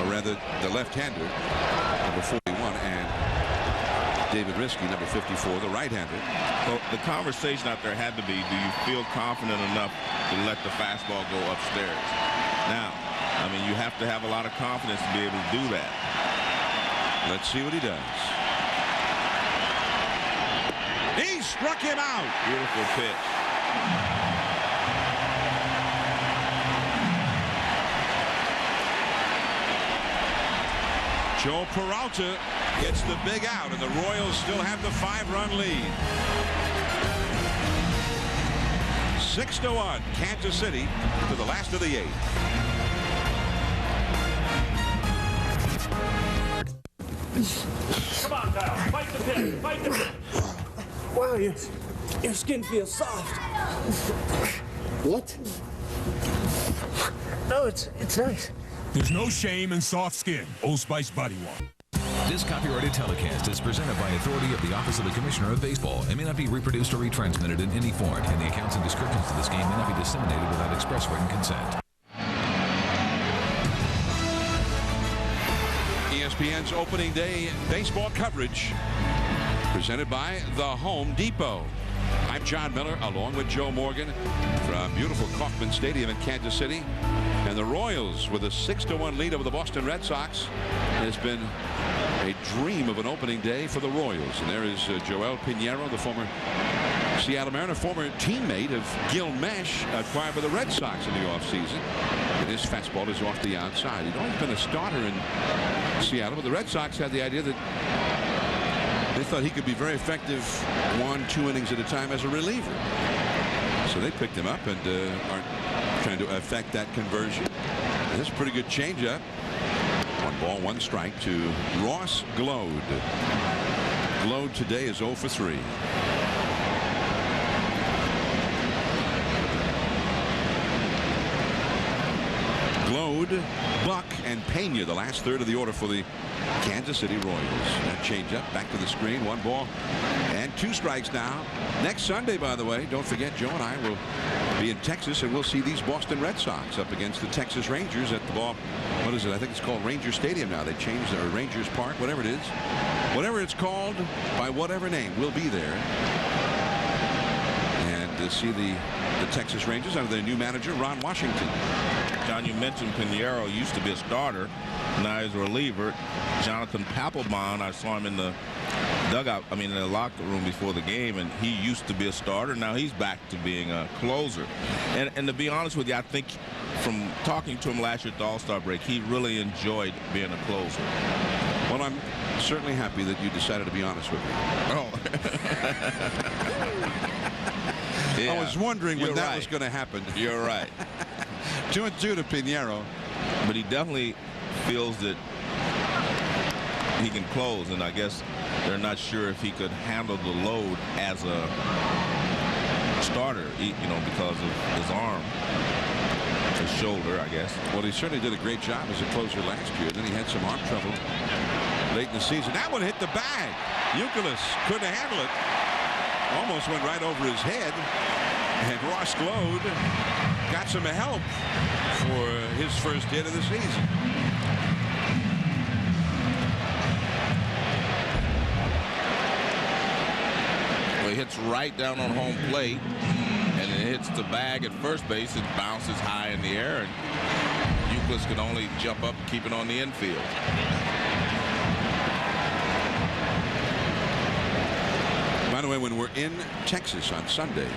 or rather the left-hander, number 41, and David Risky, number 54, the right-hander. Well, the conversation out there had to be, do you feel confident enough to let the fastball go upstairs? Now, I mean, you have to have a lot of confidence to be able to do that. Let's see what he does. He struck him out. Beautiful pitch. Joe Peralta gets the big out, and the Royals still have the 5-run lead. 6-1, Kansas City to the last of the 8th. Come on, pal. Fight the pitch. Fight the pitch. Wow, your skin feels soft. What? No, it's nice. There's no shame in soft skin. Old Spice Body Wash. This copyrighted telecast is presented by authority of the Office of the Commissioner of Baseball and may not be reproduced or retransmitted in any form, and the accounts and descriptions of this game may not be disseminated without express written consent. ESPN's opening day baseball coverage presented by the Home Depot. I'm John Miller along with Joe Morgan from beautiful Kauffman Stadium in Kansas City. And the Royals with a 6-1 lead over the Boston Red Sox. Has been a dream of an opening day for the Royals. And there is Joel Pinheiro, the former Seattle Mariner, former teammate of Gil Mesh, acquired by the Red Sox in the offseason. And his fastball is off the outside. He'd always been a starter in Seattle, but the Red Sox had the idea that they thought he could be very effective 1-2 innings at a time as a reliever. So they picked him up and are trying to affect that conversion. And that's a pretty good changeup. 1 ball, 1 strike to Ross Glode. Glode today is 0 for 3. Glode Slode, Buck, and Pena, the last third of the order for the Kansas City Royals. That changeup back to the screen. 1 ball and 2 strikes now. Next Sunday, by the way, don't forget, Joe and I will be in Texas, and we'll see these Boston Red Sox up against the Texas Rangers at the ball. What is it? I think it's called Ranger Stadium now. They changed their Rangers Park, whatever it is. Whatever it's called, by whatever name, we'll be there. And to see the Texas Rangers under their new manager, Ron Washington. John, you mentioned Pinheiro used to be a starter. Now he's a reliever. Jonathan Papelbon, I saw him in the dugout, in the locker room before the game, and he used to be a starter. Now he's back to being a closer. And to be honest with you, I think from talking to him last year at the All-Star break, he really enjoyed being a closer. Well, I'm certainly happy that you decided to be honest with me. Oh. Yeah, I was wondering when that was going to happen. You're right. 2-2 to Pinheiro. But he definitely feels that he can close, and I guess they're not sure if he could handle the load as a starter, because of his arm, his shoulder, I guess. Well, he certainly did a great job as a closer last year. Then he had some arm trouble late in the season. That one hit the bag. Youkilis couldn't handle it. Almost went right over his head. And Ross Slode got some help for his first hit of the season. Well, he hits right down on home plate, and it hits the bag at first base. It bounces high in the air, and Youkilis could only jump up and keep it on the infield. By the way, when we're in Texas on Sunday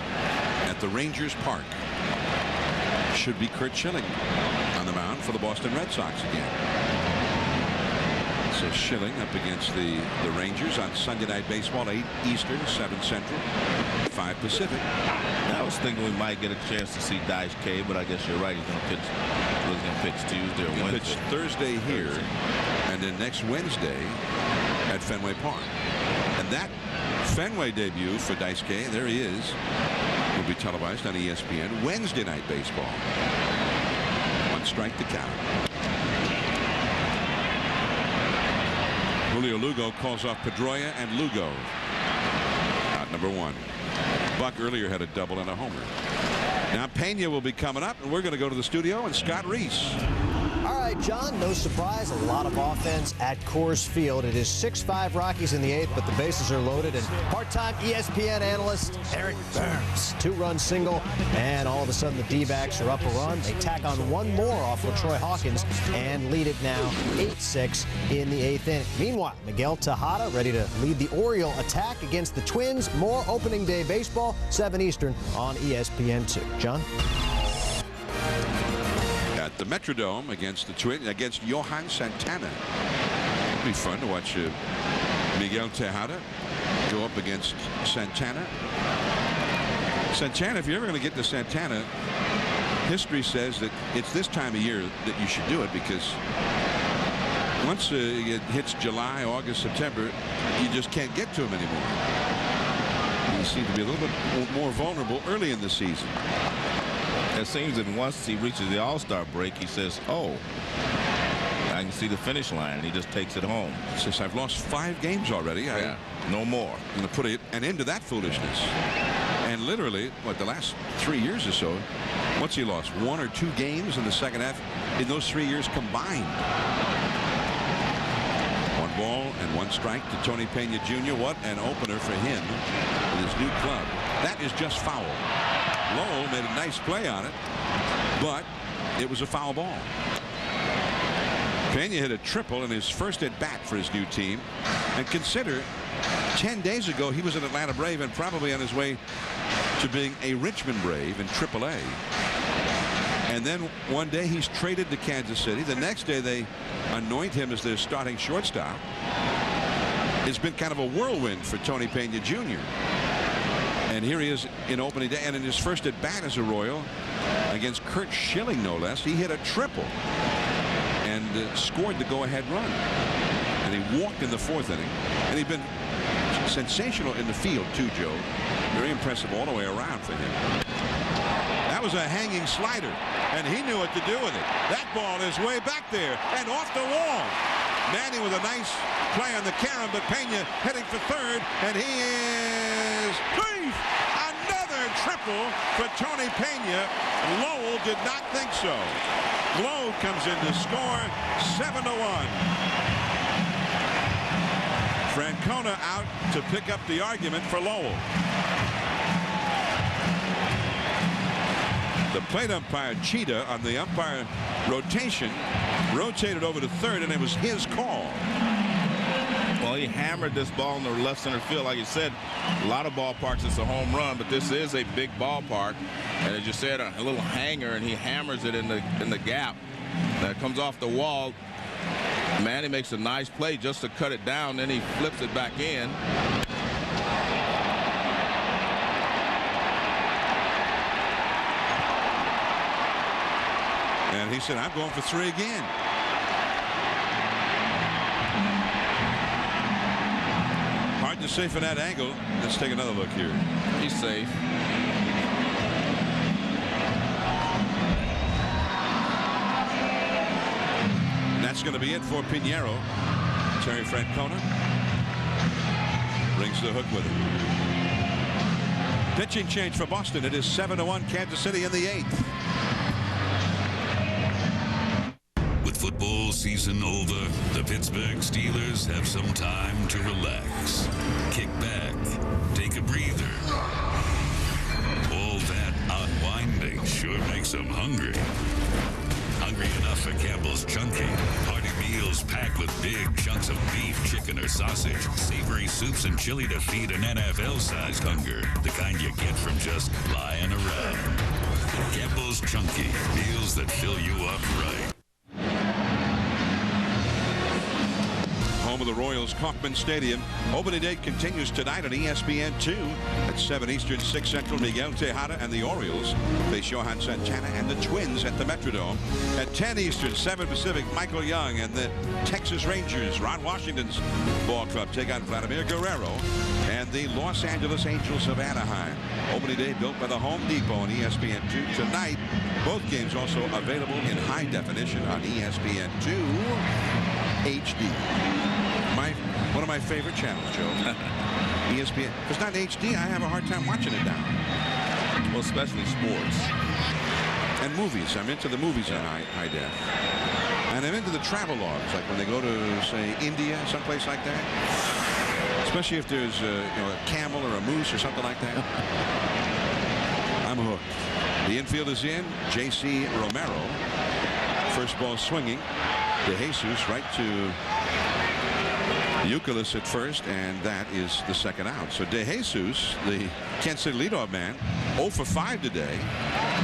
at the Rangers Park, should be Curt Schilling on the mound for the Boston Red Sox again. So Schilling up against the Rangers on Sunday Night Baseball, 8 Eastern, 7 Central, 5 Pacific. I was thinking we might get a chance to see Dice K, but I guess you're right. He's going to pitch. He's going to pitch Tuesday or Wednesday. Pitch Thursday here, and then next Wednesday at Fenway Park. And that Fenway debut for Daisuke, there he is, will be televised on ESPN. Wednesday Night Baseball. 1 strike to count. Julio Lugo calls off Pedroia and Lugo. Out number 1. Buck earlier had a double and a homer. Now Pena will be coming up, and we're going to go to the studio and Scott Reese. All right, John, no surprise, a lot of offense at Coors Field. It is 6-5 Rockies in the 8th, but the bases are loaded, and part-time ESPN analyst Eric Burns, 2-run single, and all of a sudden the D-backs are up a run. They tack on 1 more off LaTroy Hawkins and lead it now 8-6 in the 8th inning. Meanwhile, Miguel Tejada ready to lead the Oriole attack against the Twins. More opening day baseball, 7 Eastern on ESPN2. John? At the Metrodome against the Twins, against Johan Santana. It'll be fun to watch Miguel Tejada go up against Santana. Santana, if you're ever going to get to Santana, history says that it's this time of year that you should do it, because once it hits July, August, September, you just can't get to him anymore. You seem to be a little bit more vulnerable early in the season. It seems that once he reaches the All-Star break, he says, oh, I can see the finish line, and he just takes it home. Says, I've lost 5 games already. Yeah, no more. I'm going to put an end to that foolishness. And literally, the last 3 years or so, what's he lost? 1 or 2 games in the second half in those 3 years combined. 1 ball and 1 strike to Tony Pena Jr. What an opener for him with his new club. That is just foul. Lowell made a nice play on it, but it was a foul ball. Pena hit a triple in his first at bat for his new team, and consider 10 days ago he was an Atlanta Brave and probably on his way to being a Richmond Brave in AAA. And then one day he's traded to Kansas City. The next day they anoint him as their starting shortstop. It's been kind of a whirlwind for Tony Pena Jr. And here he is in opening day, and in his first at bat as a Royal against Curt Schilling, no less, he hit a triple and scored the go-ahead run. And he walked in the 4th inning, and he'd been sensational in the field too, Joe. Very impressive all the way around for him. That was a hanging slider, and he knew what to do with it. That ball is way back there and off the wall. Manny with a nice play on the carom, but Pena heading for third, and he is safe. Another triple for Tony Pena. Lowell did not think so. Globe comes in to score 7-1. Francona out to pick up the argument for Lowell. The plate umpire, Cheetah, on the umpire rotation, rotated over to third, and it was his call. Well, he hammered this ball in the left center field. Like you said, a lot of ballparks it's a home run, but this is a big ballpark. And as you said, a little hanger, and he hammers it in the gap. That comes off the wall. Manny makes a nice play just to cut it down, then he flips it back in. And he said, I'm going for 3 again. Hard to say from that angle. Let's take another look here. He's safe. That's going to be it for Pinheiro. Terry Francona brings the hook with him. Pitching change for Boston. It is 7-1 Kansas City in the 8th. With football season over, the Pittsburgh Steelers have some time to relax. Kick back, take a breather. All that unwinding sure makes them hungry. Hungry enough for Campbell's Chunky. Hearty meals packed with big chunks of beef, chicken, or sausage. Savory soups and chili to feed an NFL-sized hunger. The kind you get from just lying around. Campbell's Chunky. Meals that fill you up right. Home of the Royals, Kauffman Stadium. Opening day continues tonight on ESPN2 at 7 Eastern, 6 Central. Miguel Tejada and the Orioles face Johan Santana and the Twins at the Metrodome. At 10 Eastern, 7 Pacific, Michael Young and the Texas Rangers, Ron Washington's ball club, take on Vladimir Guerrero and the Los Angeles Angels of Anaheim. Opening day built by the Home Depot on ESPN2 tonight. Both games also available in high definition on ESPN2 HD. One of my favorite channels, Joe. ESPN. If it's not HD, I have a hard time watching it now. Well, especially sports. And movies. I'm into the movies on high def. And I'm into the travel logs, like when they go to, say, India, someplace like that. Especially if there's a camel or a moose or something like that. I'm hooked. The infield is in. J.C. Romero. First ball swinging. DeJesus right to Euclid at first, and that is the second out. So DeJesus, the Kansas City leadoff man, 0 for 5 today,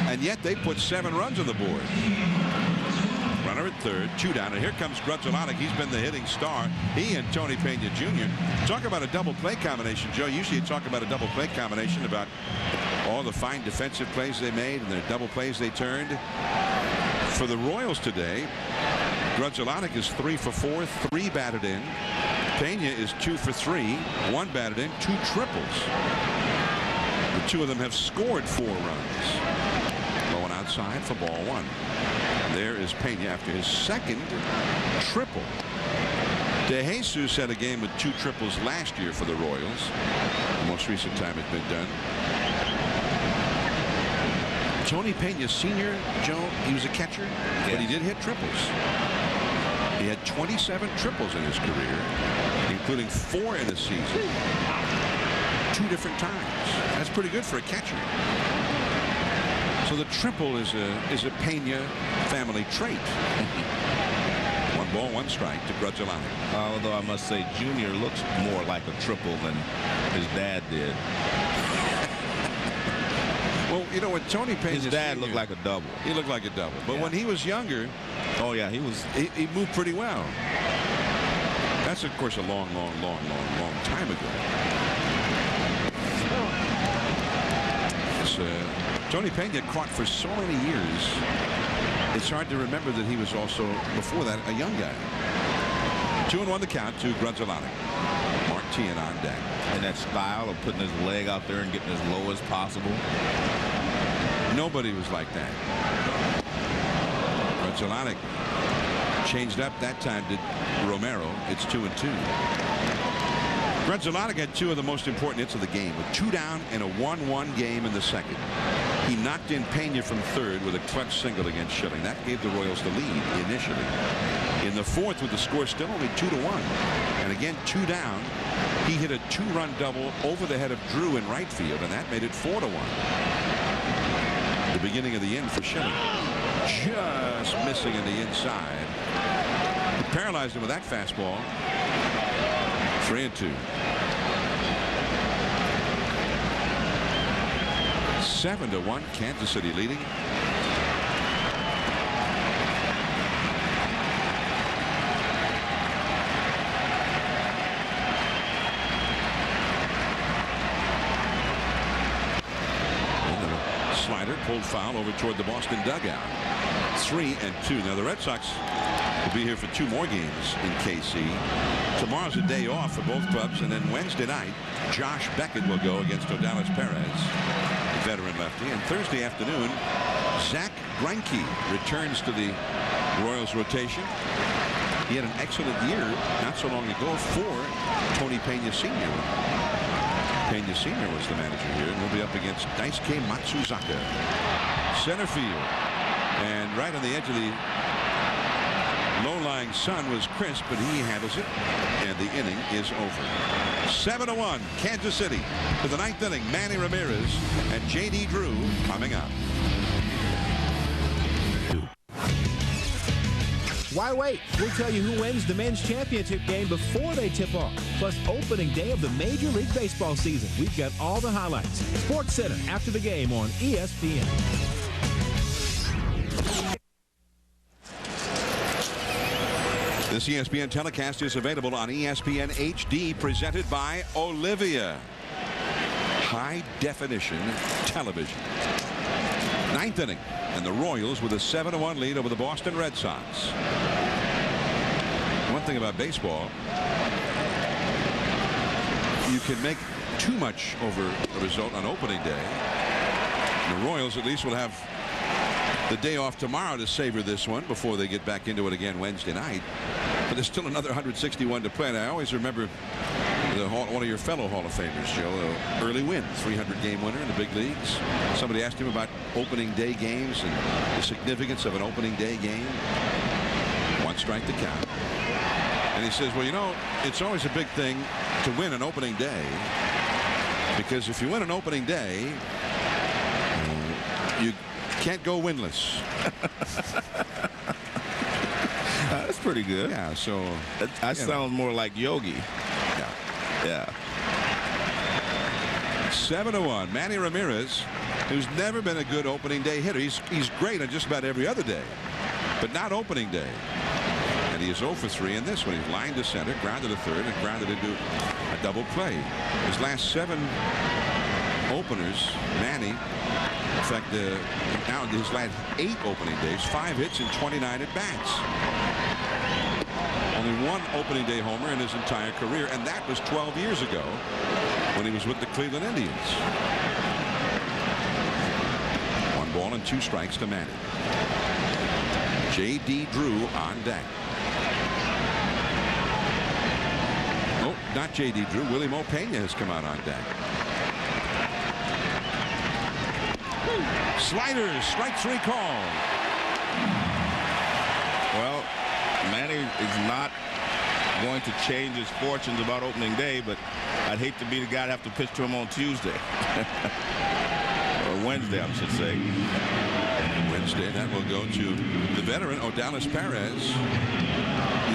and yet they put 7 runs on the board. Runner at third, 2 down, and here comes Grudzielanek. He's been the hitting star. He and Tony Pena Jr. Talk about a double play combination, Joe. Usually you talk about a double play combination about all the fine defensive plays they made and their double plays they turned. For the Royals today, Grudzielanek is 3 for 4, 3 batted in. Pena is 2 for 3, 1 batted in, 2 triples. The 2 of them have scored 4 runs. Going outside for ball 1. There is Pena after his second triple. DeJesus had a game with 2 triples last year for the Royals. The most recent time it's been done. Tony Pena Sr., Joe, he was a catcher, but he did hit triples. He had 27 triples in his career, including 4 in a season, 2 different times. That's pretty good for a catcher. So the triple is a Pena family trait. 1 ball, 1 strike to Grudzielanek. Although I must say, Junior looks more like a triple than his dad did. Well, you know what, Tony Pena his dad looked like a double. He looked like a double. But when he was younger, oh yeah, he moved pretty well. That's of course a long time ago. Tony Pena caught for so many years. It's hard to remember that he was also before that a young guy. 2-1 the count to Grudzielanek. Mark Teahan on deck. And that style of putting his leg out there and getting as low as possible. Nobody was like that. Zelonic changed up that time, did Romero. It's 2-2. Brett Zelonic had 2 of the most important hits of the game, with 2 down and a 1-1 game in the second. He knocked in Pena from third with a clutch single against Schilling. That gave the Royals the lead initially. In the fourth, with the score still only 2-1, and again 2 down, he hit a 2-run double over the head of Drew in right field, and that made it 4-1. The beginning of the end for Schilling. Just missing in the inside. He paralyzed him with that fastball. 3-2. 7-1, Kansas City leading. Slider pulled foul over toward the Boston dugout. 3-2. Now the Red Sox will be here for 2 more games in KC. Tomorrow's a day off for both clubs, and then Wednesday night Josh Beckett will go against Odalis Perez, the veteran lefty, and Thursday afternoon Zach Greinke returns to the Royals rotation. He had an excellent year not so long ago for Tony Pena Sr. Pena Sr. was the manager here, and he'll be up against Daisuke Matsuzaka. Center field, and right on the edge of the low-lying sun was crisp, but he handles it, and the inning is over. 7-1, Kansas City. To the 9th inning, Manny Ramirez and J.D. Drew coming up. Why wait? We'll tell you who wins the men's championship game before they tip off. Plus, opening day of the Major League Baseball season. We've got all the highlights. Sports Center after the game on ESPN. This ESPN telecast is available on ESPN HD, presented by Olivia. High definition television. 9th inning, and the Royals with a 7-1 lead over the Boston Red Sox. One thing about baseball, you can make too much over a result on opening day. The Royals at least will have the day off tomorrow to savor this one before they get back into it again Wednesday night. But there's still another 161 to play. And I always remember one of your fellow Hall of Famers, Joe, early win, 300-game winner in the big leagues. Somebody asked him about opening day games and the significance of an opening day game. 1 strike to count. And he says, well, you know, it's always a big thing to win an opening day, because if you win an opening day, you can't go winless. That's pretty good. Yeah, so that sounds more like Yogi. Yeah. 7-1. Manny Ramirez, who's never been a good opening day hitter. He's great on just about every other day, but not opening day. And he is 0 for 3 in this one. He's lined to center, grounded to third, and grounded into a double play. His last 7 openers, Manny, in fact, now in his last 8 opening days, 5 hits and 29 at bats. Only 1 opening day homer in his entire career, and that was 12 years ago when he was with the Cleveland Indians. 1 ball and 2 strikes to Manny. J.D. Drew on deck. Oh, not J.D. Drew. Willie Mo Pena has come out on deck. Sliders, strike 3 call. Well, Manny is not going to change his fortunes about opening day, but I'd hate to be the guy to have to pitch to him on Tuesday. Or Wednesday, I should say. Wednesday, that will go to the veteran Odalis Perez,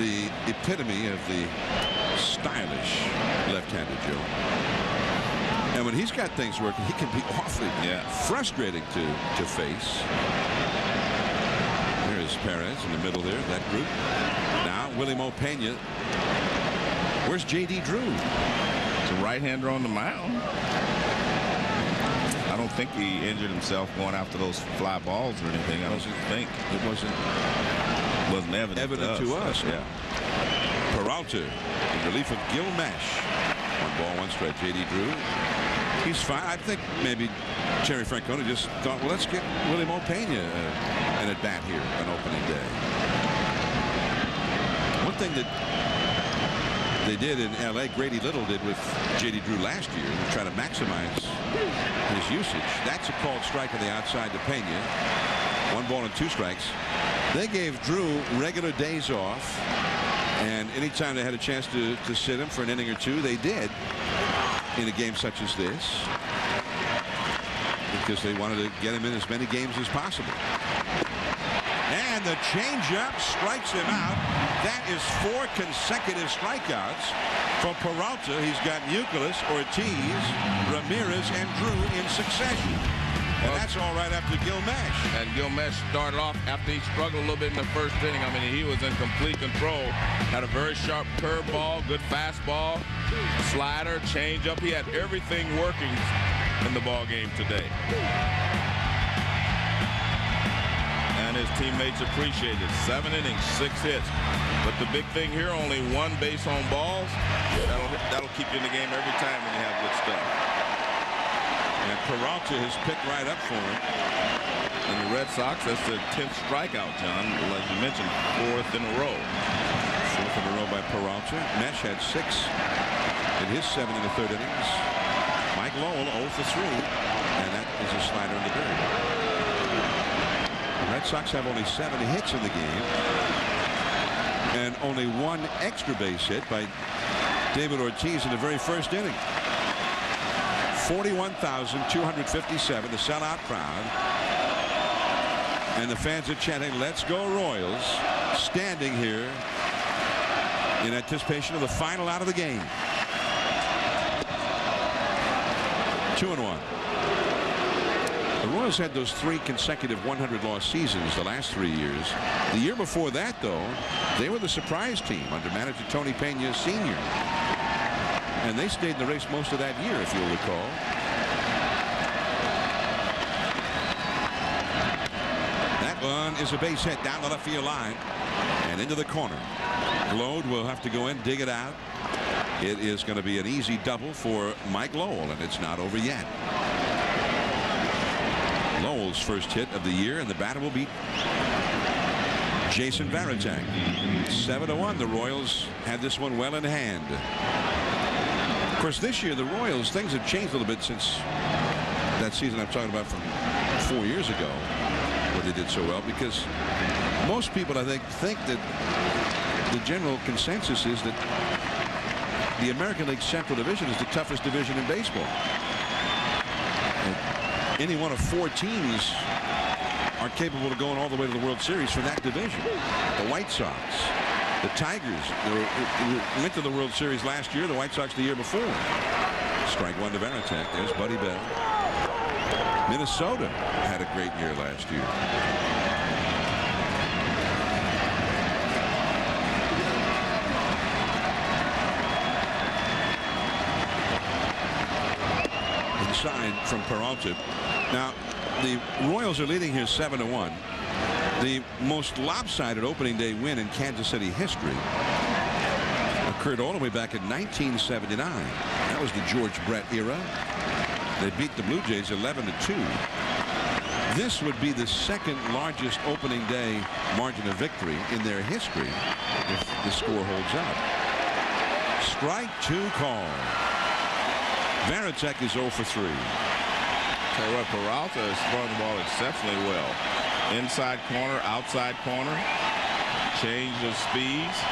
the epitome of the stylish left-handed Joe. And when he's got things working, he can be awfully frustrating to face. There's Perez in the middle there, that group. Now Willie Mo Pena. Where's J.D. Drew? It's a right-hander on the mound. I don't think he injured himself going after those fly balls or anything. I don't think. It wasn't evident to us. Yeah. Peralta in relief of Gil Mesh. 1 ball, 1 strike. J.D. Drew He's fine. I think maybe Terry Francona just thought, well, let's get Willie Mopena an at-bat here on opening day. One thing that they did in L.A., Grady Little did with J.D. Drew last year, to try to maximize his usage. That's a called strike on the outside to Pena. 1 ball and 2 strikes. They gave Drew regular days off, and anytime they had a chance to sit him for an inning or two, they did in a game such as this, because they wanted to get him in as many games as possible. And the changeup strikes him out. That is 4 consecutive strikeouts for Peralta. He's got Youkilis, Ortiz, Ramirez, and Drew in succession. And that's all right after Gil Mesh. And Gil Mesh started off after he struggled a little bit in the first inning. I mean, he was in complete control. Had a very sharp curveball, good fastball, slider, changeup. He had everything working in the ball game today. And his teammates appreciated it. 7 innings, 6 hits. But the big thing here, only 1 base on balls. That'll keep you in the game every time when you have good stuff. And Peralta has picked right up for him. And the Red Sox, that's the 10th strikeout, John. Like you mentioned, 4th in a row. 4th in a row by Peralta. Mesh had 6 in his 7 in the 3rd innings. Mike Lowell 0 for 3. And that is a slider in the dirt. The Red Sox have only 7 hits in the game. And only 1 extra base hit by David Ortiz in the very first inning. 41,257, the sellout crowd. And the fans are chanting, "Let's go Royals," standing here in anticipation of the final out of the game. 2-1. The Royals had those 3 consecutive 100-loss seasons the last 3 years. The year before that, though, they were the surprise team under manager Tony Pena Sr. And they stayed in the race most of that year, if you'll recall. That one is a base hit down the left field line and into the corner. Glode will have to go in, dig it out. It is going to be an easy double for Mike Lowell, and it's not over yet. Lowell's first hit of the year, and the batter will be Jason Varitek. 7-1. The Royals had this one well in hand. Of course, this year, the Royals, things have changed a little bit since that season I'm talking about from 4 years ago, where they did so well, because most people, I think that the general consensus is that the American League Central Division is the toughest division in baseball. And any one of 4 teams are capable of going all the way to the World Series from that division. The White Sox, the Tigers, they went to the World Series last year, the White Sox the year before. Strike 1 to Varitek. There's Buddy Bell. Minnesota had a great year last year. Inside from Peralta. Now, the Royals are leading here 7-1. The most lopsided opening day win in Kansas City history occurred all the way back in 1979. That was the George Brett era. They beat the Blue Jays 11-2. This would be the 2nd largest opening day margin of victory in their history if the score holds up. Strike 2 call. Varitek is 0 for 3. Tell you what, Peralta is throwing the ball exceptionally well. Inside corner, outside corner, change of speeds.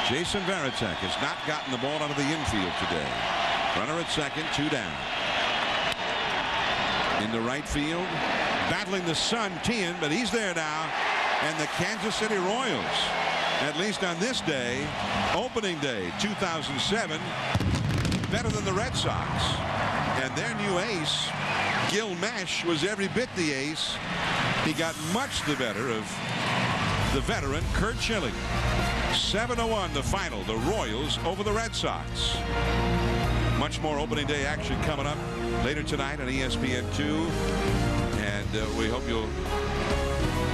Jason Varitek has not gotten the ball out of the infield today. Runner at second, 2 down. In the right field, battling the sun, Tien, but he's there now. And the Kansas City Royals, at least on this day, opening day 2007, better than the Red Sox. And their new ace, Gil Mesh, was every bit the ace. He got much the better of the veteran Curt Schilling. 7-1 the final, the Royals over the Red Sox. Much more opening day action coming up later tonight on ESPN2, and we hope you'll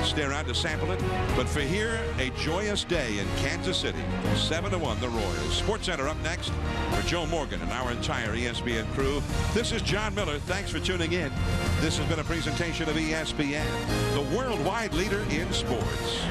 stay around to sample it. But for here, a joyous day in Kansas City. 7-1 the Royals. SportsCenter up next for Joe Morgan and our entire ESPN crew. This is John Miller. Thanks for tuning in. This has been a presentation of ESPN, the worldwide leader in sports.